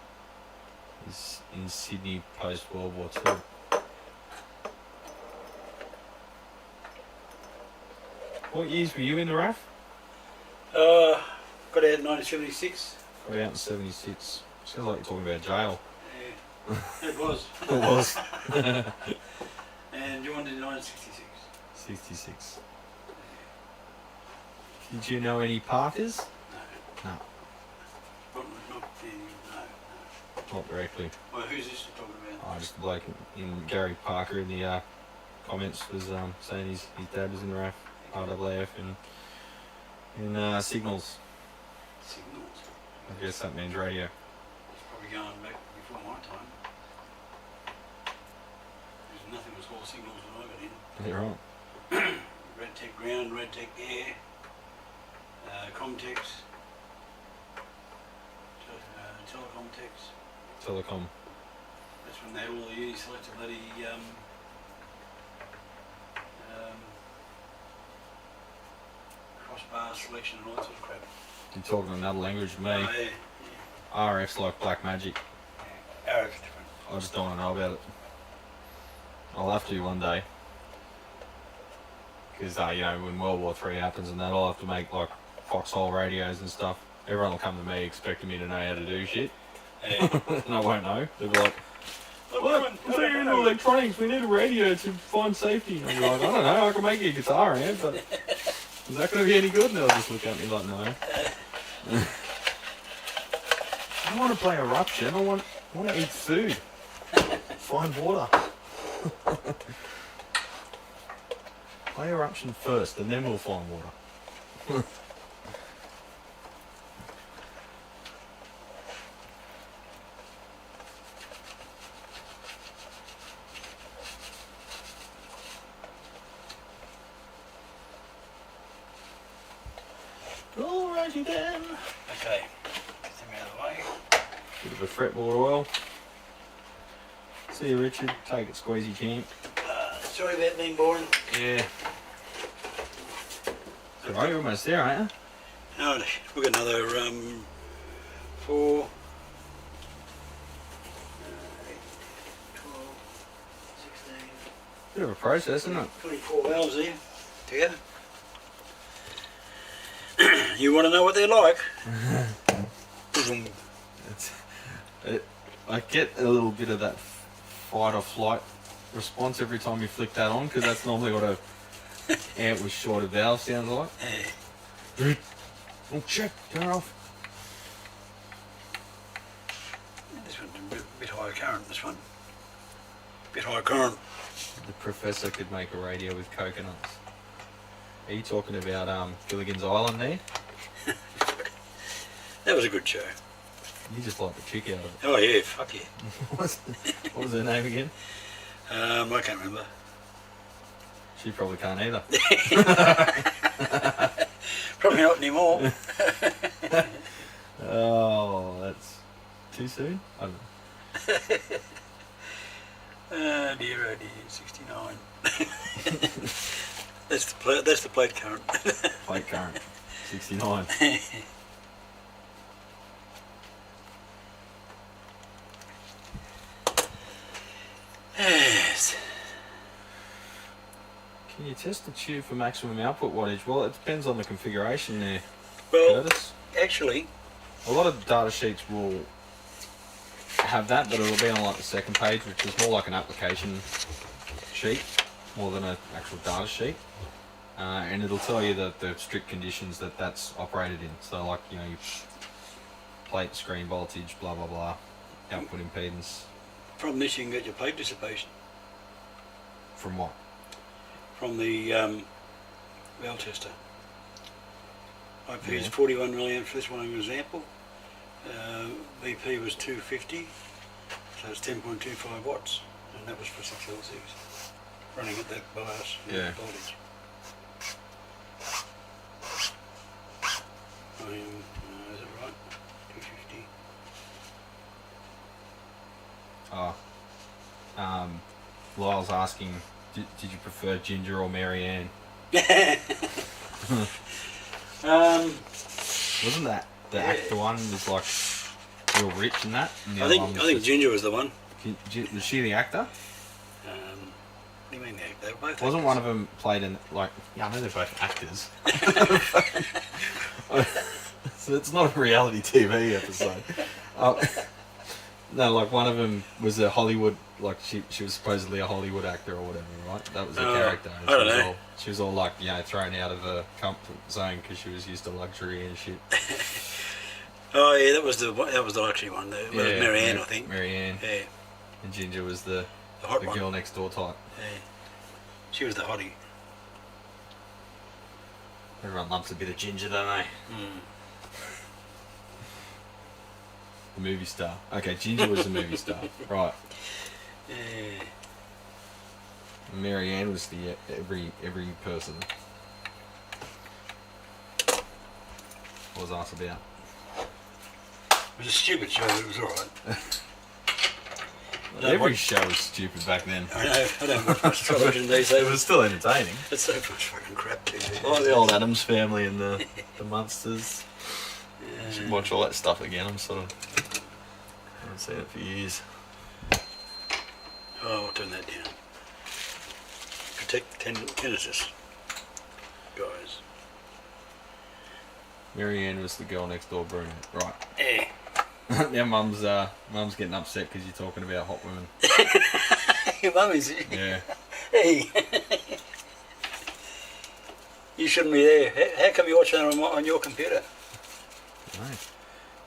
He's in Sydney post World War II. What years were you in the RAF? Got out in 1976. Got out in 76. Sounds like you're talking about jail. Yeah. It was. It was. And you wanted in 1966. 66. Did you know any Parkers? No. No. Not directly. Well, who's this you're talking about? Oh, just a bloke in Gary Parker in the comments was saying his dad was in the RAF, RAAF, in signals. Signals. I guess that means radio. It's probably going back before my time. Because nothing was called signals when I got in. You're right. Red Tech ground, Red Tech air, Comtex, Telecomtex. Telecom. That's when they had all the uni-selected bloody crossbar selection and all that sort of crap. You're talking another language to me. Oh, yeah. RF's like black magic. Arrow's different. I just don't want to know about it. I'll have to one day. Because, you know, when World War III happens and that, I'll have to make, like, foxhole radios and stuff. Everyone will come to me expecting me to know how to do shit. Yeah. And I won't know. They'll be like, look, if you're into electronics, we need a radio to find safety. And I'm like, I don't know, I can make you a guitar amp, but is that going to be any good? And they'll just look at me like, no. I want to play Eruption. I want to eat food. Find water. Play Eruption first, and then we'll find water. Alrighty then. Okay, get them out of the way. Bit of a fretboard oil. See you, Richard. Take it, squeezy champ. Sorry about being boring. Yeah. Alright, you're almost there, aren't you? No, we've got another 4, 8, 12, 16, Bit of a process, isn't it? 24 valves there together. You want to know what they're like? I get a little bit of that fight or flight response every time you flick that on, because that's normally what a amp with shorter valve sounds like. Oh shit, turn it off. This one's a bit higher current, this one. Bit higher current. The professor could make a radio with coconuts. Are you talking about Gilligan's Island there? That was a good show. You just like the chick out of it. Oh yeah, fuck yeah. What was her name again? I can't remember. She probably can't either. Probably not anymore. Oh, that's too soon? I don't know. Dear, oh dear, 69. That's the plate current. Plate current, 69. Yes. Can you test the tube for maximum output wattage? Well, it depends on the configuration there, Well, Curtis. actually, A lot of data sheets will have that, but it'll be on like the second page, which is more like an application sheet more than an actual data sheet. And it'll tell you that the strict conditions that that's operated in. So like, you know, your plate, screen voltage, blah blah blah, output impedance. from this you can get your plate dissipation. From what? From the valve tester. IP is Yeah. 41 milliamps for this one, an example. VP was 250, so it's 10.25 watts, and that was for 6 LCs, running at that bias Yeah. voltage. Is it right? 250. Oh. Lyle's asking, did you prefer Ginger or Marianne? Wasn't that the Yeah. actor one was like real rich in that? And the I other think one was just- Ginger was the one. Was she the actor? What do you mean they were both? Wasn't one of actors. them played in like? Yeah, I know they're both actors. So it's not a reality TV episode. No, like one of them was a Hollywood, like she was supposedly a Hollywood actor or whatever, right? That was her character. And I don't she was know. She was all like, you know, thrown out of her comfort zone because she was used to luxury and shit. Oh yeah, that was the luxury one. That was Marianne, I think. Marianne. Yeah, And Ginger was the hot one. girl next door type. Yeah. She was the hottie. Everyone loves a bit of Ginger, don't they? The movie star. Okay, Ginger was the movie star. Right. Yeah. Marianne was the every person. What was asked about? It was a stupid show, but it was alright. Every show was stupid back then. I know, I don't watch much television these It days. was still entertaining. It's so much fucking crap TV. Like the old Addams Family and the Munsters. I should watch all that stuff again. I haven't seen it for years. Oh, I'll turn that down. Protect tinnitus, guys. Marianne was the girl next door brunette. Right. Eh. Now mum's getting upset because you're talking about hot women. Your mum is it? Yeah. Hey. You shouldn't be there. How come you're watching that on your computer? Right.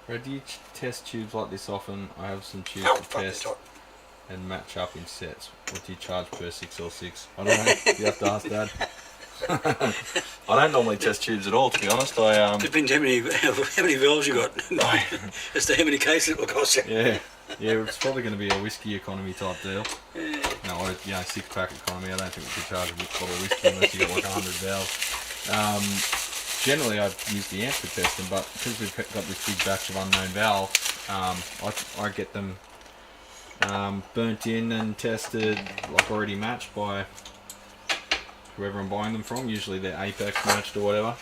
Red, do you test tubes like this often? I have some tubes Oh, to fuck, it's test hot. and match up in sets. What do you charge per 6L6? I don't know. You have to ask Dad. I don't normally test tubes at all, to be honest. Depends how many valves you got. As to how many cases it will cost you. Yeah, it's probably going to be a whiskey economy type deal. Yeah. No, or, 6-pack economy. I don't think we could charge a bottle of whiskey unless you got like 100 valves. Generally, I'd use the amp to test them, but because we've got this big batch of unknown valves, I get them burnt in and tested, like already matched by whoever I'm buying them from. Usually they're Apex matched or whatever.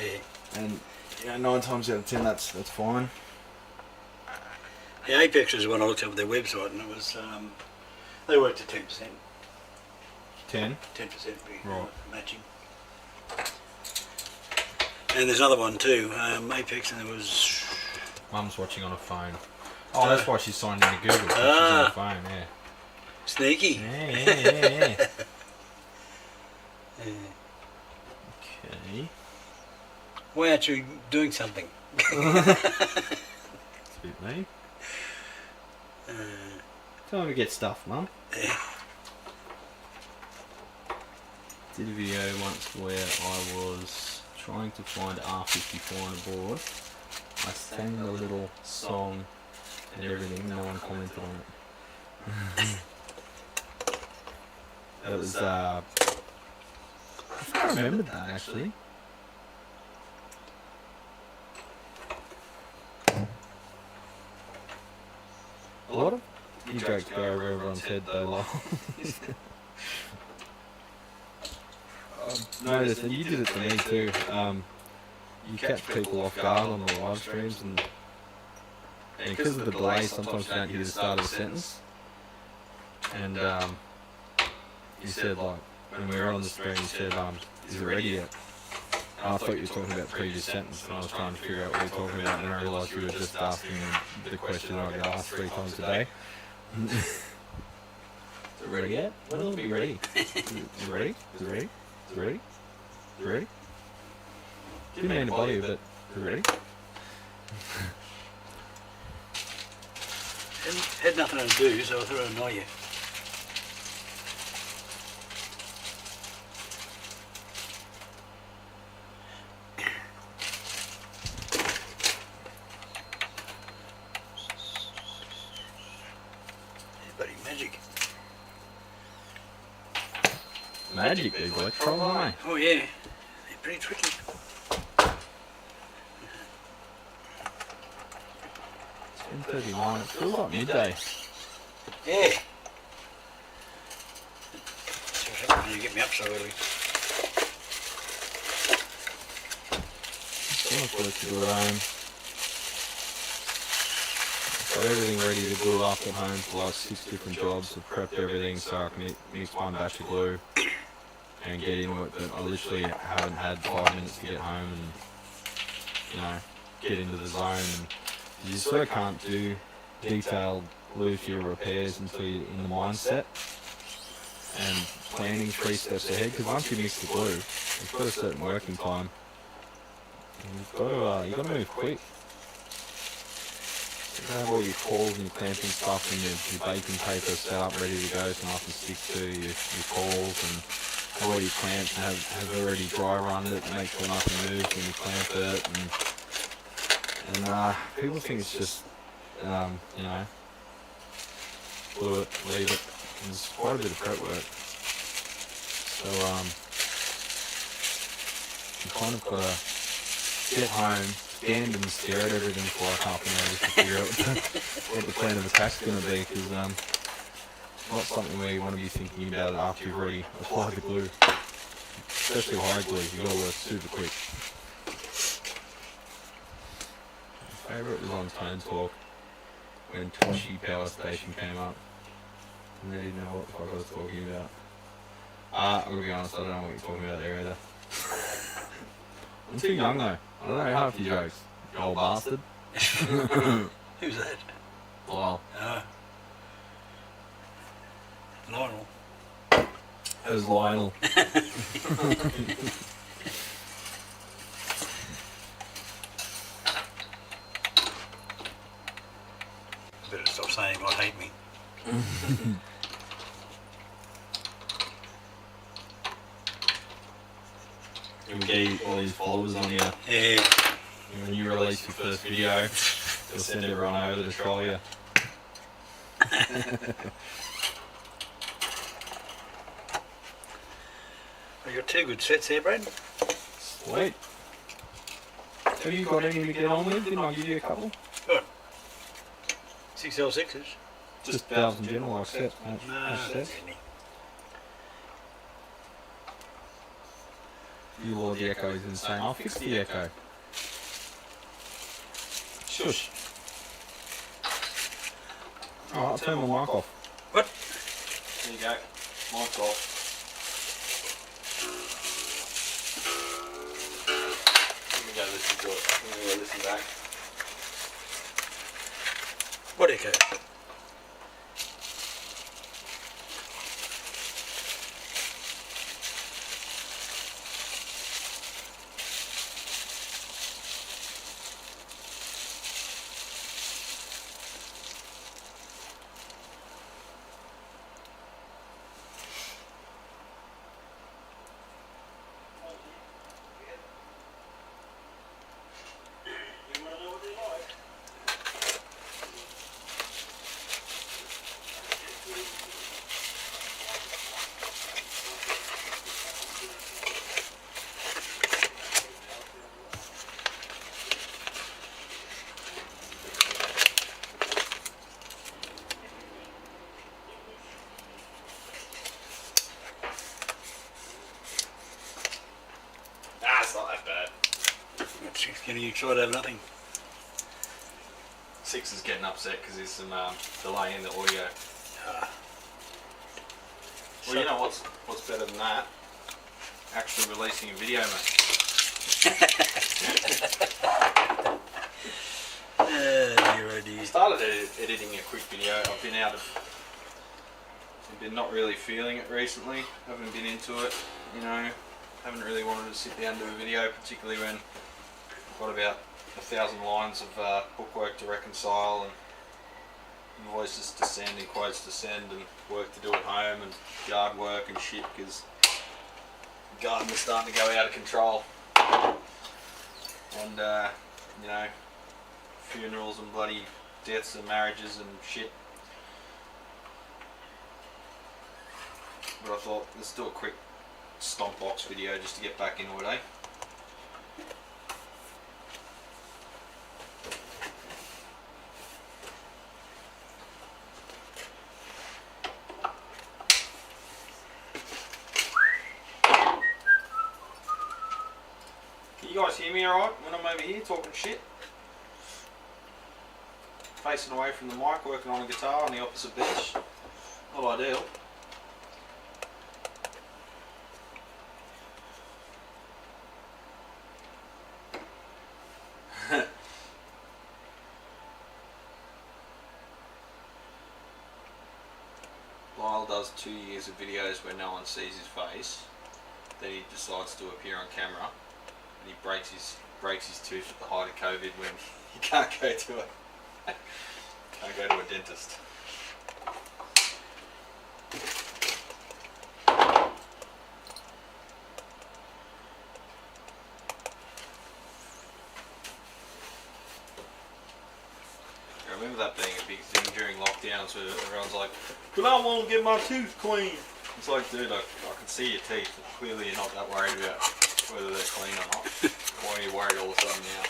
Yeah. And 9 times out of 10, that's fine. The Apex is one I looked at with their website, and it was they worked at 10%. 10. 10% Right. matching. And there's another one too, Apex, and there was... Mum's watching on a phone. Oh, that's why she's signed into Google. 'Cause she's on the phone, yeah. Sneaky. Yeah. Okay. Why aren't you doing something? It's a bit me. Time to get stuff, Mum. Did a video once where I was trying to find R54 on a board. I sang a little song and everything, no one commented on it. That was, I remembered that actually. A lot of you jokes go over everyone's head though, like. Noticed that you did it to me too. You catch people off guard on the live streams, and because of the delay, sometimes you don't hear the start of a sentence. And you said, like, when we were on the stream, you said, is it ready yet? And I thought you were talking about the previous sentence, and I was trying to figure out what you were talking about, and I realised you were just asking the question that I get asked 3 times a day. Is it ready yet? When will it be ready? Is it ready? Is it ready? Is it ready? Is it ready? Didn't mean to bother you, but is it ready? Had nothing to do, so I thought I'd annoy you. Bloody magic. Magic, these electrons, aren't Oh yeah, they're pretty tricky. they? 10:39, it feels like midday. Yeah. So what happened when you get me up so early? So much work to do at home. Got everything ready to glue up at home for like 6 different jobs. I've prepped everything so I can mix one batch of glue and get into it, but I literally haven't had 5 minutes to get home and, you know, get into the zone. And you sort of can't do detailed glue for your repairs until you're in the mindset and planning 3 steps ahead, because once you mix the glue, it's got a certain working time. And you've got to move quick. You have all your coils and your clamping stuff and your baking paper set up ready to go so nothing sticks to your coils, and have all your clamps and have already dry run it to make sure nothing moves when you clamp it, and people think it's just you know, glue it, leave it. There's quite a bit of prep work. So you kind of gotta get home, stand and stare at everything for like half an hour just to figure out what the plan of attack's going to be, because it's not something where you want to be thinking about it after you've already applied the glue. Especially high glue, you've got to work super quick. My favourite was on Tone Talk when Toshi Power Station came up, and they didn't know what the fuck I was talking about. I'm going to be honest, I don't know what you're talking about there either. I'm too young though. I don't know half your jokes, you old bastard. Who's that? Lyle. Lionel. It was Lionel. Better stop saying I hate me. You'll get all these followers on you. Yeah. And when you release your first video, you'll send everyone over to troll you. Well, you got 2 good sets there, Brad. Sweet. Have you got any to get on with? Didn't I give you a couple? Good. 6L6s. Just 1,000 general, like sets. No, that's any. You Lord, the echo is insane. I'll fix the echo. Shush. Alright, I'll turn my mic off. What? There you go. Mic off. to it. I'm going to listen back. What do you care? Can you try to have nothing? Six is getting upset because there's some delay in the audio. Well, you know what's better than that? Actually releasing a video, mate. I started editing a quick video. I've been not really feeling it recently. Haven't been into it, you know. Haven't really wanted to sit down and do a video, particularly when I've got about 1,000 lines of bookwork to reconcile and invoices to send and quotes to send and work to do at home and yard work and shit, because the garden was starting to go out of control. And you know, funerals and bloody deaths and marriages and shit. But I thought, let's do a quick stomp box video just to get back into it, eh? Can you guys hear me alright when I'm over here talking shit? Facing away from the mic, working on a guitar on the opposite bench. Not ideal. Lyle does 2 years of videos where no one sees his face. Then he decides to appear on camera, and he breaks his tooth at the height of COVID when he can't go to a dentist. I remember that being a big thing during lockdowns where everyone's like, but I want to get my tooth clean. It's like, dude, I can see your teeth. Clearly you're not that worried about whether they're clean or not. Why are you worried all of a sudden now?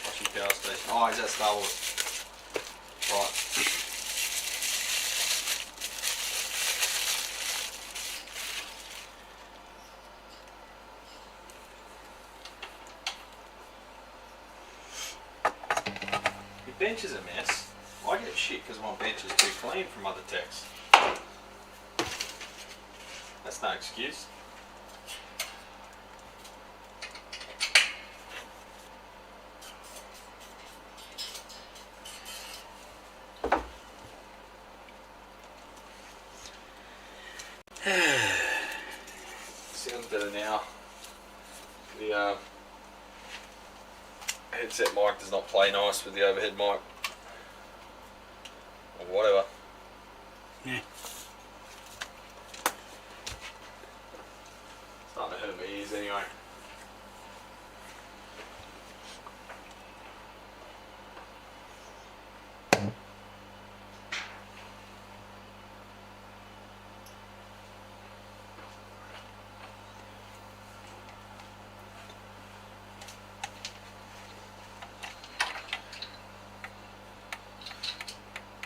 What's your power station? Oh, is that Star Wars? Right. Bench is a mess. I get shit because my bench is too clean from other techs. That's no excuse. Sounds better now. The headset mic does not play nice with the overhead mic. Or whatever. Yeah. Starting to hurt my ears anyway.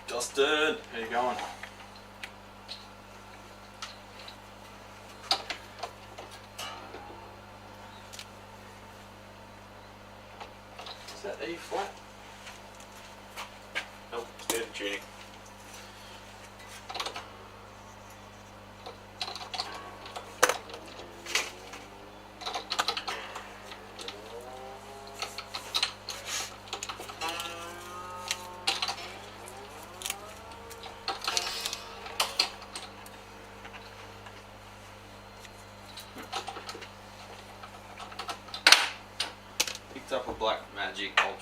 Justin, how you going? Is that E flat? Nope, standard tuning.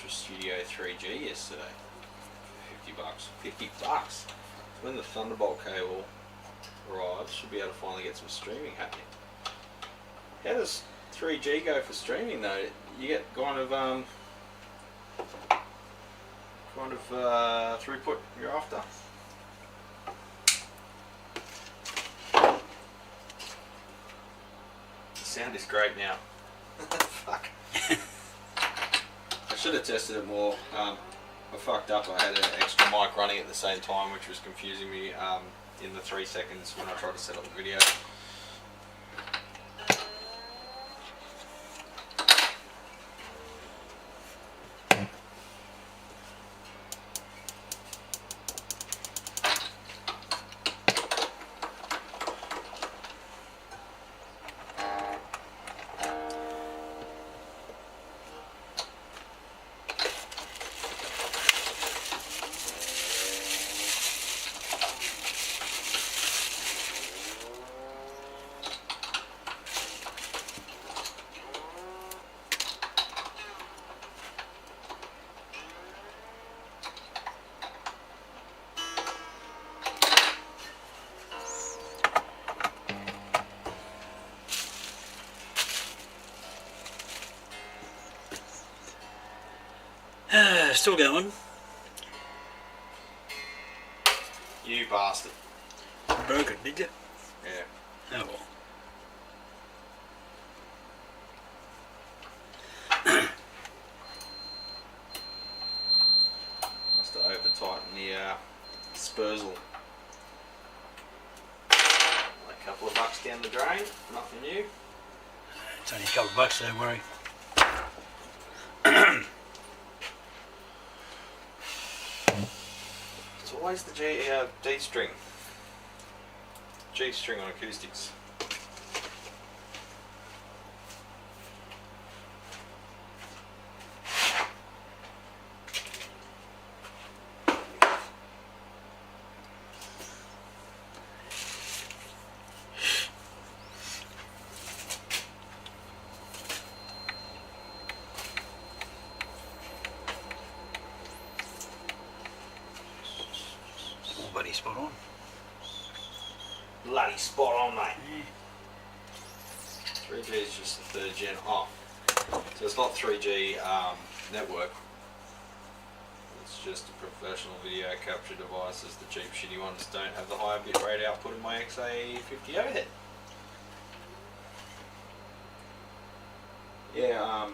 Ultra Studio 3G yesterday. $50. $50. When the Thunderbolt cable arrives, should be able to finally get some streaming happening. How does 3G go for streaming though? You get kind of throughput you're after. The sound is great now. Fuck. I should have tested it more. I fucked up. I had an extra mic running at the same time, which was confusing me in the 3 seconds when I tried to set up the video. Still going. You bastard. Broke it, did you? Yeah. Oh well. Must have over tightened the spurzle. A couple of bucks down the drain, nothing new. It's only a couple of bucks, don't worry. It's always the D string. G string on acoustics. Bloody spot on. Bloody spot on, mate. 3G is just the 3rd gen off. So it's not 3G network. It's just a professional video capture devices. The cheap shitty ones don't have the higher bitrate output in my XA50 overhead. Yeah,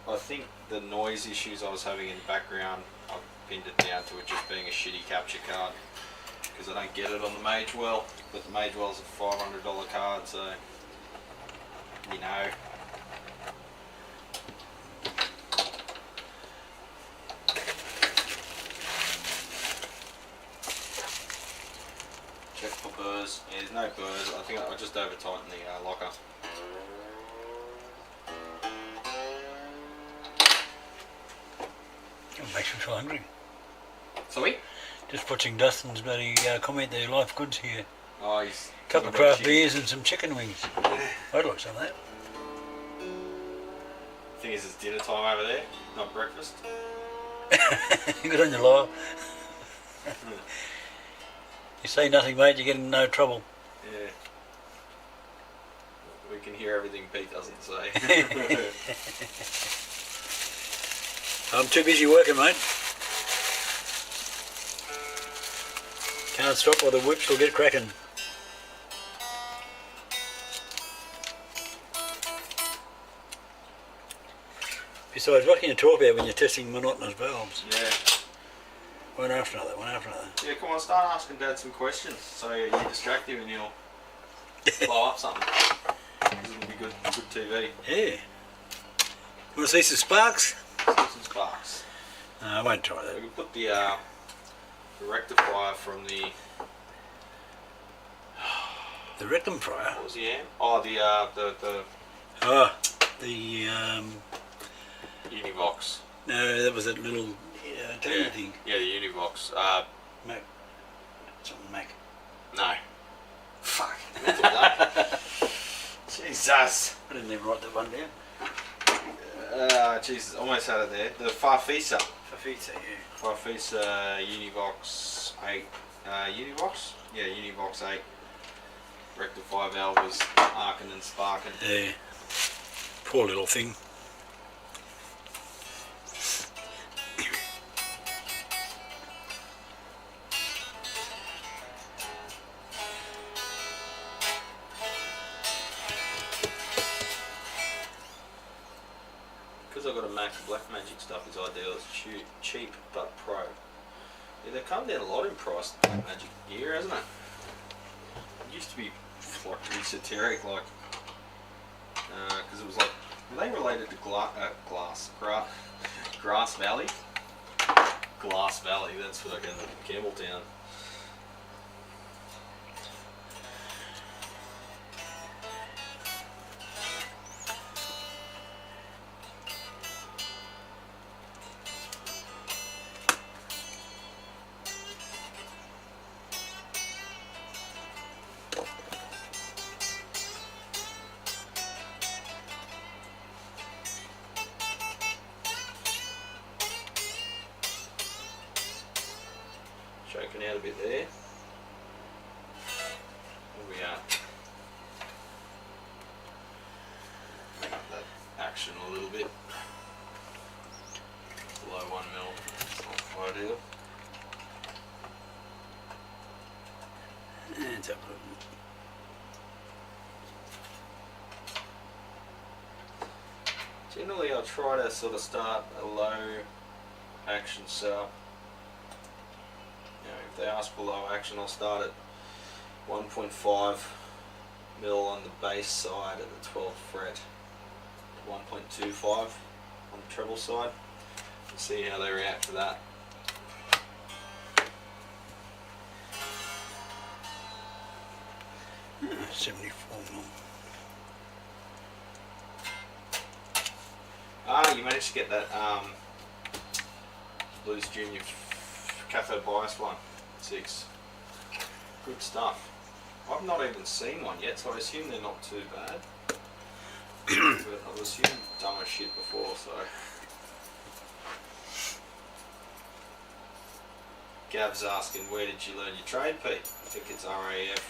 I think the noise issues I was having in the background, I've pinned it down to it just being a shitty capture card. Because I don't get it on the Magewell, but the Magewell's a $500 card, so you know. Check for burrs. Yeah, there's no burrs. I think I just over tightened the locker. It makes me feel hungry. Sorry? Just watching Dustin's bloody comment there, life goods here. Oh, he's A couple of craft beers and some chicken wings. I'd like some of that. Thing is, it's dinner time over there, not breakfast. Good on you, Lyle. You say nothing, mate, you get in no trouble. Yeah. We can hear everything Pete doesn't say. I'm too busy working, mate. Can't stop or the whips will get cracking. Besides, what can you talk about when you're testing monotonous valves? Yeah. One after another, one after another. Yeah, come on, start asking Dad some questions so you distract him and he'll blow up something. It'll be good TV. Yeah. Want to see some sparks? Some sparks. No, I won't try We that. can put the rectifier from the... The rectum fryer. What was the amp? Oh, the Univox. No, that was that little tiny Yeah. thing. Yeah, the Univox. Mac. Something Mac. No. Fuck. Jesus. I didn't even write that one down. Jesus, almost had it there. The Farfisa. Fafita, yeah. Farfisa Univox 8. Univox? Yeah, Univox 8. Rectifier valve was arcing and sparking. Yeah. Poor little thing. Because I've got a Mac, Blackmagic stuff is ideal. It's cheap but pro. Yeah, they've come down a lot in price, the Blackmagic gear, hasn't it? It used to be like esoteric, like, because it was like, were they related to Grass Valley? Glass Valley, that's fucking Campbelltown. Shaking out a bit there. There we are. Make up that action a little bit. Below 1 mil. It's not ideal. It's up a little. Generally, I'll try to sort of start a low action setup. You know, if they ask for low action, I'll start at 1.5 mil on the bass side at the 12th fret, 1.25 on the treble side, and see how they react to that. Ah, 74 mil. Ah, you managed to get that Blues Junior cathode bias one, 6. Good stuff. I've not even seen one yet, so I assume they're not too bad. But I've assumed dumber shit before, so. Gav's asking, where did you learn your trade, Pete? I think it's RAF.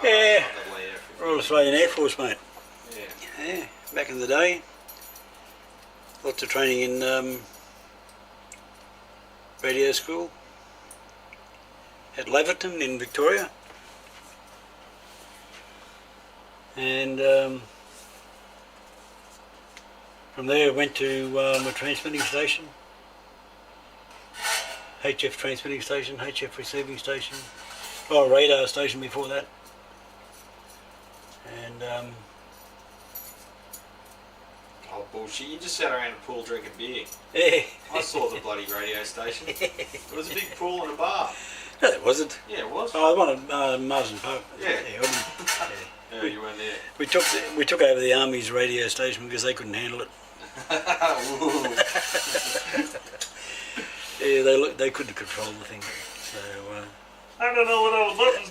Yeah. RAF. Royal Australian Air Force, mate. Yeah. Yeah, back in the day. Lots of training in radio school at Laverton in Victoria. And from there I went to a transmitting station, HF transmitting station, HF receiving station, oh, radar station before that. And Oh bullshit, you just sat around a pool drinking beer. yeah. I saw the bloody radio station. It was a big pool and a bar. No, it wasn't. Yeah, it was. Oh, I wanted Marsden Park. Yeah. Yeah, Yeah, you weren't there. we took over the Army's radio station because they couldn't handle it. Yeah, they couldn't control the thing. So I don't know what all the buttons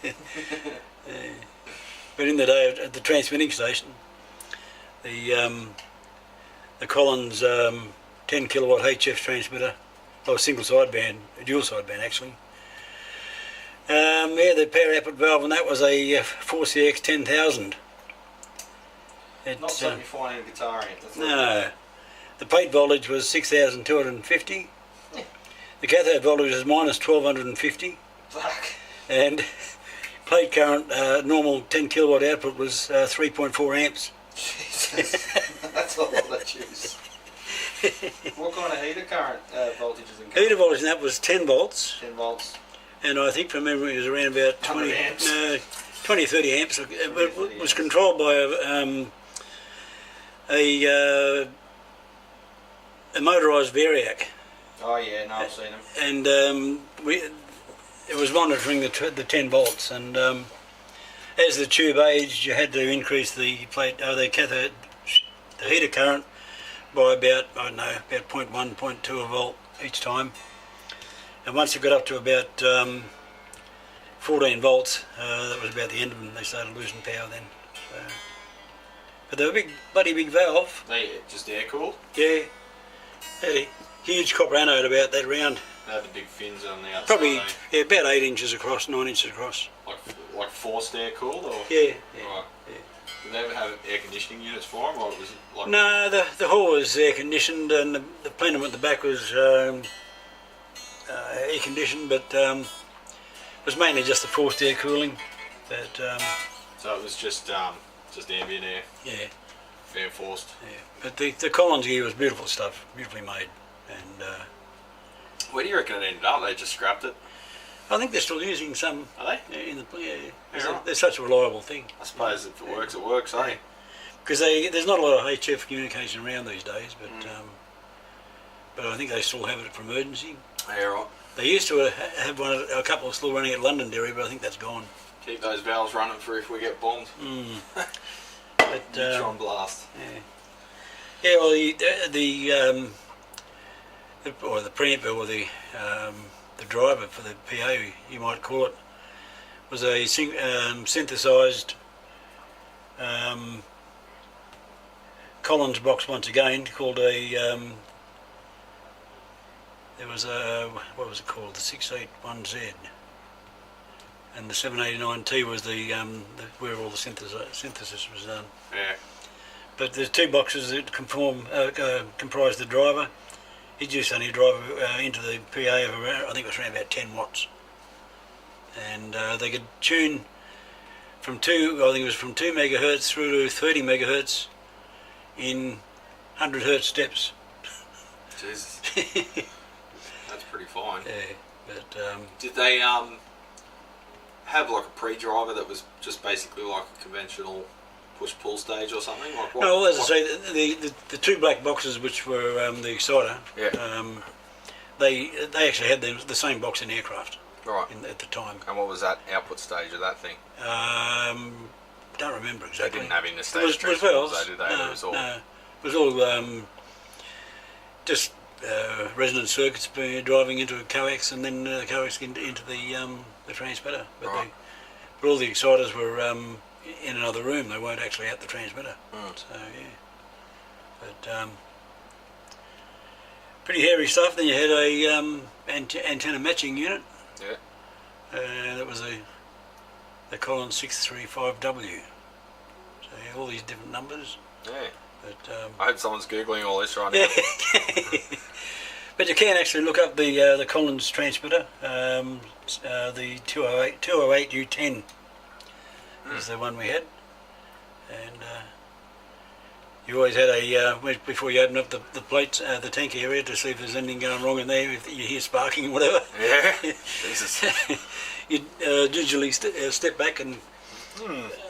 do. yeah. But in the day at the transmitting station, the Collins 10 kilowatt HF transmitter, oh, single sideband, a dual sideband actually. Yeah, the power output valve, and that was a 4CX 10,000. Not something you find in a guitar amp. That's No. The plate voltage was 6,250. The cathode voltage is minus 1,250. Fuck. And plate current, normal 10 kilowatt output was 3.4 amps. Jesus. That's a lot of juice. What kind of heater current voltages in Heater voltage in that was 10 volts. 10 volts. And I think from memory it was around about 100 amps. 20, 30 amps. But it was controlled by a motorised variac. Oh yeah, no, I've seen them. And it was monitoring the 10 volts. And as the tube aged, you had to increase the the cathode, the heater current by about, I don't know, about 0.1, 0.2 a volt each time. And once it got up to about 14 volts, that was about the end of them. They started losing power then. So, But they were big, bloody big valve. They just air cooled. Yeah. Had a huge copper anode about that round. They had the big fins on the outside. Probably yeah, about 8 inches across, 9 inches across. Like forced air cooled, or Yeah. right? Yeah. Did they ever have air conditioning units for them, or was it like? No, the hull was air conditioned, and the plenum at the back was air conditioned, but it was mainly just the forced air cooling. But So it was just ambient air, yeah, air forced. yeah. But the Collins gear was beautiful stuff, beautifully made, and Where do you reckon it ended up? They just scrapped it. I think they're still using some. Are they? In the Yeah. they're such a reliable thing. I suppose if it works, it works, eh? Because there's not a lot of HF communication around these days, but I think they still have it for emergency. Yeah, right. They used to have a couple still running at Londonderry, but I think that's gone. Keep those valves running for if we get bombed. But Neutron blast. yeah, well, the preamp or the driver for the PA, you might call it, was a synthesised Collins box once again, called a there was a, what was it called, the 681Z, and the 789T was the where all the synthesis was done. Yeah. But there's two boxes that comprise the driver. He just only drive into the PA of around, I think it was around about 10 watts, and they could tune from 2 megahertz through to 30 megahertz in 100 hertz steps. Jesus. That's pretty fine. Yeah, but Did they have like a pre-driver that was just basically like a conventional push-pull stage or something? Like what, no, as I say, the two black boxes which were the exciter, they actually had the same box in aircraft. Right. At the time. And what was that output stage of that thing? Don't remember exactly. They didn't have in the It stage was transformers, valves. did they? No, It was all... no. It was all just resonant circuits driving into a coax, and then the coax into the transmitter. But all the exciters were in another room. They weren't actually at the transmitter. So yeah, but pretty hairy stuff. Then you had a antenna matching unit. Yeah. That was the Collins 635W. So yeah, all these different numbers. Yeah. But I hope someone's googling all this right now. but you can actually look up the Collins transmitter. The 208U10 is the one we had, and you always had a before you open up the plates, the tank area, to see if there's anything going wrong in there. If you hear sparking or whatever, Yeah. Jesus. you gingerly step back and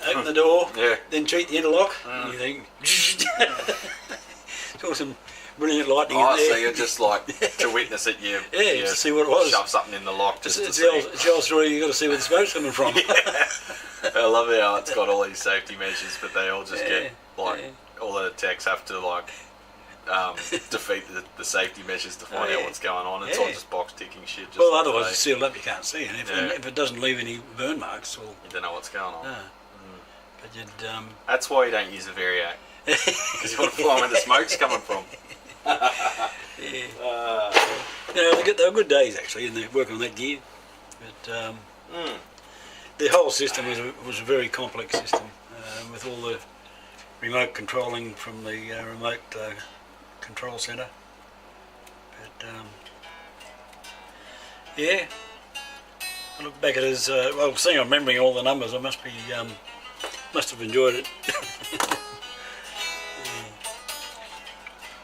open the door, then cheat the interlock, and you think, saw some brilliant lightning in there. So you're just like, to witness it, you to see what it was. Shove something in the lock just to It's see. the old story, you've got to see where the smoke's coming from. I love how it's got all these safety measures, but they all just get, like, all the techs have to, like, defeat the safety measures to find out what's going on. It's all just box ticking shit. Just Well, like otherwise it's sealed up, you can't see, and if it doesn't leave any burn marks, well, you don't know what's going on. no. But you'd That's why you don't use a Variac, because you want to find where the smoke's coming from. they were good days actually, and they're working on that gear. But the whole system was a very complex system, with all the remote controlling from the remote control centre. But yeah, I look back at it as well. Seeing I'm remembering all the numbers, I must have enjoyed it.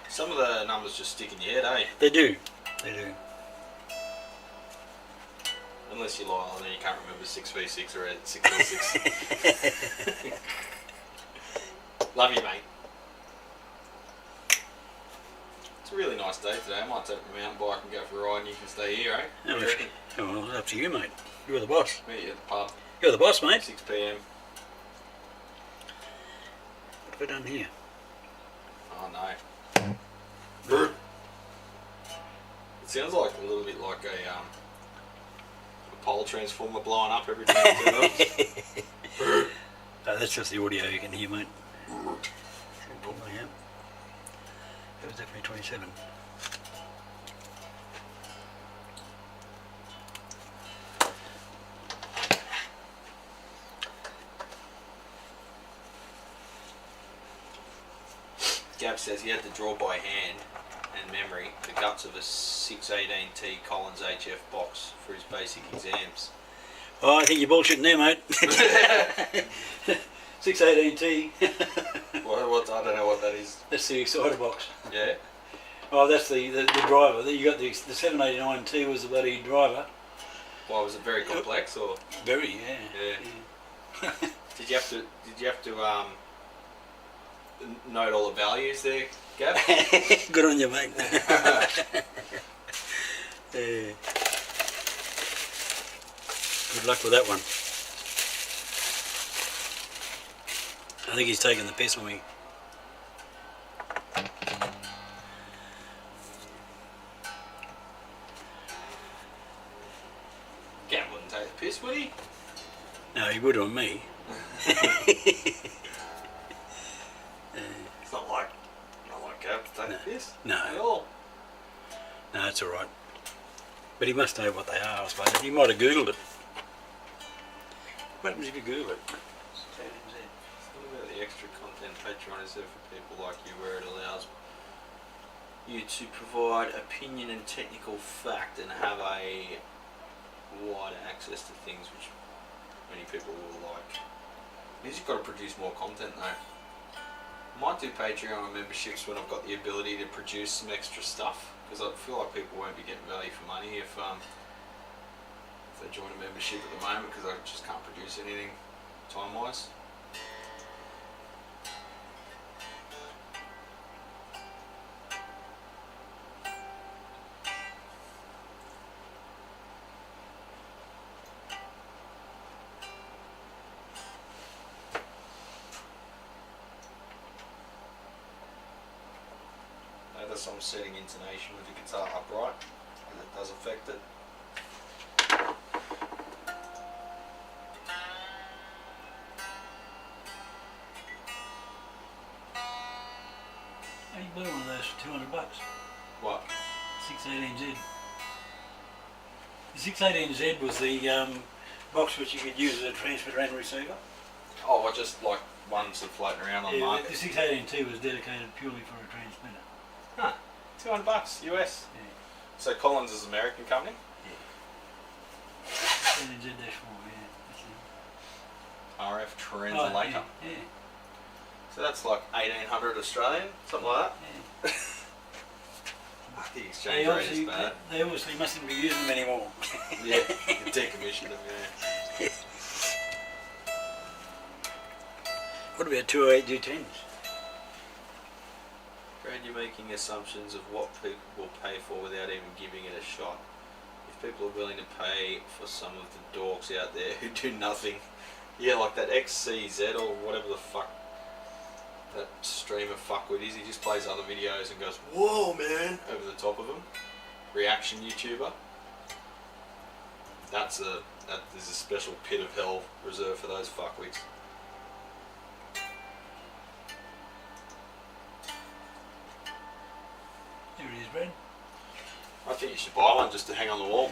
Some of the numbers just stick in your head, eh? They do. Unless you lie, and then you can't remember 6v6 or 6v6. Love you, mate. It's a really nice day today. I might take my mountain bike and go for a ride, and you can stay here, eh? Well, it's up to you, mate. You're the boss. Meet you at the pub. You're the boss, mate. 6 PM. What have we done here? Oh no. It sounds like a little bit like a pole transformer blowing up every time you turn it on. That's just the audio you can hear, mate. Yeah. That was definitely 27. Gab says he had to draw by hand and memory the guts of a 618T Collins HF box for his basic exams. Oh, I think you're bullshitting there, mate. 618T. What? I don't know what that is. That's the exciter box. Yeah. Oh, that's the driver. You got the 789T was the bloody driver. Why, was it very complex or? Very, yeah. Yeah. Did you have to note all the values there, Gab? Good on you, mate. Good luck with that one. I think he's taking the piss on me. Gab wouldn't take the piss, would he? No, he would on me. It's not like Gab to take the piss. No. At all. No, it's all right. But he must know what they are, I suppose. He might have Googled it. What happens if you Google it? What about the extra content Patreon is there for people like you, where it allows you to provide opinion and technical fact and have a wider access to things which many people will like. Means you've got to produce more content though. I might do Patreon memberships when I've got the ability to produce some extra stuff, because I feel like people won't be getting value for money if they join a membership at the moment, because I just can't produce anything time wise. Notice I'm setting intonation with the guitar upright, and it does affect it. Hey, you blew one of those for $200. What? 618Z. The 618Z was the box which you could use as a transmitter and receiver. Oh, what, just like ones that floating around on the Yeah, market? the 618T was dedicated purely for a transmitter. Huh. $200 US. Yeah. So Collins is an American company? 618Z-4, yeah. RF Oh, translator. yeah. So that's like 1800 Australian, something like that. Yeah. The exchange rate is bad. They obviously mustn't be using them anymore. Yeah, you decommissioned them, yeah. What about 208 G10s? Brad, you're making assumptions of what people will pay for without even giving it a shot. If people are willing to pay for some of the dorks out there who do nothing, yeah, like that XCZ or whatever the fuck that streamer fuckwit is, he just plays other videos and goes, "Whoa, man," over the top of them. Reaction YouTuber. That is a special pit of hell reserved for those fuckwits. There it is, Brad. I think you should buy one just to hang on the wall.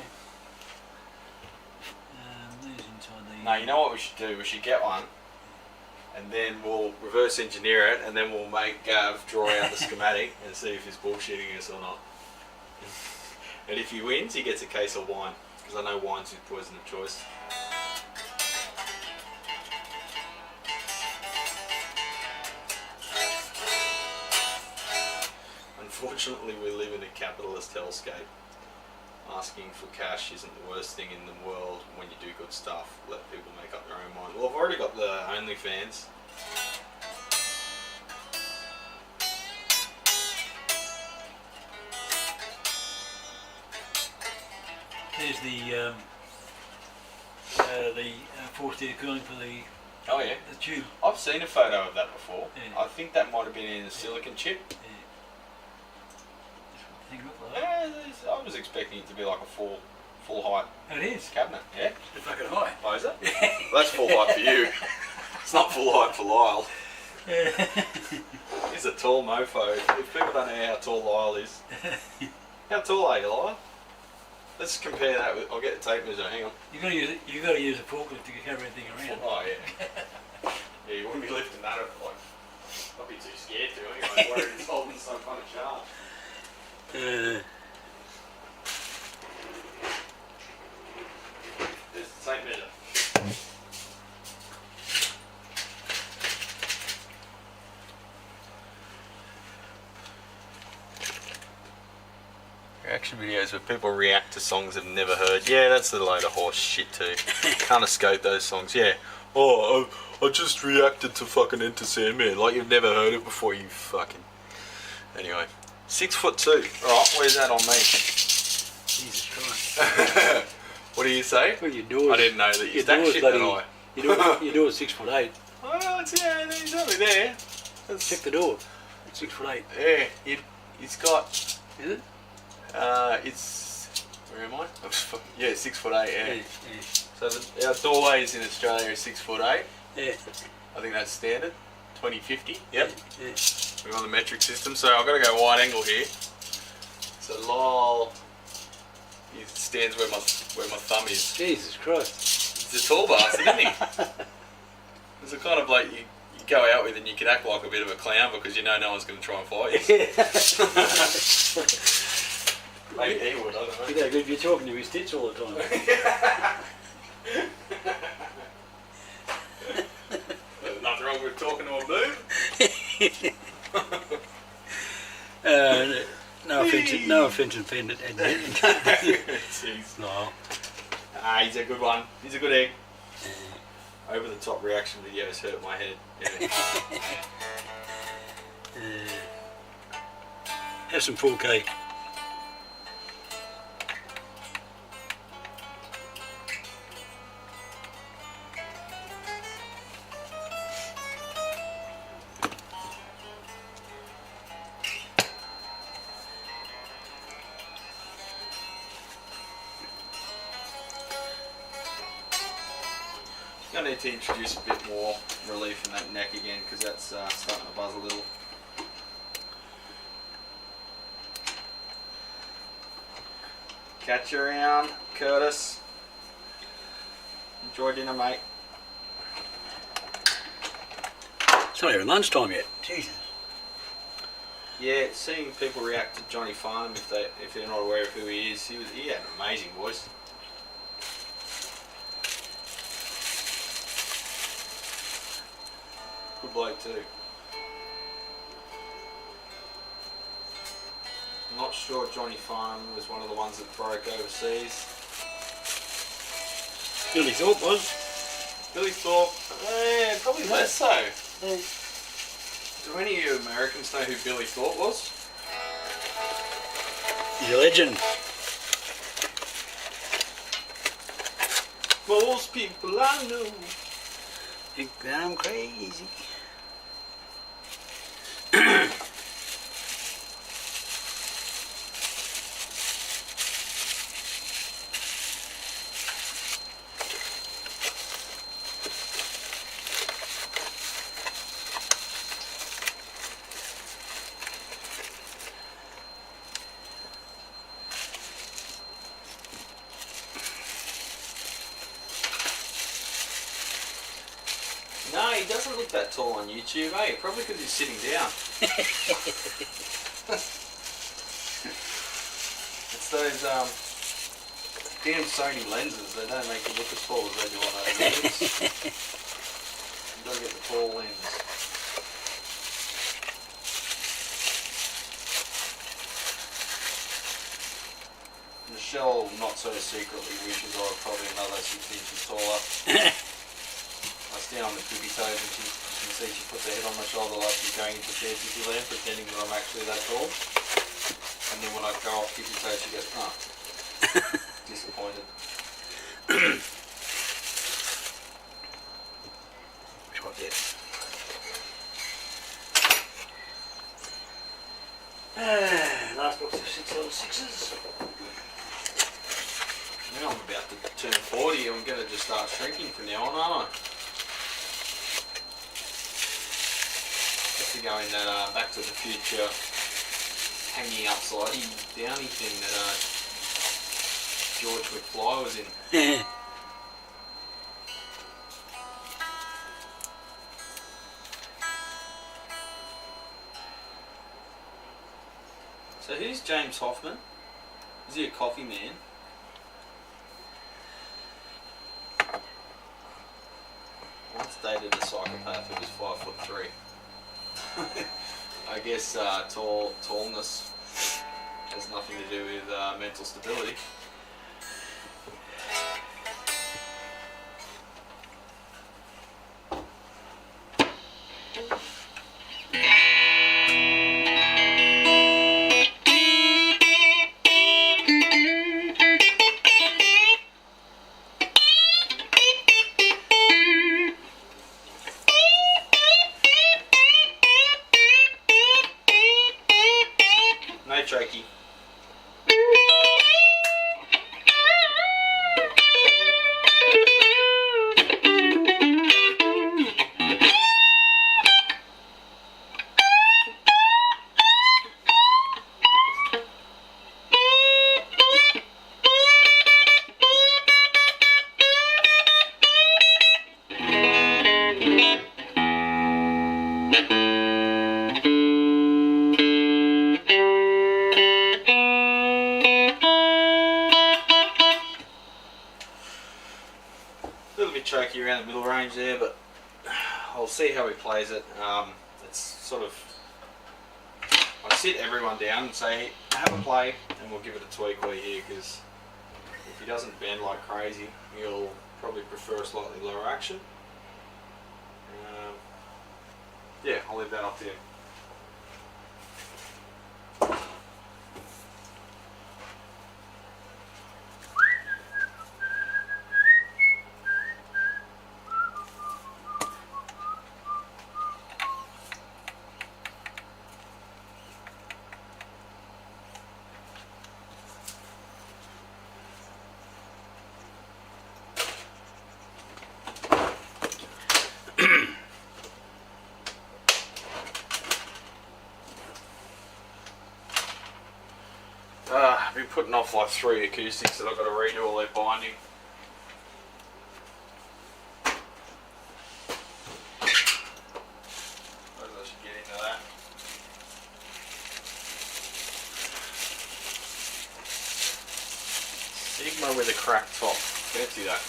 These inside the... No, you know what we should do? We should get one, and then we'll reverse engineer it, and then we'll make Gav draw out the schematic and see if he's bullshitting us or not. And if he wins, he gets a case of wine, because I know wine's his poison of choice. Unfortunately, we live in a capitalist hellscape. Asking for cash isn't the worst thing in the world when you do good stuff. Let people make up their own mind. Well, I've already got the OnlyFans. There's the forced air cooling for the Oh yeah. the tube. I've seen a photo of that before. Yeah. I think that might have been in a silicon chip. Yeah. That's what the thing looked like. I was expecting it to be like a full height Oh, it is. cabinet. Yeah. It's fucking high. Oh, is it? Well, that's full height for you. It's not full height for Lyle. He's a tall mofo. If people don't know how tall Lyle is. How tall are you, Lyle? Let's compare that with. I'll get the tape measure. Hang on. You got to use a forklift to carry everything around. Oh yeah. Yeah, you wouldn't be lifting that up. Like, I'd be too scared to anyway. Worried it's holding some kind of shaft. There's the tape measure. Reaction videos where people react to songs they've never heard. Yeah, that's a load of horse shit too. Can't escape those songs. Yeah. Oh, I just reacted to fucking Enter Sandman like you've never heard it before. You fucking. Anyway, 6'2". Right, where's that on me? Jesus Christ. What do you say? Well, your doors. I didn't know that you stacked shit that high. Your door's 6'8". Oh, it's, yeah, he's only there. Check the door. It's 6'8". Yeah, it's got. Is it? It's. Where am I? Yeah, 6'8". Yeah. Yeah. So our doorways in Australia are 6'8". Yeah. I think that's standard. 2050. Yep. Yeah. We're on the metric system, so I've got to go wide angle here. So Lyle, he stands where my thumb is. Jesus Christ. He's a tall bastard, isn't he? He's the kind of bloke you go out with and you can act like a bit of a clown because you know no one's going to try and fight you. Maybe he would, I don't know. You know, if you're talking to his tits all the time. There's nothing wrong with talking to a boob. No offence intended. Jeez. No. Ah, he's a good one. He's a good egg. Over the top reaction videos hurt my head. Yeah. Have some 4K. I need to introduce a bit more relief in that neck again because that's starting to buzz a little. Catch you around, Curtis. Enjoy dinner, mate. It's not even lunchtime yet. Jesus. Yeah, seeing people react to Johnny Farnham if they're not aware of who he is, he had an amazing voice. Good bloke too. I'm not sure Johnny Farnham was one of the ones that broke overseas. Billy Thorpe was. Billy Thorpe, probably less so. Yeah. Do any of you Americans know who Billy Thorpe was? He's a legend. Most people I know Think that I'm crazy. No, he doesn't look that tall on YouTube, eh? Probably because he's sitting down. It's those damn Sony lenses. They don't make you look as tall as they do on those lenses. You gotta get the tall lens. Michelle, not so secretly, wishes I was probably another 6 inches taller. I stand on the tippy toes and you can see she puts her head on my shoulder like she's going into fair Disneyland, pretending that I'm actually that tall. And then when I go off tippy toes, she goes, oh, disappointed. Which one did? Last box of 6L6s. Now I'm about to turn 40, I'm going to just start shrinking from now on, aren't I? go in that Back to the Future hanging upside downy thing that George McFly was in. So who's James Hoffman? Is he a coffee man? Once dated a psychopath who was 5'3". I guess tallness has nothing to do with mental stability. Trachea. Tricky around the middle range there, but I'll see how he plays it. It's sort of, I sit everyone down and say, have a play, and we'll give it a tweak while you're here, because if he doesn't bend like crazy, you'll probably prefer a slightly lower action. Yeah, I'll leave that up to you. I've been putting off like 3 acoustics that I've got to redo all their binding. Suppose I should get into that. Sigma with a cracked top. Fancy that.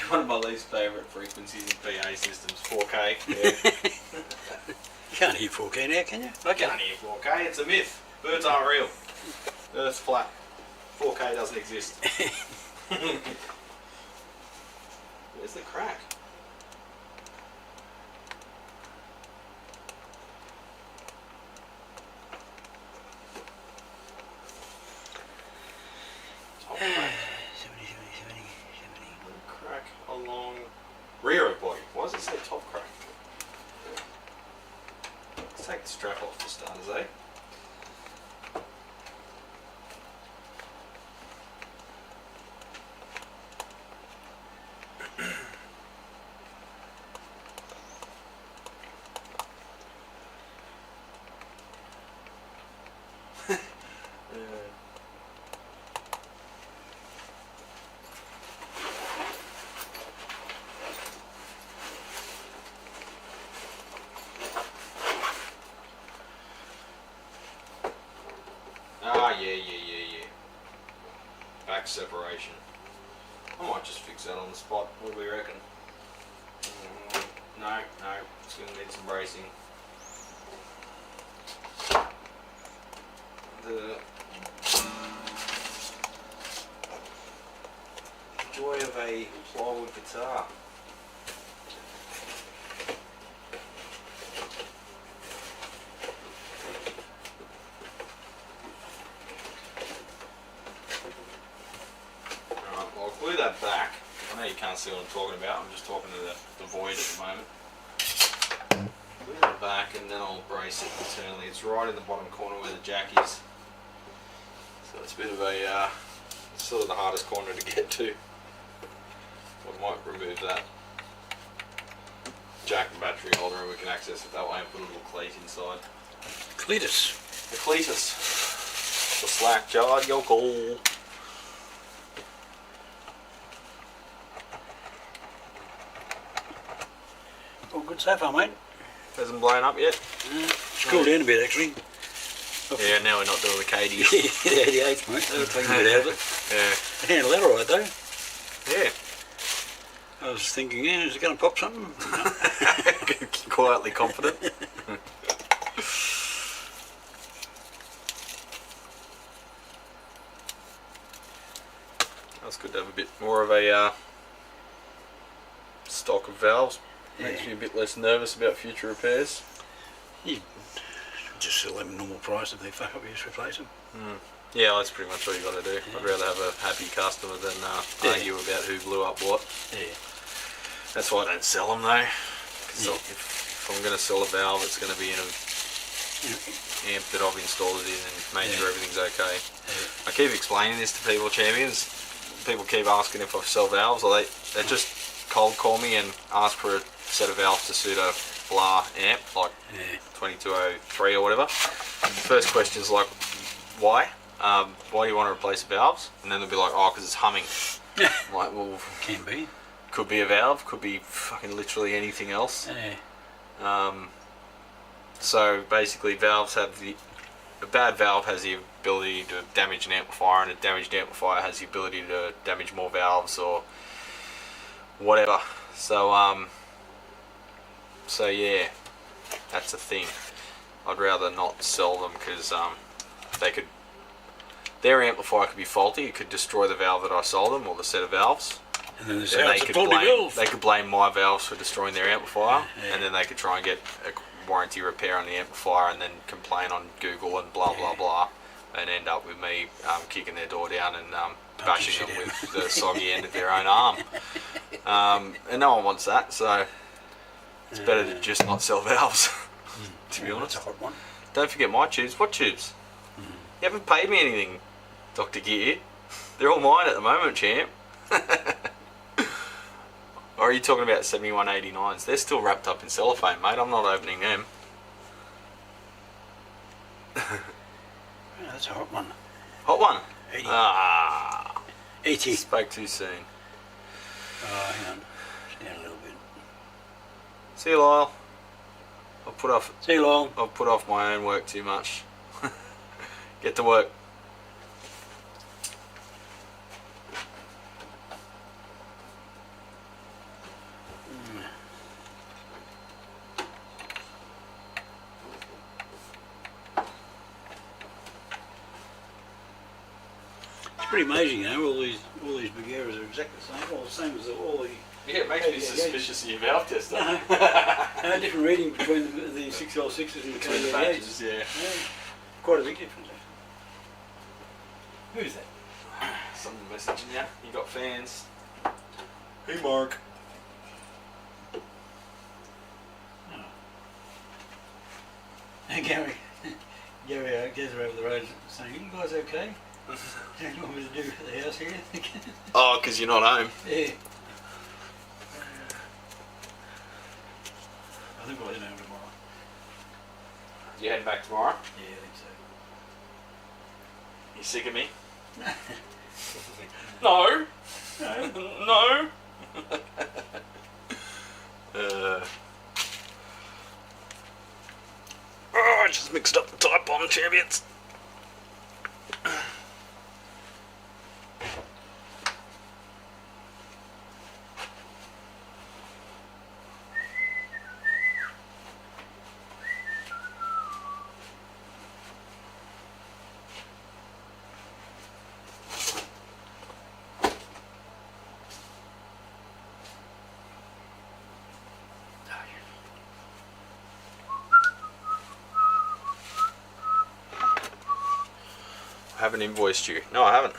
One of my least favourite frequencies in PA systems, 4K. Yeah. You can't hear 4K now, can you? I can't hear 4K, it's a myth. Birds aren't real. Earth's flat. 4K doesn't exist. Where's the crack? Top crack. Crack along rear of body. Why does it say top crack? Let's take the strap off for starters, eh? Yeah. Back separation. I might just fix that on the spot. What do we reckon? No, it's going to need some bracing. the joy of a plywood guitar. Alright, well, I'll glue that back. I know you can't see what I'm talking about, I'm just talking to the void at the moment. Glue that back and then I'll brace it internally. It's right in the bottom corner where the jack is. So it's a bit of a, sort of the hardest corner to get to. I might remove that jack and battery holder and we can access it that way and put a little cleat inside. Cletus. The cletus. The slack jar yokel. All good so far, mate. Hasn't blown up yet? It's cooled down a bit, actually. Yeah, now we're not doing the KD. The 88, mate. That'll take a bit out of it. Yeah. Handle that alright, though. Yeah. I was thinking, yeah, is it going to pop something? Quietly confident. That's good to have a bit more of a stock of valves. Makes me a bit less nervous about future repairs. You just sell them normal price. If they fuck up, you just replace them. Yeah, that's pretty much all you got to do. I'd rather have a happy customer than argue about who blew up what. Yeah. That's why I don't sell them though. Because if I'm going to sell a valve, it's going to be in an amp that I've installed it in and made sure everything's okay. I keep explaining this to people, champions. People keep asking if I sell valves, or they just cold call me and ask for a set of valves to suit a blah amp, like 2203 or whatever. The first question is like, why? Why do you want to replace the valves? And then they'll be like, oh, because it's humming. I'm like, well, Can be. could be a valve, could be fucking literally anything else. Yeah. So basically, valves have a bad valve has the ability to damage an amplifier, and a damaged amplifier has the ability to damage more valves or whatever. So so yeah, that's a thing. I'd rather not sell them because their amplifier could be faulty. It could destroy the valve that I sold them or the set of valves. And then Then they could blame my valves for destroying their amplifier, and then they could try and get a warranty repair on the amplifier and then complain on Google and blah blah blah, and end up with me kicking their door down and bashing them with the soggy end of their own arm. And no one wants that, so it's better to just not sell valves, to be honest. That's a hot one. Don't forget my tubes. What tubes? You haven't paid me anything, Dr. Gear. They're all mine at the moment, champ. Or are you talking about 7189s? They're still wrapped up in cellophane, mate. I'm not opening them. Yeah, that's a hot one. Hot one? 80. Ah. 80. Spoke too soon. Oh, hang on. It's down a little bit. See you, Lyle. See you long. I've put off my own work too much. Get to work. It's pretty amazing, you know. All these big areas are exactly the same. All the same as all the. Yeah, it makes me suspicious of your valve tester. No different reading between the 6L6s and the Between the KD8s. batches, yeah. Quite a big difference. Who's that? Someone messaging you. You got fans. Hey, Mark. Hey, Gary. Gary goes over the road saying, "Are you guys okay? What do you want me to do at the house here?" Oh, because you're not home. Yeah. I think I'll head home tomorrow. You heading back tomorrow? Yeah, I think so. You sick of me? No. No. Oh, I just mixed up the type bomb, champions. haven't invoiced you. No, I haven't.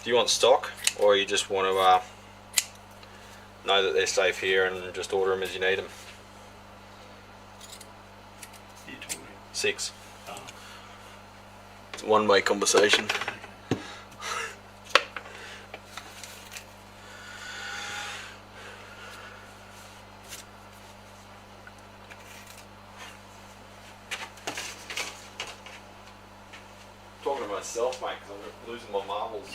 Do you want stock, or you just want to know that they're safe here and just order them as you need them? You talking? 6. Oh. It's a one-way conversation. Talking to myself, mate, because I'm losing my marbles.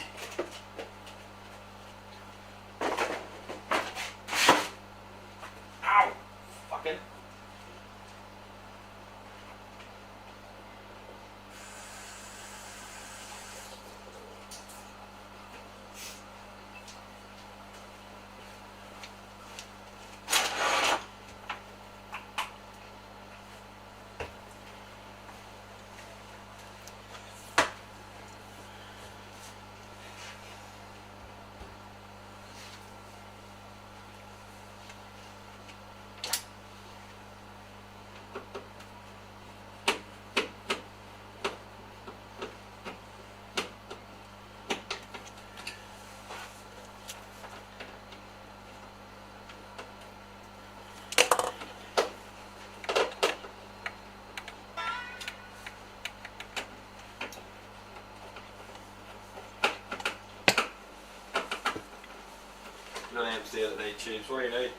Ow! Fucking. Got amps there that need tubes. What do you need?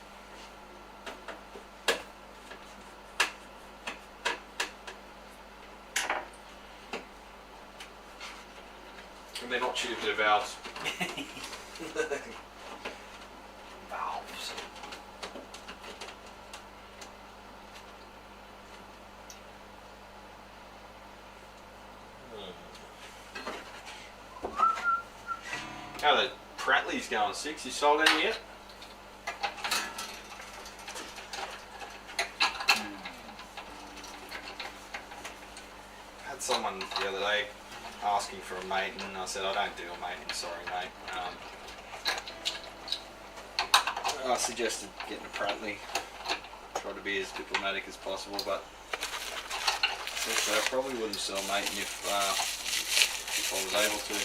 And they're not tubes, they're valves. Valves. How the Prattley's going 6. You sold any yet? Had someone the other day asking for a mate, and I said I don't do a mate. Sorry, mate. I suggested getting a Prattley. Try to be as diplomatic as possible, but actually I probably wouldn't sell mate if I was able to.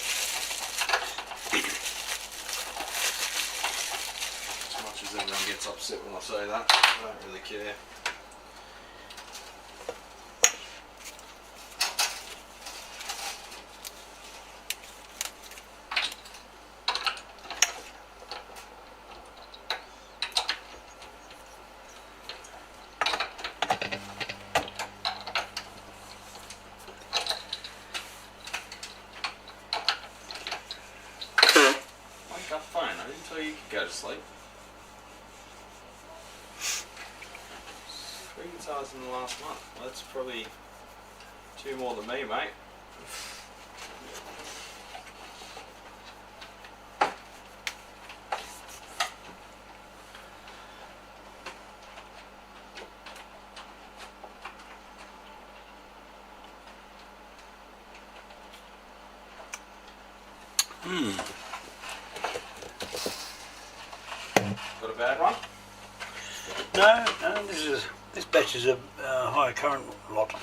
As much as everyone gets upset when I say that, I don't really care. Fine, I didn't tell you you could go to sleep. 3 guitars in the last month. Well, that's probably 2 more than me, mate. Got a bad one? No, this batch is a higher current lot.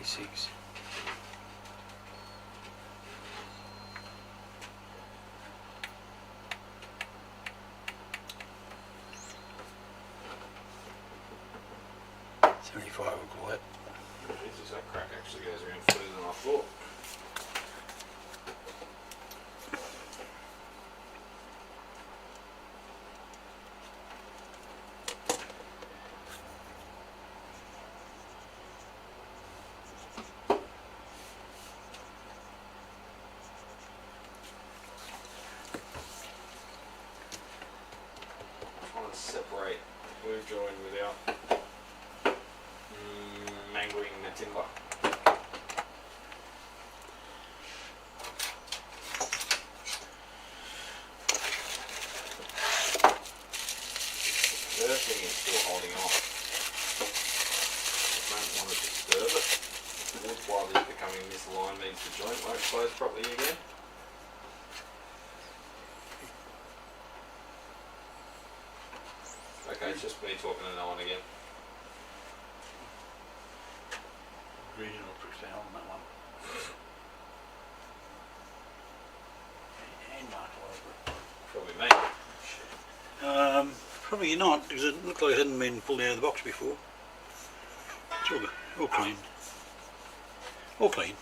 Six. $75 we'll call it. Jesus, that crack actually goes around further than I thought. Trying to separate glue join without mangling the timber. me misaligned means the joint won't close properly again. Okay, it's just me talking to no one again. Regional tricks down on that one. And mark all over Probably me. it. Probably not, because it looked like it hadn't been pulled out of the box before. It's all good. All clean. All clean.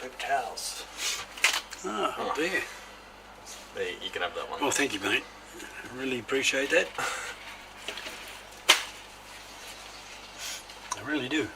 Paper towels. Oh dear. There, you can have that one. Well, thank you, mate. I really appreciate that. I really do.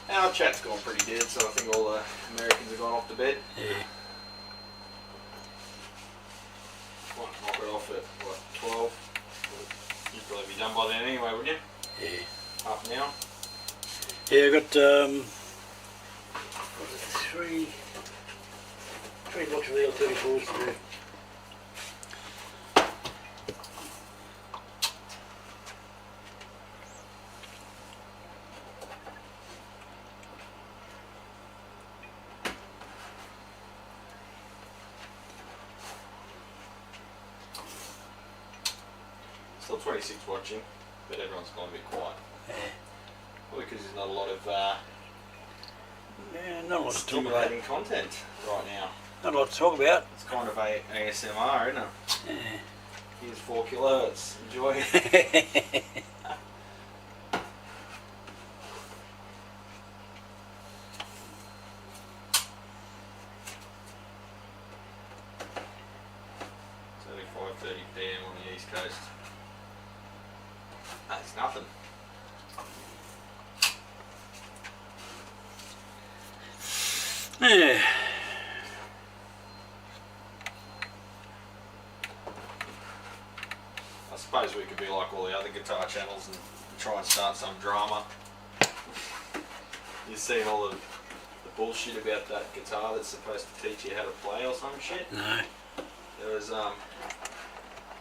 Our chat's gone pretty dead, so I think all the Americans have gone off to bed. Yeah. Might knock it off at, what, 12? You'd probably be done by then anyway, wouldn't you? Yeah. Half an hour? Yeah, I got what was it, three blocks of L34s to do. Still 26 watching, but everyone's gone a bit quiet. Yeah. Probably because there's not a lot of Yeah, not a lot to talk about. stimulating content right now. Not a lot to talk about. It's kind of a ASMR, isn't it? Yeah. Here's 4 kilohertz. Enjoy it. It's only 5:30 PM on the East Coast. That's nothing. Yeah. I suppose we could be like all the other guitar channels and try and start some drama. You've seen all the bullshit about that guitar that's supposed to teach you how to play or some shit? No. There was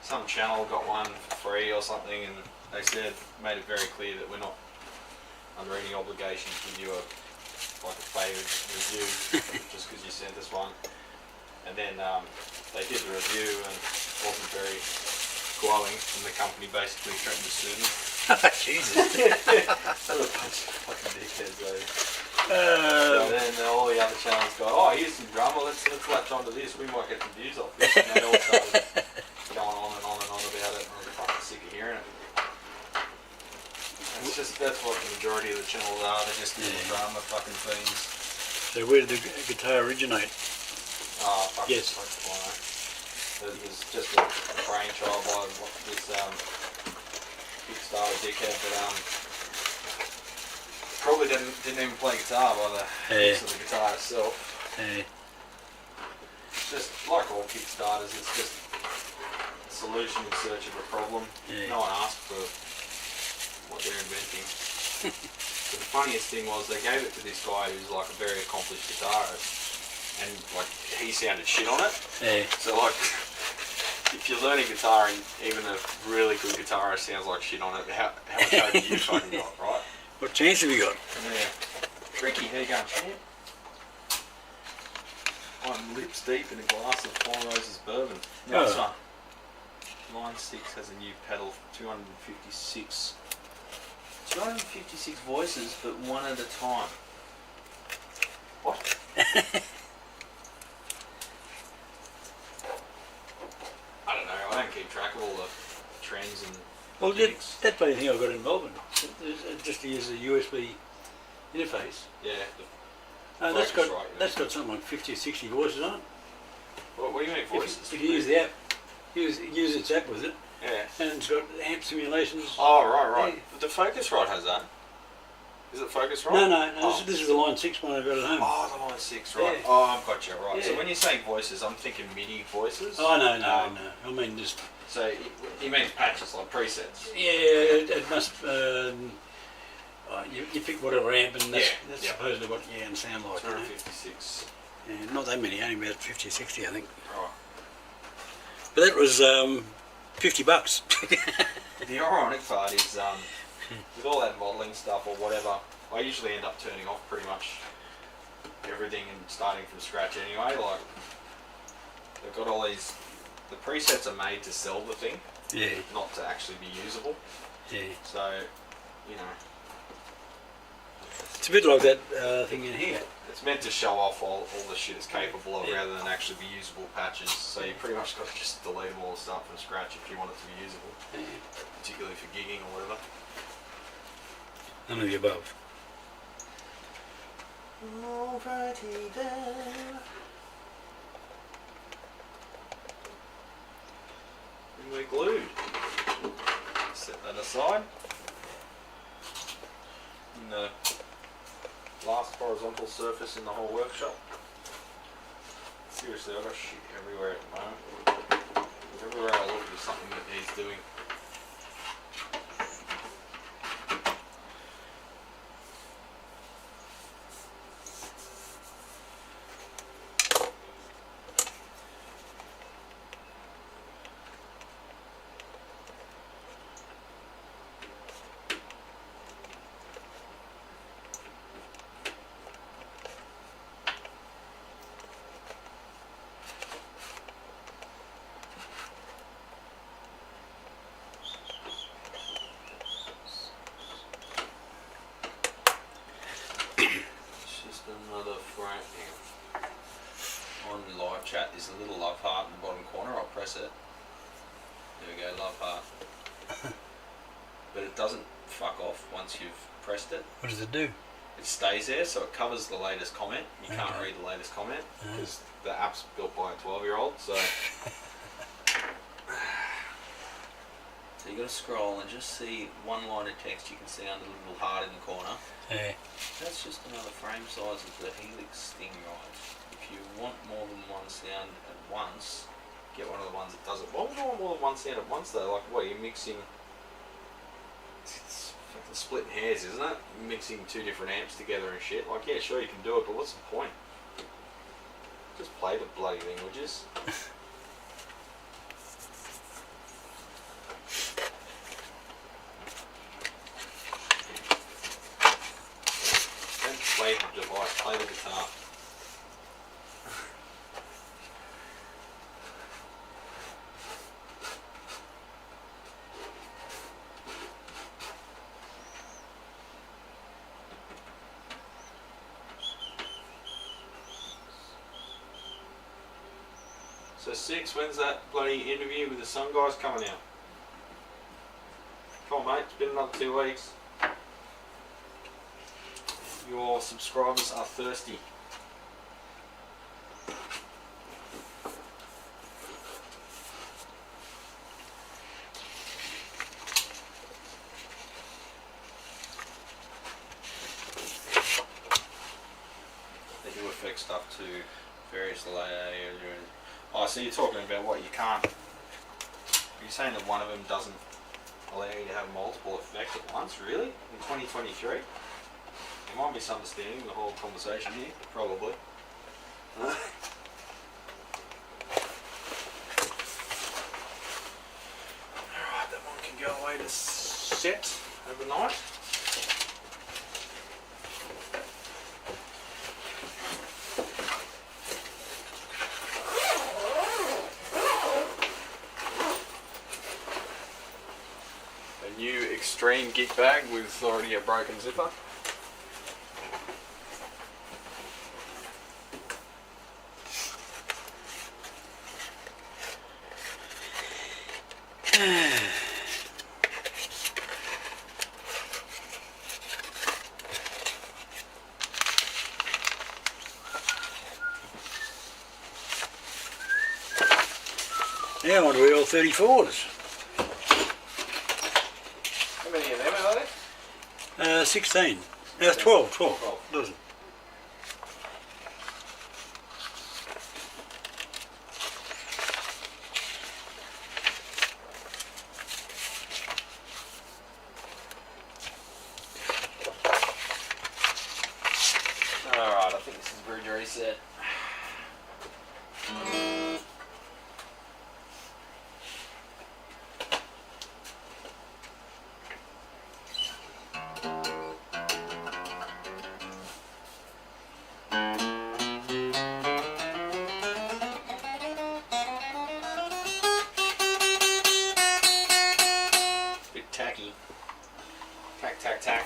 some channel got one for free or something, and they made it very clear that we're not under any obligation to give you a favoured review just because you sent us one. And then they did the review and it wasn't very glowing, and the company basically threatened to sue them. Jesus. What a bunch of fucking dickheads, though. So then all the other channels go, oh, here's some drama, let's latch onto this, we might get some views off this. And they all started going on and on and on about it, and I'm fucking sick of hearing it. It's just, that's what the majority of the channels are, they're just little drama fucking things. So where did the guitar originate? Oh, fuck, Yes. fuck, I don't know. It was just a brainchild by this Kickstarter dickhead that probably didn't even play guitar by the looks of the guitar itself. It's just like all Kickstarters, it's just a solution in search of a problem. No one asked for what they're inventing. But the funniest thing was they gave it to this guy who's like a very accomplished guitarist, and like he sounded shit on it. So like, if you're learning guitar and even a really good guitarist sounds like shit on it, how much hope have you fucking got, right? What chance have you got? Yeah. Ricky, how you going, champ? I'm lips deep in a glass of Four Roses bourbon. Nice one. Line 6 has a new pedal, 256. 256 voices, but one at a time. What? I don't know, I don't keep track of all the trends and Well, gimmicks. that's the only thing I got in Melbourne. Just to use a USB interface. Yeah. That's Focus got right, yeah. that's got something like 50 or 60 voices on it. What do you mean voices? If you use the app, use its app with it, Yeah. and it's got amp simulations. Oh, right. Yeah. The Focusrite has that. Is it Focusrite? No. Oh. This is the Line 6 one I got at home. Oh, the Line 6, right. Yeah. Oh, I've got you, right. So Yeah. when you say voices, I'm thinking MIDI voices. Oh, no. I mean, just... So you mean patches, like presets? Yeah, it must... you pick whatever amp, and that's Yeah. supposedly what you can sound like. 256. Yeah, not that many, only about 50 or 60, I think. Right. But that was $50. The ironic part is, with all that modelling stuff or whatever, I usually end up turning off pretty much everything and starting from scratch anyway. Like, they've got all these... The presets are made to sell the thing, Yeah, not to actually be usable. yeah. So, you know, It's a bit like that thing in here. it's meant to show off all the shit it's capable of rather than actually be usable patches. So you pretty much got to just delete them all and start from scratch if you want it to be usable, particularly for gigging or whatever. None of the above. Alrighty then. And we're glued. Set that aside. And the last horizontal surface in the whole workshop. Seriously, I've got shit everywhere at the moment. Everywhere I look there's something that needs doing. Another frame on live chat is a little love heart in the bottom corner. I'll press it. There we go, love heart. But it doesn't fuck off once you've pressed it. What does it do? It stays there, so it covers the latest comment. You can't Okay. read the latest comment because the app's built by a 12-year-old. So so you got to scroll and just see one line of text. You can see under the little heart in the corner. Yeah. That's just another frame size of the Helix thing, right? If you want more than one sound at once, get one of the ones that does it. Why would you want more than one sound at once though? Like what, you're mixing... It's fucking splitting hairs, isn't it? You're mixing two different amps together and shit. Like, yeah, sure you can do it, but what's the point? Just play the bloody languages. Don't play the device, play the guitar. So 6, when's that bloody interview with the Sun guys coming out? Come on mate, it's been another 2 weeks. Your subscribers are thirsty. They do affect stuff to various layers. Oh, so you're talking about what you can't. You're saying that one of them doesn't allow you to have multiple effects at once, really? In 2023? You might be misunderstanding the whole conversation here, probably. Alright, that one can go away to set overnight. A new extreme gig bag with already a broken zipper. Now I want to wheel 34s. How many of them are there? 16. 12. Dozen. Alright, I think this is bridge reset. Bit tacky. Tack, tack, tack.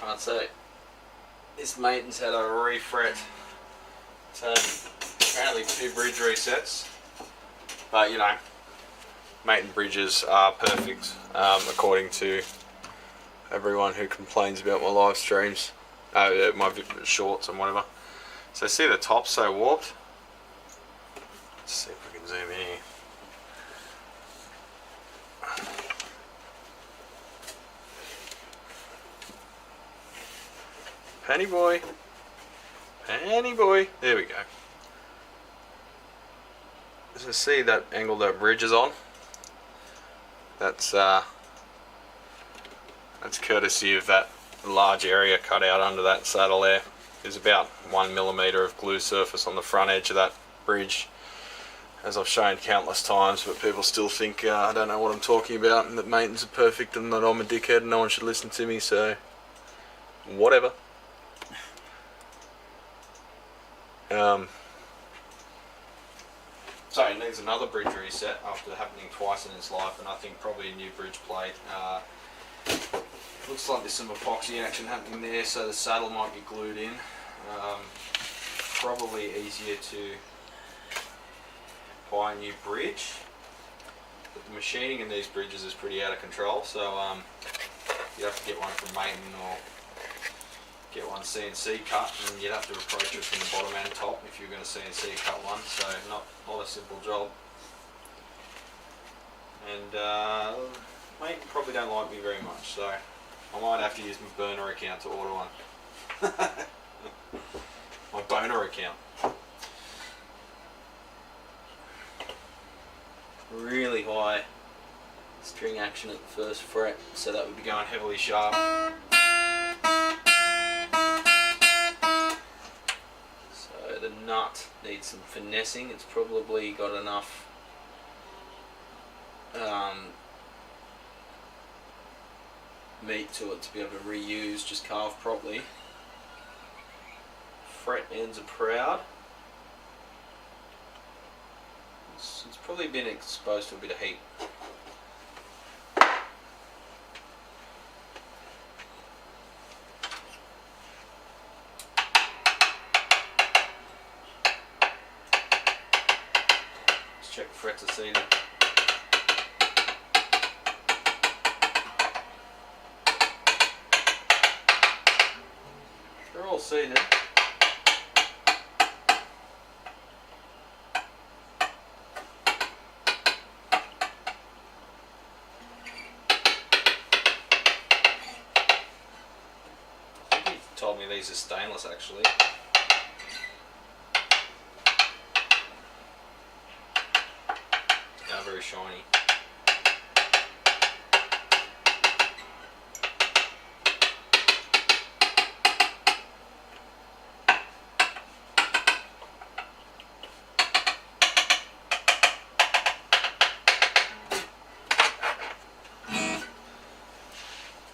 Right, so this mate's had a refret. It's had apparently 2 bridge resets, but you know, mate and bridges are perfect according to everyone who complains about my live streams, my shorts and whatever. So see the top's so warped. Let's see if we can zoom in here. Penny boy. Penny boy. There we go. So see that angle that bridge is on? That's courtesy of that large area cut out under that saddle there. There's about 1mm of glue surface on the front edge of that bridge, as I've shown countless times, but people still think I don't know what I'm talking about and that maintenance are perfect and that I'm a dickhead and no one should listen to me, so whatever. So it needs another bridge reset after happening twice in its life, and I think probably a new bridge plate. Looks like there's some epoxy action happening there, so the saddle might be glued in. Probably easier to buy a new bridge, but the machining in these bridges is pretty out of control, so you have to get one from Maiden or get one CNC cut, and you'd have to approach it from the bottom and top if you're going to CNC cut one, so not a simple job. And mate probably don't like me very much, so I might have to use my burner account to order one. My boner account. Really high string action at the first fret, so that would be going heavily sharp. The nut needs some finessing. It's probably got enough meat to it to be able to reuse, just carved properly. Fret ends are proud. It's probably been exposed to a bit of heat. Let's check the frets are seated. They're all seated. Told me these are stainless actually. Now very shiny.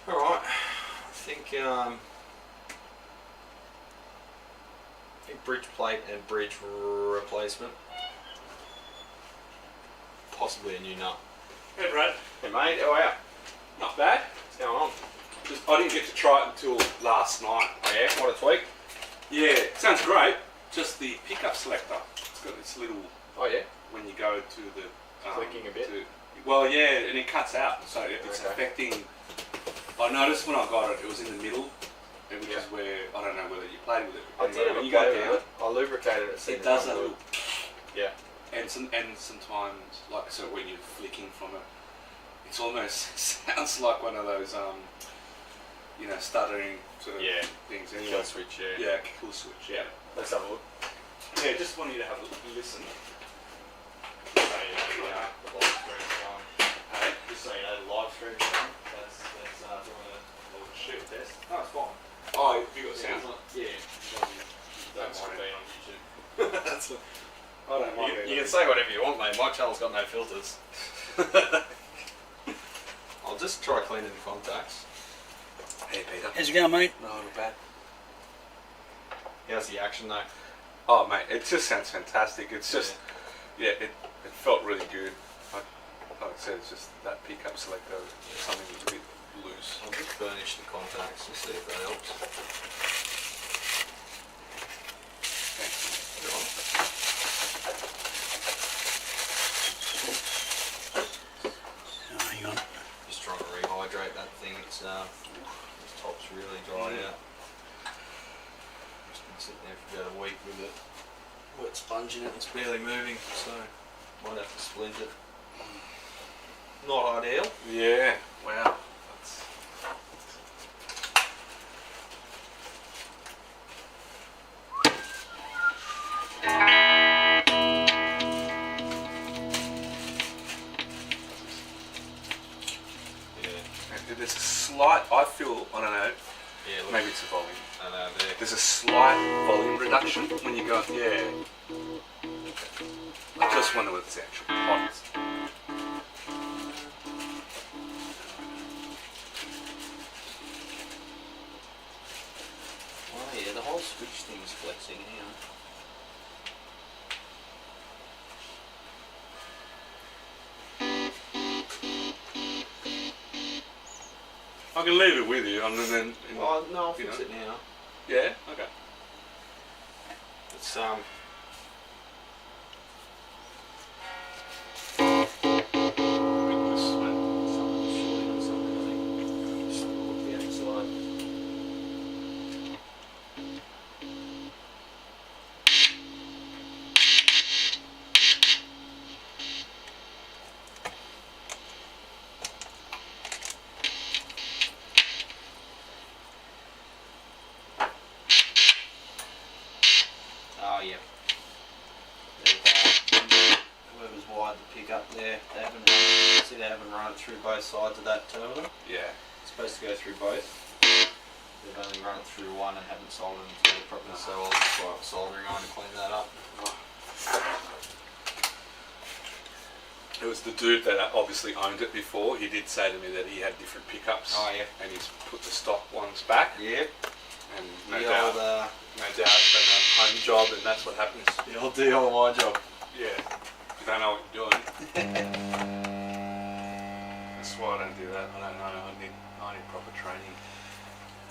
Alright, I think bridge plate and bridge replacement. Possibly a new nut. Hey Brad, Hey mate, how are you? not bad. What's going on? Just, I didn't get to try it until last night. Oh yeah, what a tweak. Yeah, sounds great. Just the pickup selector. It's got this little, Oh yeah? when you go to the... Clicking a bit? Well yeah, and it cuts out, so it's Okay. affecting... I noticed when I got it, it was in the middle, which is where, I don't know whether you played with it. I Anyway, did have when a you go play down, with it. I lubricated it. it does that little... Yeah. And sometimes, like, so when you're flicking from it, it's almost sounds like one of those, you know, stuttering sort of Yeah. things. Kill Anyway, switch, yeah. yeah, kill switch, yeah. Let's have a look. Yeah, just wanted you to have a listen. So you know, the live stream's going. Hey? Just so you know, the live stream's going. That's doing a little shoot test. No, it's fine. Oh, you got sound? Yeah. Don't mind being on YouTube. That's what, I don't mind. you can say whatever you want, mate. My channel's got no filters. I'll just try cleaning the contacts. Hey, Peter. How's it going, mate? No, not bad. How's the action though? Oh, mate, it just sounds fantastic. It's just, yeah, it felt really good. Like I said, it's just that pickup selector, something that's a bit loose. I'll just burnish the contacts and see if that helps. Go on. Oh, hang on. Just trying to rehydrate that thing. It's this top's really dried out. Just been sitting there for about a week with it. Wet sponge in it. It's barely moving, so might have to splint it. Not ideal. Yeah, wow. That's... Yeah. There's a slight, I feel, I don't know, Yeah. Look, maybe it's a volume. I know there. There's a slight volume reduction when you go, yeah. I just wonder whether it's the actual pot. Oh yeah, the whole switch thing's flexing. Hang on. I can leave it with you, and then Oh no, I'll you fix know. it now. yeah, okay. It's Oh yeah. Whoever's wired the pickup there, they haven't run it through both sides of that terminal. Yeah. It's supposed to go through both. They've only run it through one and haven't soldered it together properly, so I'll just fire up soldering iron to clean that up. It was the dude that obviously owned it before. He did say to me that he had different pickups. Oh yeah. And he's put the stock ones back. Yep. And The no doubt, old, done a home job, and that's what happens. the old deal, my job. Yeah. If you don't know what you're doing. That's why I don't do that. I don't know. I need proper training.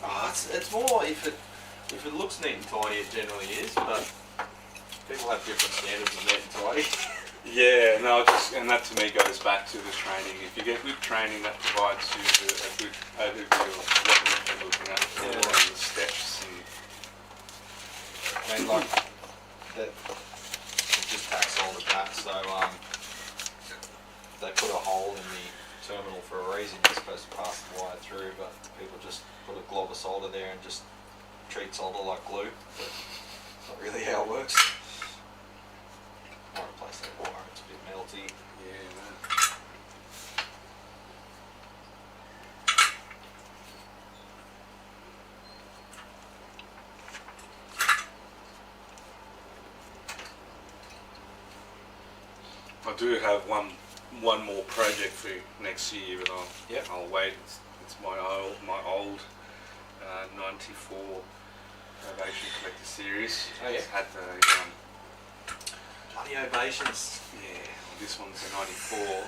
Oh, it's more if it looks neat and tidy, it generally is, but people have different standards of neat and tidy. Yeah, no, and that to me goes back to the training. If you get good training, that provides you a good overview of what you're looking at, and the steps. And I mean, like that, it just tacks all the that. So they put a hole in the terminal for a reason. You're supposed to pass the wire through, but people just put a glob of solder there and just treat solder like glue. But not really how it works. Might replace that wire, it's a bit melty. yeah, man. I do have one more project for next year, but I'll wait. It's my old 94 Ovation Collector Series. Oh, yeah? It's had the Bloody ovations. yeah. This one's a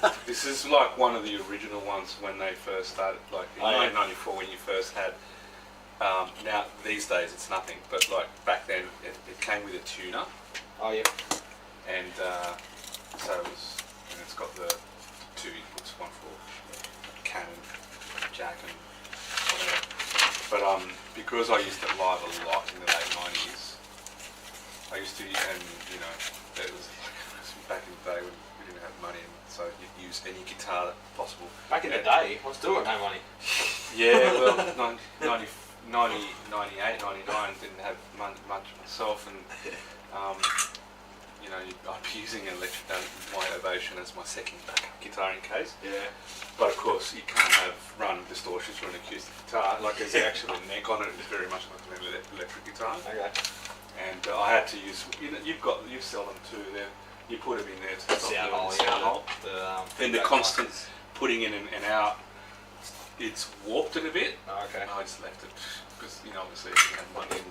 94. This is like one of the original ones when they first started, like in 1994 when you first had. Now these days it's nothing, but like back then it came with a tuner. Oh yeah. And so it was, and it's got the two inputs, one for cannon, jack, and whatever. But because I used it live a lot in the late 90s, I used to, and you know, it was back in the day when we didn't have money, and so you'd use any guitar possible. Back in the day, I was doing no money. Yeah, well, 98, 99, didn't have much myself, and you know, I'd be using an electric my Ovation as my second backup guitar in case. Yeah. But of course, you can't run distortions from an acoustic guitar. Like there's actually a neck on it. It's very much like an electric guitar. Okay. And I had to use. You sell them too. You put them in there to stop Sound the hole, sound hole. Then the constant buttons. putting in and out, it's warped it a bit. Oh, okay. I just left it because obviously if you have money.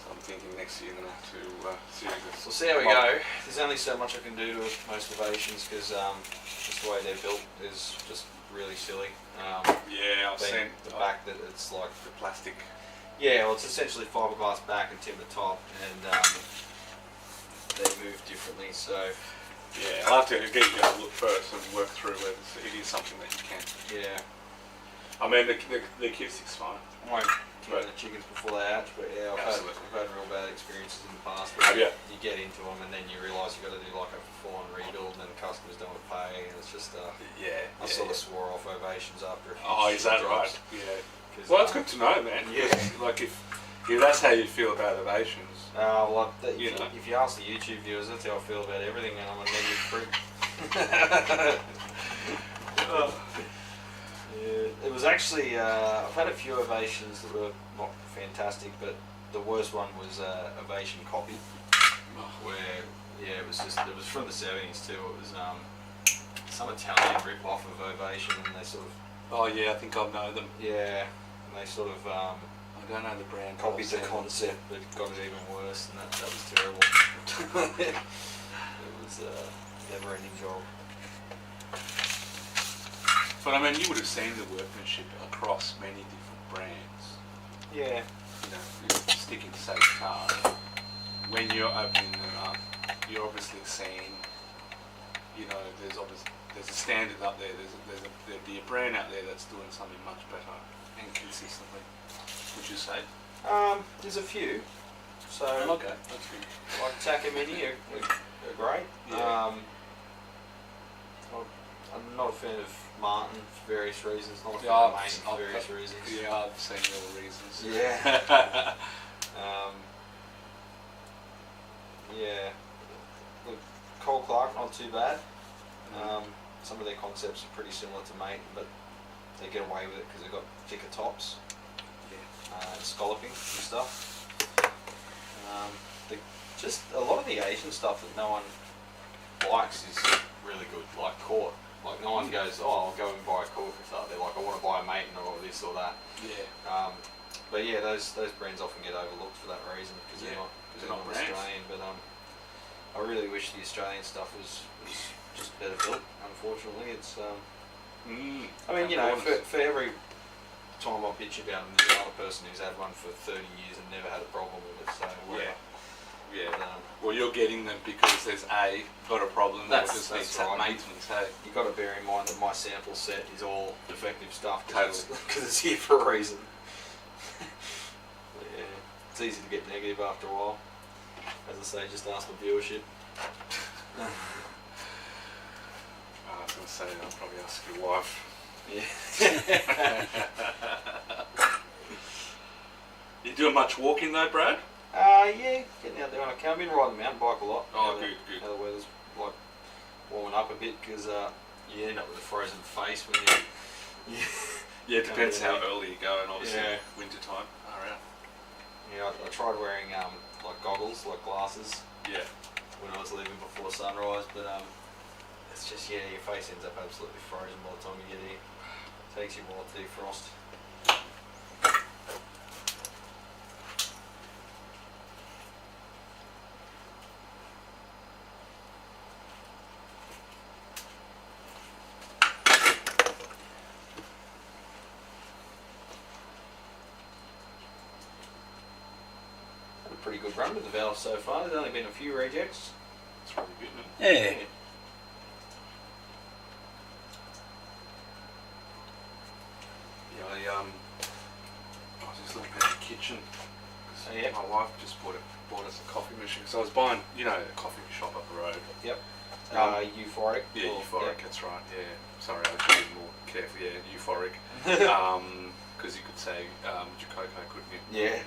So I'm thinking next year I'm gonna have to see this. We'll see how we go. There's only so much I can do to most Ovations because just the way they're built is just really silly. Yeah, I've seen the back that it's like the plastic. Yeah, well, it's essentially fiberglass back and timber top, and they move differently. So Yeah, I'll have to get you a look first and work through whether it is something that you can. yeah, I mean, the acoustic's fine. I won't kill the chickens before they hatch, but yeah, I've had real bad experiences in the past where Have you? you get into them and then you realise you've got to do like a full-on rebuild, and then the customers don't want to pay, and it's just Yeah. I sort of swore off Ovations after a few Oh, is that jobs, right? Yeah. 'cause, Well, that's good to know, man. Yeah. Like if that's how you feel about Ovations. Well, You know. if you ask the YouTube viewers, that's how I feel about everything, and I'm a negative freak. Yeah, it was actually, I've had a few Ovations that were not fantastic, but the worst one was Ovation Copy, where, yeah, it was from the 70s too. It was some Italian rip-off of Ovation, and they sort of, Oh yeah, I think I know them. yeah, and they sort of I don't know the brand. copied the concept, but got it even worse, and that was terrible. It was a never-ending job. But I mean, you would have seen the workmanship across many different brands. Yeah. You know, you're sticking to say guitar. When you're opening them up, you're obviously seeing, you know, there's a standard up there. There'd be a brand out there that's doing something much better and consistently. Would you say? There's a few. So Okay, that's good. like Takamine are great. Yeah. I'm not a fan of Martin for various reasons. Not a fan Yeah, of Maine for various reasons. Yeah, I've seen all the reasons. Yeah. Yeah. Look, Cole Clark, not too bad. Some of their concepts are pretty similar to Mate, but they get away with it because they've got thicker tops, and scalloping and stuff. Just a lot of the Asian stuff that no one likes is really good, like cord. Like no one goes, oh, I'll go and buy a cord for that. They're like, I want to buy a Maiden or this or that. Yeah. But yeah, those brands often get overlooked for that reason because they're not brands. Australian. But I really wish the Australian stuff was just better built. Unfortunately, it's. I mean, you know, for every time I bitch about them, there's another person who's had one for 30 years and never had a problem with it. So whatever. Yeah. But, Well, you're getting them because there's got a problem. That's needs right. maintenance. Hey. You've got to bear in mind that my sample set is all defective stuff Totally. because it's here for a reason. But yeah, it's easy to get negative after a while. As I say, just ask the viewership. I was going to say, I'll probably ask your wife. Yeah. You doing much walking though, Brad? Yeah, getting out there on a car. I've been riding the mountain bike a lot. Oh, Now good. Now the weather's like warming up a bit because you end up with a frozen face when you. Yeah, it depends how early you go, and obviously Yeah. winter time. Alright. Yeah, I tried wearing like goggles, like glasses, Yeah. when I was leaving before sunrise, but it's just your face ends up absolutely frozen by the time you get here. It takes you a while to defrost. Had a pretty good run with the valve so far. There's only been a few rejects. It's really good, man. Yeah. Yeah, I was just looking at the kitchen. 'Cause Oh, yeah. My wife just bought us a coffee machine. So I was buying, a coffee shop up the road. Yep. Euphoric. Yeah, Or- Euphoric, that's right, yeah. Sorry, I should be more careful, yeah, Euphoric. Because you could say M.Zuiko, couldn't you? Yeah.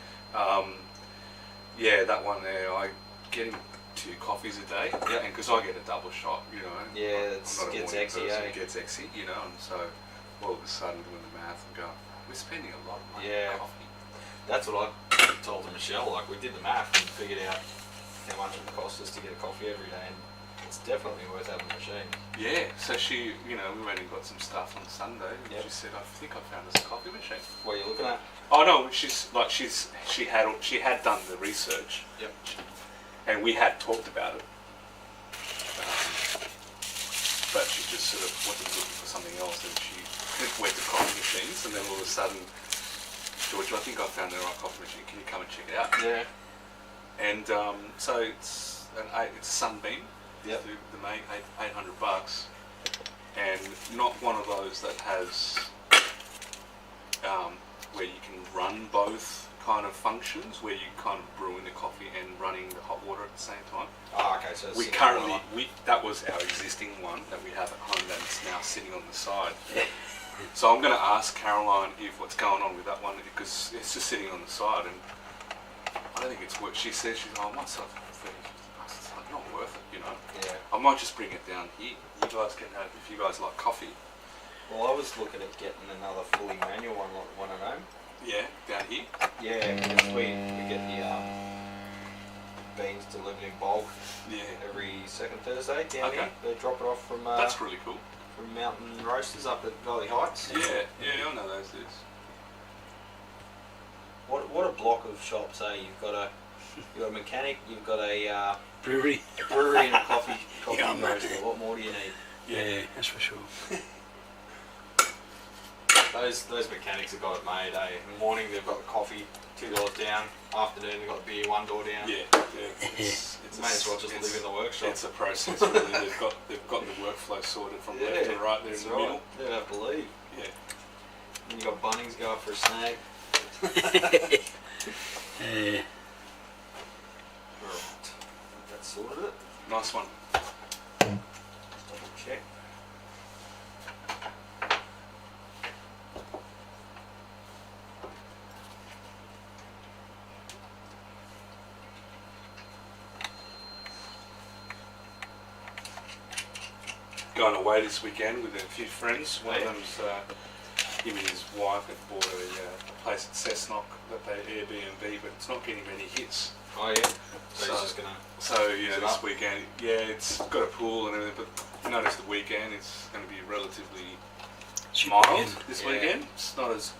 Yeah, that one there, I get him 2 coffees a day. Yep. And because I get a double shot, Yeah, I'm not a gets morning exy, person, eh? it gets exy, and so all of a sudden doing the math and going, we're spending a lot of money Yeah. on coffee. That's what I told Michelle. Like, we did the math and figured out how much it would cost us to get a coffee every day, and it's definitely worth having a machine. Yeah, so she, we went and got some stuff on Sunday, and Yep. she said, I think I found us a coffee machine. What are you looking at? Oh no, she had done the research. Yep. And we had talked about it. But she just sort of wasn't looking for something else, and she went to coffee machines, and then all of a sudden, George, I think I found the right coffee machine. Can you come and check it out? Yeah. And so it's a Sunbeam. Yep. The main $800, and not one of those that has where you can run both kind of functions, where you kind of brewing the coffee and running the hot water at the same time. Oh, okay. So it's We single currently boiler. that was our existing one that we have at home that's now sitting on the side. So I'm going to ask Caroline if what's going on with that one, because it's just sitting on the side, and I don't think it's worth. She says I might sell it for $30, $50. It's like not worth it, Yeah. I might just bring it down here. You guys can have, if you guys like coffee. Well, I was looking at getting another fully manual one, like one at home. Yeah, down here. Yeah, because we get the beans delivered in bulk Yeah, every second Thursday down Okay. here. They drop it off from that's really cool. from Mountain Roasters up at Valley Heights. Yeah, I know those dudes. What a block of shops, eh? You've got a mechanic, you've got a Brewery. brewery and a coffee Yeah, man. roaster. What more do you need? Yeah, that's for sure. Those mechanics have got it made, eh? In the morning they've got the coffee, $2 down. Afternoon they've got the beer, $1 down. Yeah. It's May as well just live in the workshop. It's a process, really. They've got the workflow sorted from left to right there in that's the right. middle. Never have to leave. Yeah. And you got Bunnings go up for a snag. Yeah. Right. That's sorted it. Nice one. Double check. Going away this weekend with a few friends. One of them's him and his wife had bought a place at Cessnock that they Airbnb, but it's not getting many hits. Oh yeah. So he's just gonna. So you know, Is it this up? weekend, yeah, it's got a pool and everything, but notice the weekend it's going to be relatively mild this Yeah. weekend. It's not as,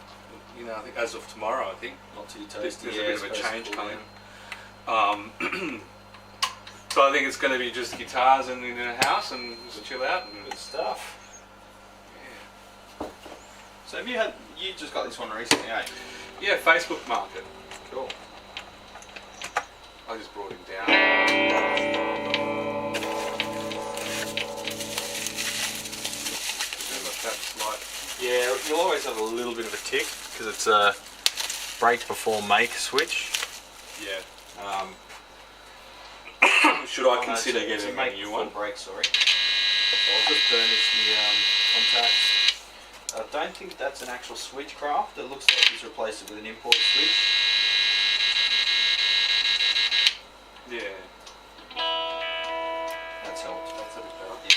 you know, I think as of tomorrow, I think Not too there's toasty. a Yeah, bit of a it's supposed change to cool coming. down. So I think it's going to be just guitars and in a house and just chill out. And, Good stuff. yeah. So have you just got this one recently, eh? Yeah, Facebook Market. Cool. I just brought him down. That's like, Yeah, you'll always have a little bit of a tick because it's a break before make switch. yeah. Um, Should I no, consider it's getting a make new before one? break, sorry. So I'll just burnish the contacts. I don't think that's an actual switch craft. It looks like he's replaced it with an import switch. Yeah. That's helped. That's a bit better. Yeah.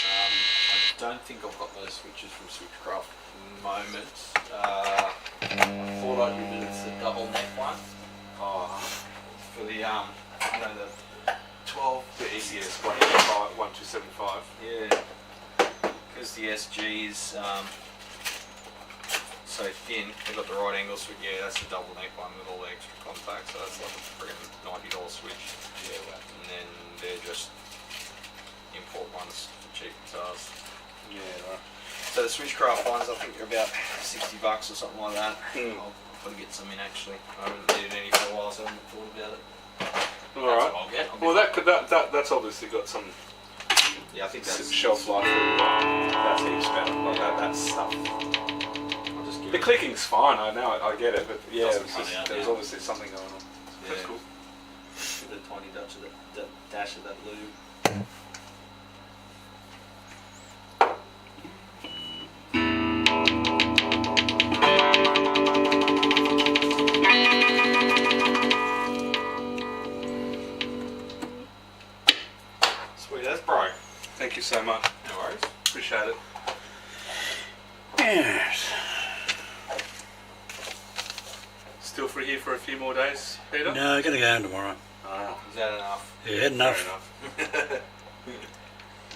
I don't think I've got those switches from Switchcraft at the moment. I thought I'd release the double neck one for the you know, the 12 The piece. easiest 1275. Yeah, because the SG is so thin, they've got the right angle switch. Yeah, that's the double neck one with all the extra contacts, so that's like a friggin' $90 switch. Yeah, well, And then they're just import ones for cheap guitars. yeah, right. So the Switchcraft ones, I think they're about $60 or something like that. Hmm. I'll probably get some in actually. I haven't needed any for a while, so I haven't thought about it. All That's right. what I'll get. I'll be Well, fine. that's obviously got some Yeah, I think that's shelf life. That's heaps better. Like that stuff. I'll just give The it. clicking's fine. I know. I get it. But yeah, Doesn't it's run just, out, there's yeah. obviously something going on. That's Yeah. cool. Give it a tiny dash of that lube. Sweet as bro. Thank you so much. No worries. Appreciate it. Yes. Still free here for a few more days, Peter? No, I'm going to go home tomorrow. Ah, Is that enough? Yeah, had enough. fair enough.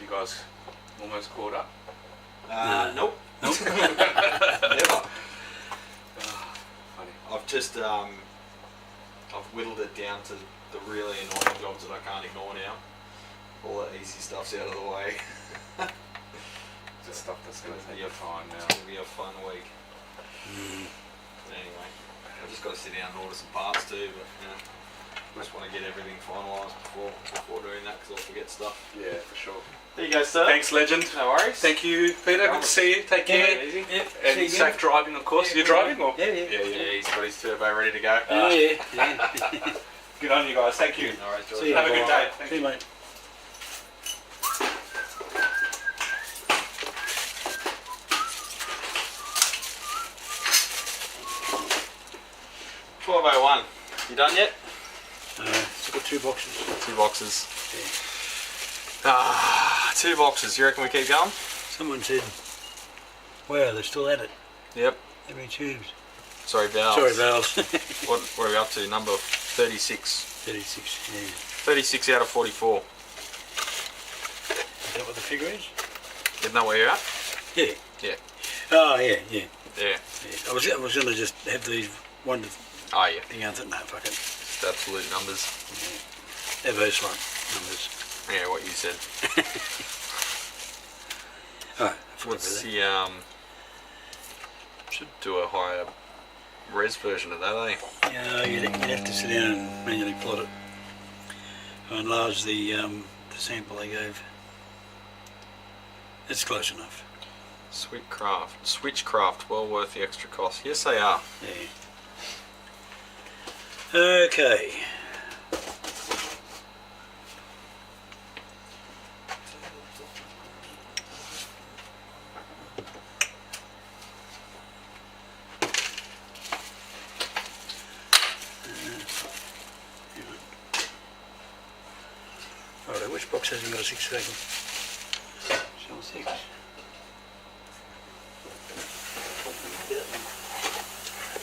You guys almost caught up. Nope. Nope. Never. Funny. I've just I've whittled it down to the really annoying jobs that I can't ignore now. All that easy stuff's out of the way. The stuff that's going to take your time It's now. gonna be a fun week. But anyway, I've just got to sit down and order some parts too. But you know, I just want to get everything finalised before doing that because I'll forget stuff. Yeah, for sure. There you go, sir. Thanks, legend. No worries. Thank you, Peter. Good to see you. Take care. Easy. Yep. And safe driving, of course. You're driving, or? Yeah. Yeah, he's got his turbo ready to go. Oh, yeah. Good on you guys. Thank you. No worries, George. See you. Have a good day. Thank See you, you. mate. $12.01. You done yet? I've got 2 boxes. 2 boxes. 2 boxes. You reckon we keep going? Someone said, wow, they're still at it. Yep. How many tubes? Sorry, valves. Sorry, valves. What are we up to? Number 36. 36, yeah. 36 out of 44. Is that what the figure is? Isn't that where you're at? Yeah. Yeah. Oh, yeah. Yeah. I was going to just have these one Oh, yeah. thing out. No, fuck it. Just absolute numbers. Have those one numbers. Yeah, what you said. Oh, What's the, should do a higher res version of that, eh? Yeah, you'd have to sit down and manually plot it. I enlarge the sample they gave. It's close enough. Switchcraft, well worth the extra cost. Yes, they are. Yeah. Okay. Alright, which box hasn't got a 6 cycle? 6.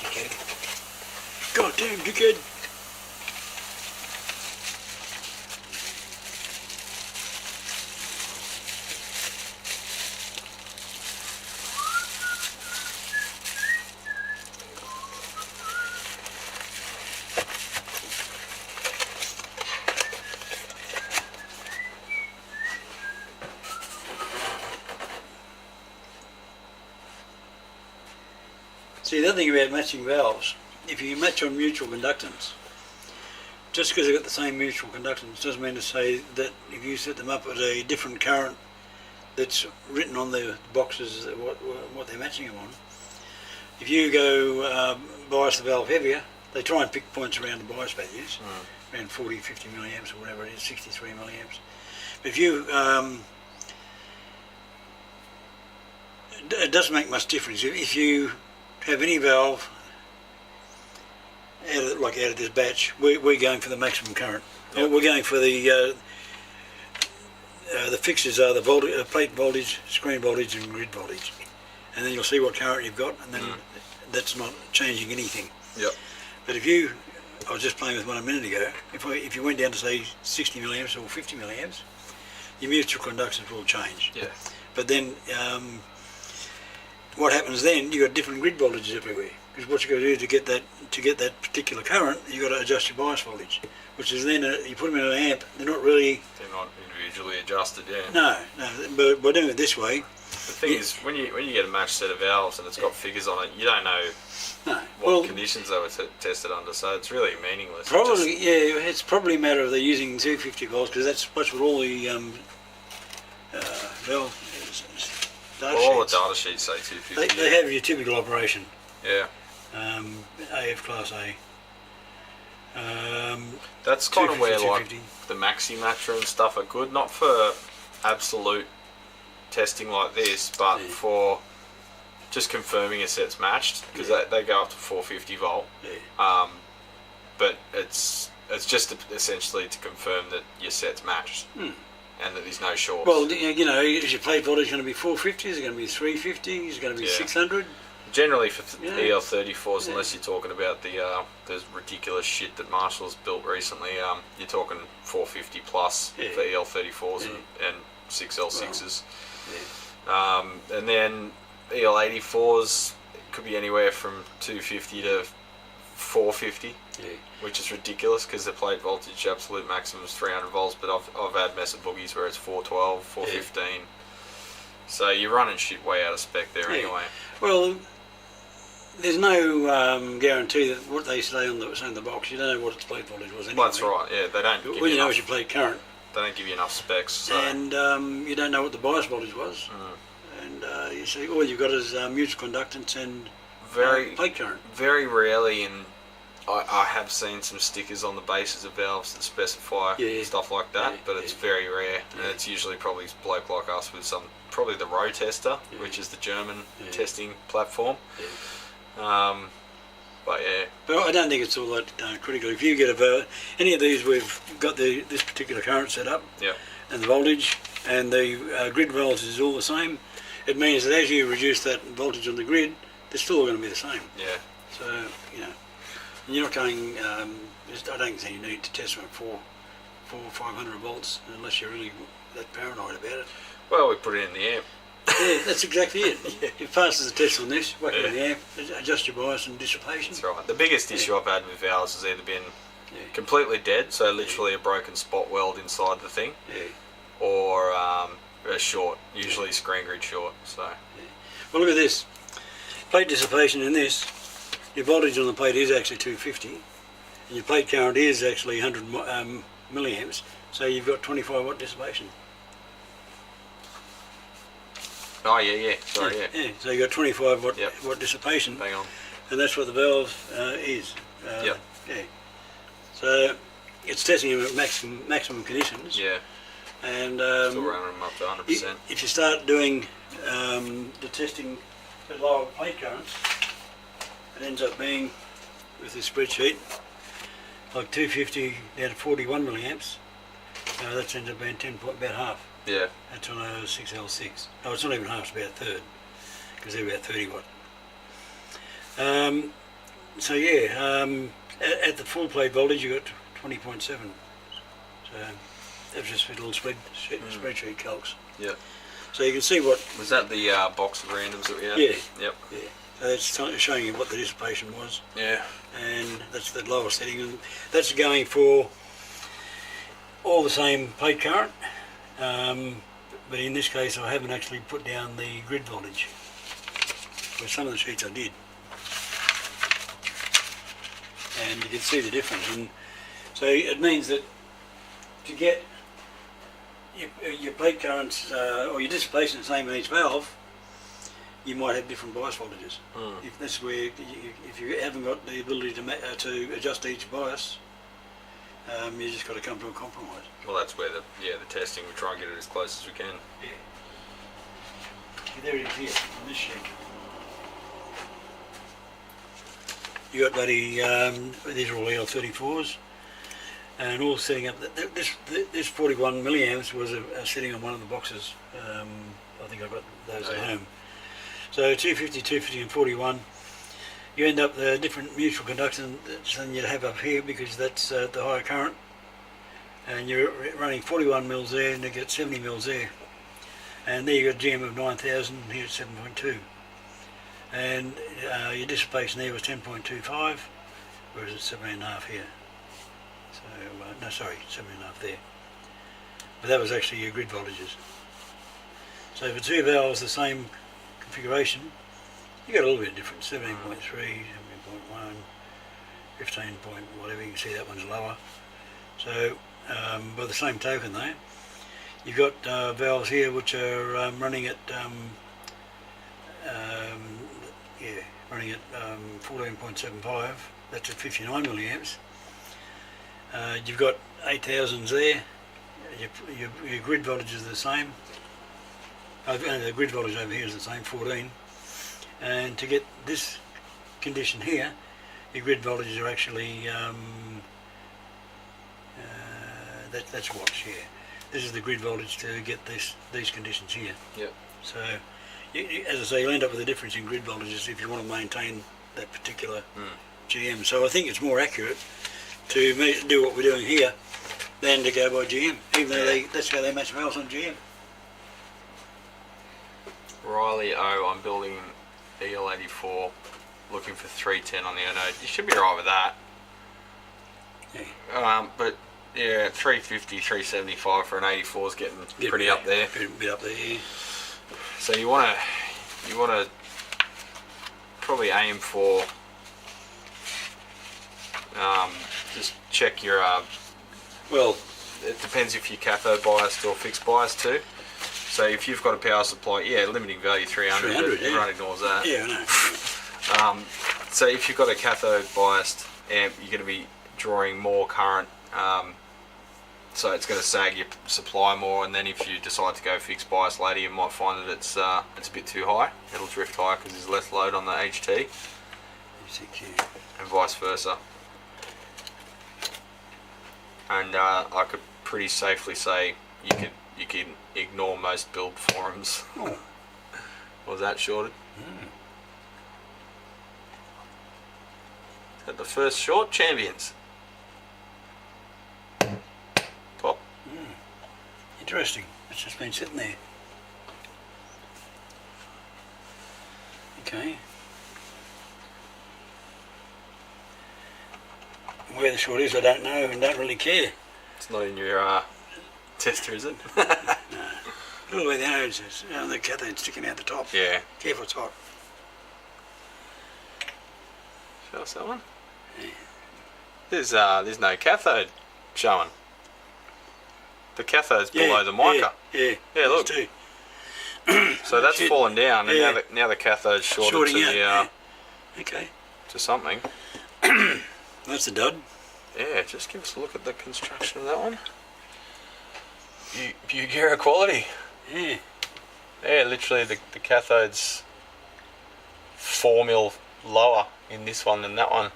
Dickhead. Goddamn dickhead. See, the other thing about matching valves, if you match on mutual conductance, just because they've got the same mutual conductance doesn't mean to say that if you set them up at a different current that's written on the boxes what they're matching them on. If you go bias the valve heavier, they try and pick points around the bias values, around 40, 50 milliamps or whatever it is, 63 milliamps. But if you, it doesn't make much difference. If you have any valve out of this batch, we're going for the maximum current. Yep. We're going for the fixes are the plate voltage, screen voltage and grid voltage, and then you'll see what current you've got, and then that's not changing anything. Yep. But if you, I was just playing with one a minute ago, if you went down to say 60 milliamps or 50 milliamps, your mutual conductance will change. Yeah. But then what happens then? You got different grid voltages everywhere. Because what you got to do to get that particular current, you got to adjust your bias voltage, which is then you put them in an amp. They're not individually adjusted. Yeah. No. But by doing it this way. The thing is, when you get a matched set of valves and it's got figures on it, you don't know what conditions they were tested under, so it's really meaningless. Probably, it's probably a matter of they're using 250 volts because that's what all the valve all the data sheets say 250. They have your typical operation. Yeah. AF class A. That's kind of where like the maxi matcher and stuff are good, not for absolute testing like this, but for just confirming a set's matched, because they go up to 450 volt. Yeah. But it's just essentially to confirm that your set's matched. And that there's no shorts. Well, you know, is your plate voltage going to be 450? Is it going to be 350? Is it going to be 600? Generally for EL34s, unless you're talking about the ridiculous shit that Marshall's built recently, you're talking 450 plus for EL34s and 6L6s. And then EL84s could be anywhere from 250 to 450. Which is ridiculous because the plate voltage absolute maximum is 300 volts, but I've had Mesa boogies where it's 412, 415. So you're running shit way out of spec there anyway. Well, there's no guarantee that what they say on the box, you don't know what its plate voltage was anyway. Well, that's right, yeah, they don't give you know is your plate current. They don't give you enough specs. So. And you don't know what the bias voltage was. And you see all you've got is mutual conductance and plate current. Very rarely I have seen some stickers on the bases of valves that specify stuff like that, but it's very rare, and it's usually probably a bloke like us with probably the row tester, which is the German testing platform. But I don't think it's all that critical. If you get any of these, we've got this particular current set up, and the voltage and the grid voltage is all the same. It means that as you reduce that voltage on the grid, they're still going to be the same. Yeah. So you're not going. I don't think you need to test them at 400 or 500 volts unless you're really that paranoid about it. Well, we put it in the amp. Yeah, that's exactly it. It passes the test on this, whack it in the amp, adjust your bias and dissipation. That's right. The biggest issue I've had with valves has either been completely dead, so literally a broken spot weld inside the thing, or a short, usually screen grid short. So. Well, look at this. Plate dissipation in this. Your voltage on the plate is actually 250, and your plate current is actually 100 milliamps, so you've got 25 watt dissipation. Oh yeah. Sorry, yeah. So you've got 25 watt dissipation. Bang on. And that's what the valve is. Yeah. So it's testing them at maximum conditions. Yeah. And still running them up to 100%. If you start doing the testing at lower plate currents, it ends up being, with this spreadsheet, like 250 down to 41 milliamps. That ends up being about half. Yeah. That's on a 6L6. Oh, it's not even half, it's about a third, because they're about 30 watt. So yeah, at the full plate voltage you got 20.7. So that was just a little spreadsheet calcs. Yeah. So you can see what... Was that the box of randoms that we had? Yeah. Yep. Yeah. So that's showing you what the dissipation was. Yeah. And that's the lower setting, and that's going for all the same plate current. But in this case I haven't actually put down the grid voltage. With some of the sheets I did. And you can see the difference. And so it means that to get your plate currents or your dissipation the same in each valve, you might have different bias voltages. If that's where if you haven't got the ability to adjust each bias, you just got to come to a compromise. Well, that's where the testing, we try and get it as close as we can. Yeah. There it is here on this sheet. You got bloody these are all EL34s, and all setting up. This 41 milliamps was sitting on one of the boxes. I think I got those at home. So 250, 250, and 41. You end up the different mutual conductance than you have up here because that's the higher current, and you're running 41 mils there, and you get 70 mils there, and there you got a GM of 9,000. Here it's 7.2. And your dissipation there was 10.25, whereas it's 7.5 here. So, no, sorry, 7.5 there. But that was actually your grid voltages. So for two valves, the same configuration, you got a little bit different, 17.3, 17.1, 15 point whatever, you can see that one's lower. So, by the same token though, you've got valves here which are running at running at 14.75. That's at 59 milliamps. You've got 8,000s there. Your grid voltage is the same. The grid voltage over here is the same, 14. And to get this condition here, your grid voltages are actually that's watts here. This is the grid voltage to get these conditions here. Yep. So, as I say, you'll end up with a difference in grid voltages if you want to maintain that particular GM. So I think it's more accurate to do what we're doing here than to go by GM, even though that's how they match valves on GM. Riley O, I'm building EL84, looking for 310 on the anode. You should be right with that. Yeah. But yeah, 350, 375 for an 84 is getting pretty up there. A bit up there, yeah. So you want to probably aim for just check your well, it depends if you're cathode biased or fixed biased too. So if you've got a power supply, limiting value 300, but everyone ignores that. Yeah, I know. So if you've got a cathode biased amp, you're going to be drawing more current, so it's going to sag your supply more, and then if you decide to go fixed bias later, you might find that it's a bit too high. It'll drift higher because there's less load on the HT, and vice versa. And I could pretty safely say you can ignore most build forums. Oh. Was that shorted? At the first short champions. Top. Interesting. It's just been sitting there. Okay. Where the short is, I don't know and don't really care. It's not in your tester, is it? No. A little where the anodes is, the cathode sticking out the top. Yeah. Careful, it's hot. Show us that one. Yeah. There's no cathode showing. The cathode's below the mica. Yeah. Yeah, look. Too. So that's fallen down, and now the cathode's shorted to out, okay. to something. That's a dud. Yeah, just give us a look at the construction of that one. Bugera quality. Yeah. Yeah, literally the cathode's 4 mil lower in this one than that one,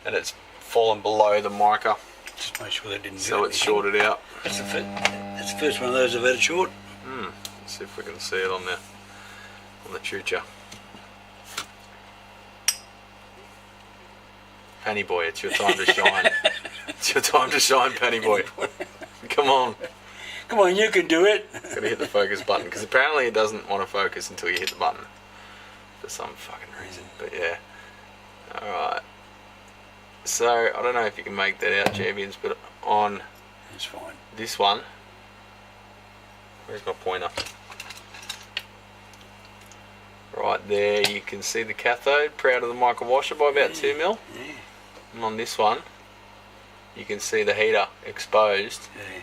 and it's fallen below the mica. Just make sure that didn't. So it's shorted out. That's the first one of those I've had it short. see if we can see it on the chucha. Penny boy, it's your time to shine. It's your time to shine, Penny boy. Come on. Come on, you can do it. Gotta hit the focus button, because apparently it doesn't want to focus until you hit the button. For some fucking reason, but yeah. Alright. So, I don't know if you can make that out, champions, but on That's fine. this one, where's my pointer? Right there, you can see the cathode, proud of the micro washer by about 2 mil. Yeah. And on this one, you can see the heater exposed, Yeah.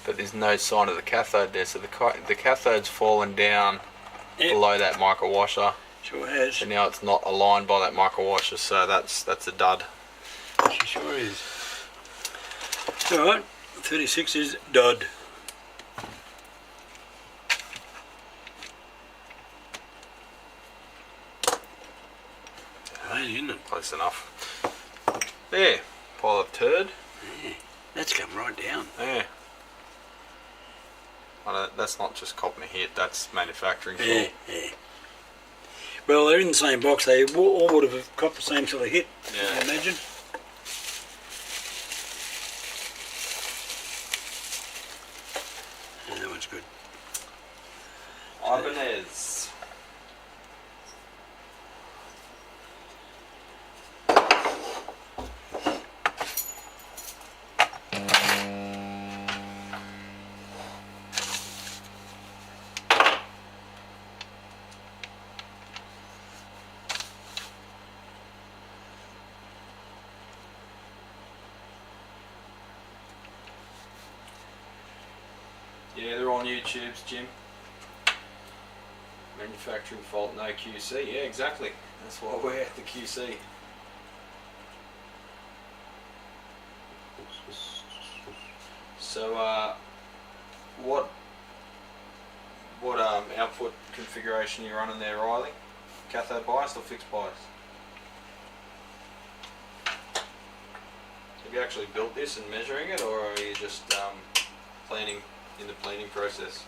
but there's no sign of the cathode there, so the cathode's fallen down Yep. below that micro washer. Sure has. So now it's not aligned by that micro washer, so that's a dud. She sure is. Alright, 36 is dud. Amazing, isn't it? Close enough. There, pile of turd. Yeah. That's come right down. Yeah. That's not just copping a hit, that's manufacturing fault. Yeah, yeah. Well, they're in the same box. They all would have copped the same sort of hit, Yeah. I imagine. Yeah, that one's good. Ibanez. Yeah, they're on YouTube's, Jim. Manufacturing fault, no QC. Yeah, exactly. That's why we're at the QC. So, what output configuration are you running there, Riley? Cathode biased or fixed biased? Have you actually built this and measuring it, or are you just planning in the planning process?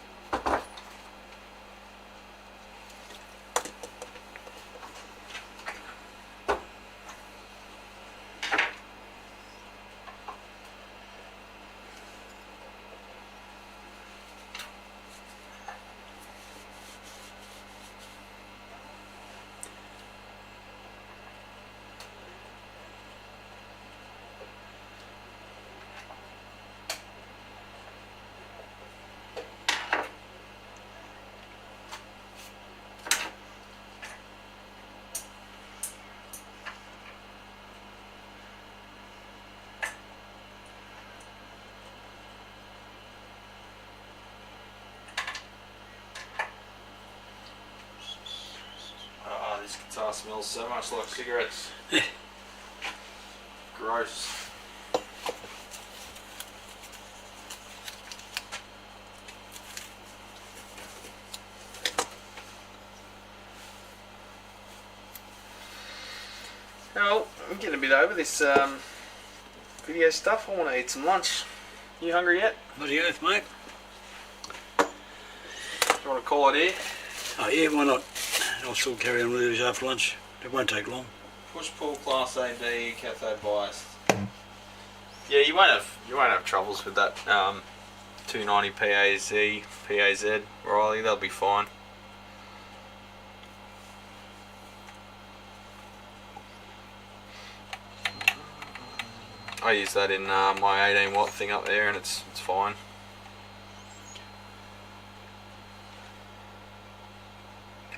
This guitar smells so much like cigarettes. Gross. Well, I'm getting a bit over this video stuff. I want to eat some lunch. You hungry yet? Bloody earth, mate. Do you want to call it here? Oh yeah, why not? I'll still carry on with these after lunch. It won't take long. Push pull class AD cathode biased. Yeah, you won't have troubles with that 290 PAZ Riley. That'll be fine. I use that in my 18 watt thing up there, and it's fine.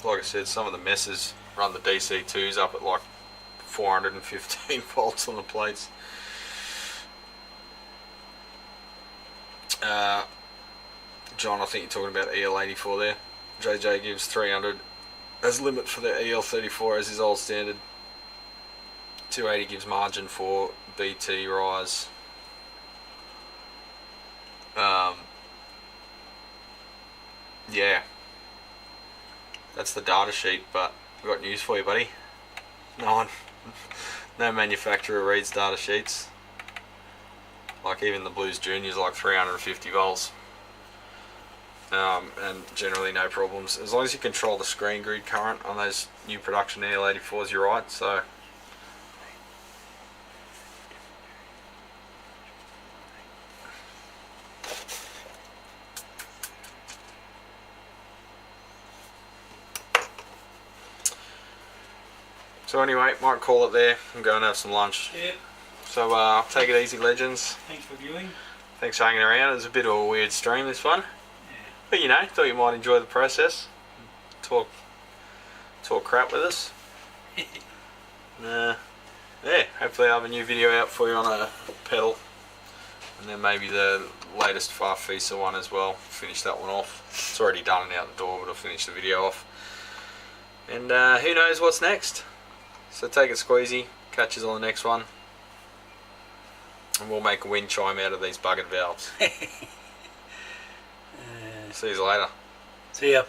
Like I said, some of the messes run the DC2s up at like 415 volts on the plates. John, I think you're talking about EL84 there. JJ gives 300 as limit for the EL34 as his old standard. 280 gives margin for BT rise. Yeah. That's the data sheet, but I've got news for you, buddy. No manufacturer reads data sheets. Like even the Blues Junior's like 350 volts. and generally no problems. As long as you control the screen grid current on those new production EL84s, you're right. So anyway, might call it there. I'm going to have some lunch. Yeah. So take it easy, legends. Thanks for viewing. Thanks for hanging around. It was a bit of a weird stream, this one. Yeah. But you know, thought you might enjoy the process. Talk crap with us. Yeah, hopefully I'll have a new video out for you on a pedal. And then maybe the latest Farfisa one as well. Finish that one off. It's already done and out the door, but I'll finish the video off. And who knows what's next. So take it squeezy. Catch us on the next one. And we'll make a wind chime out of these buggered valves. See you later. See ya.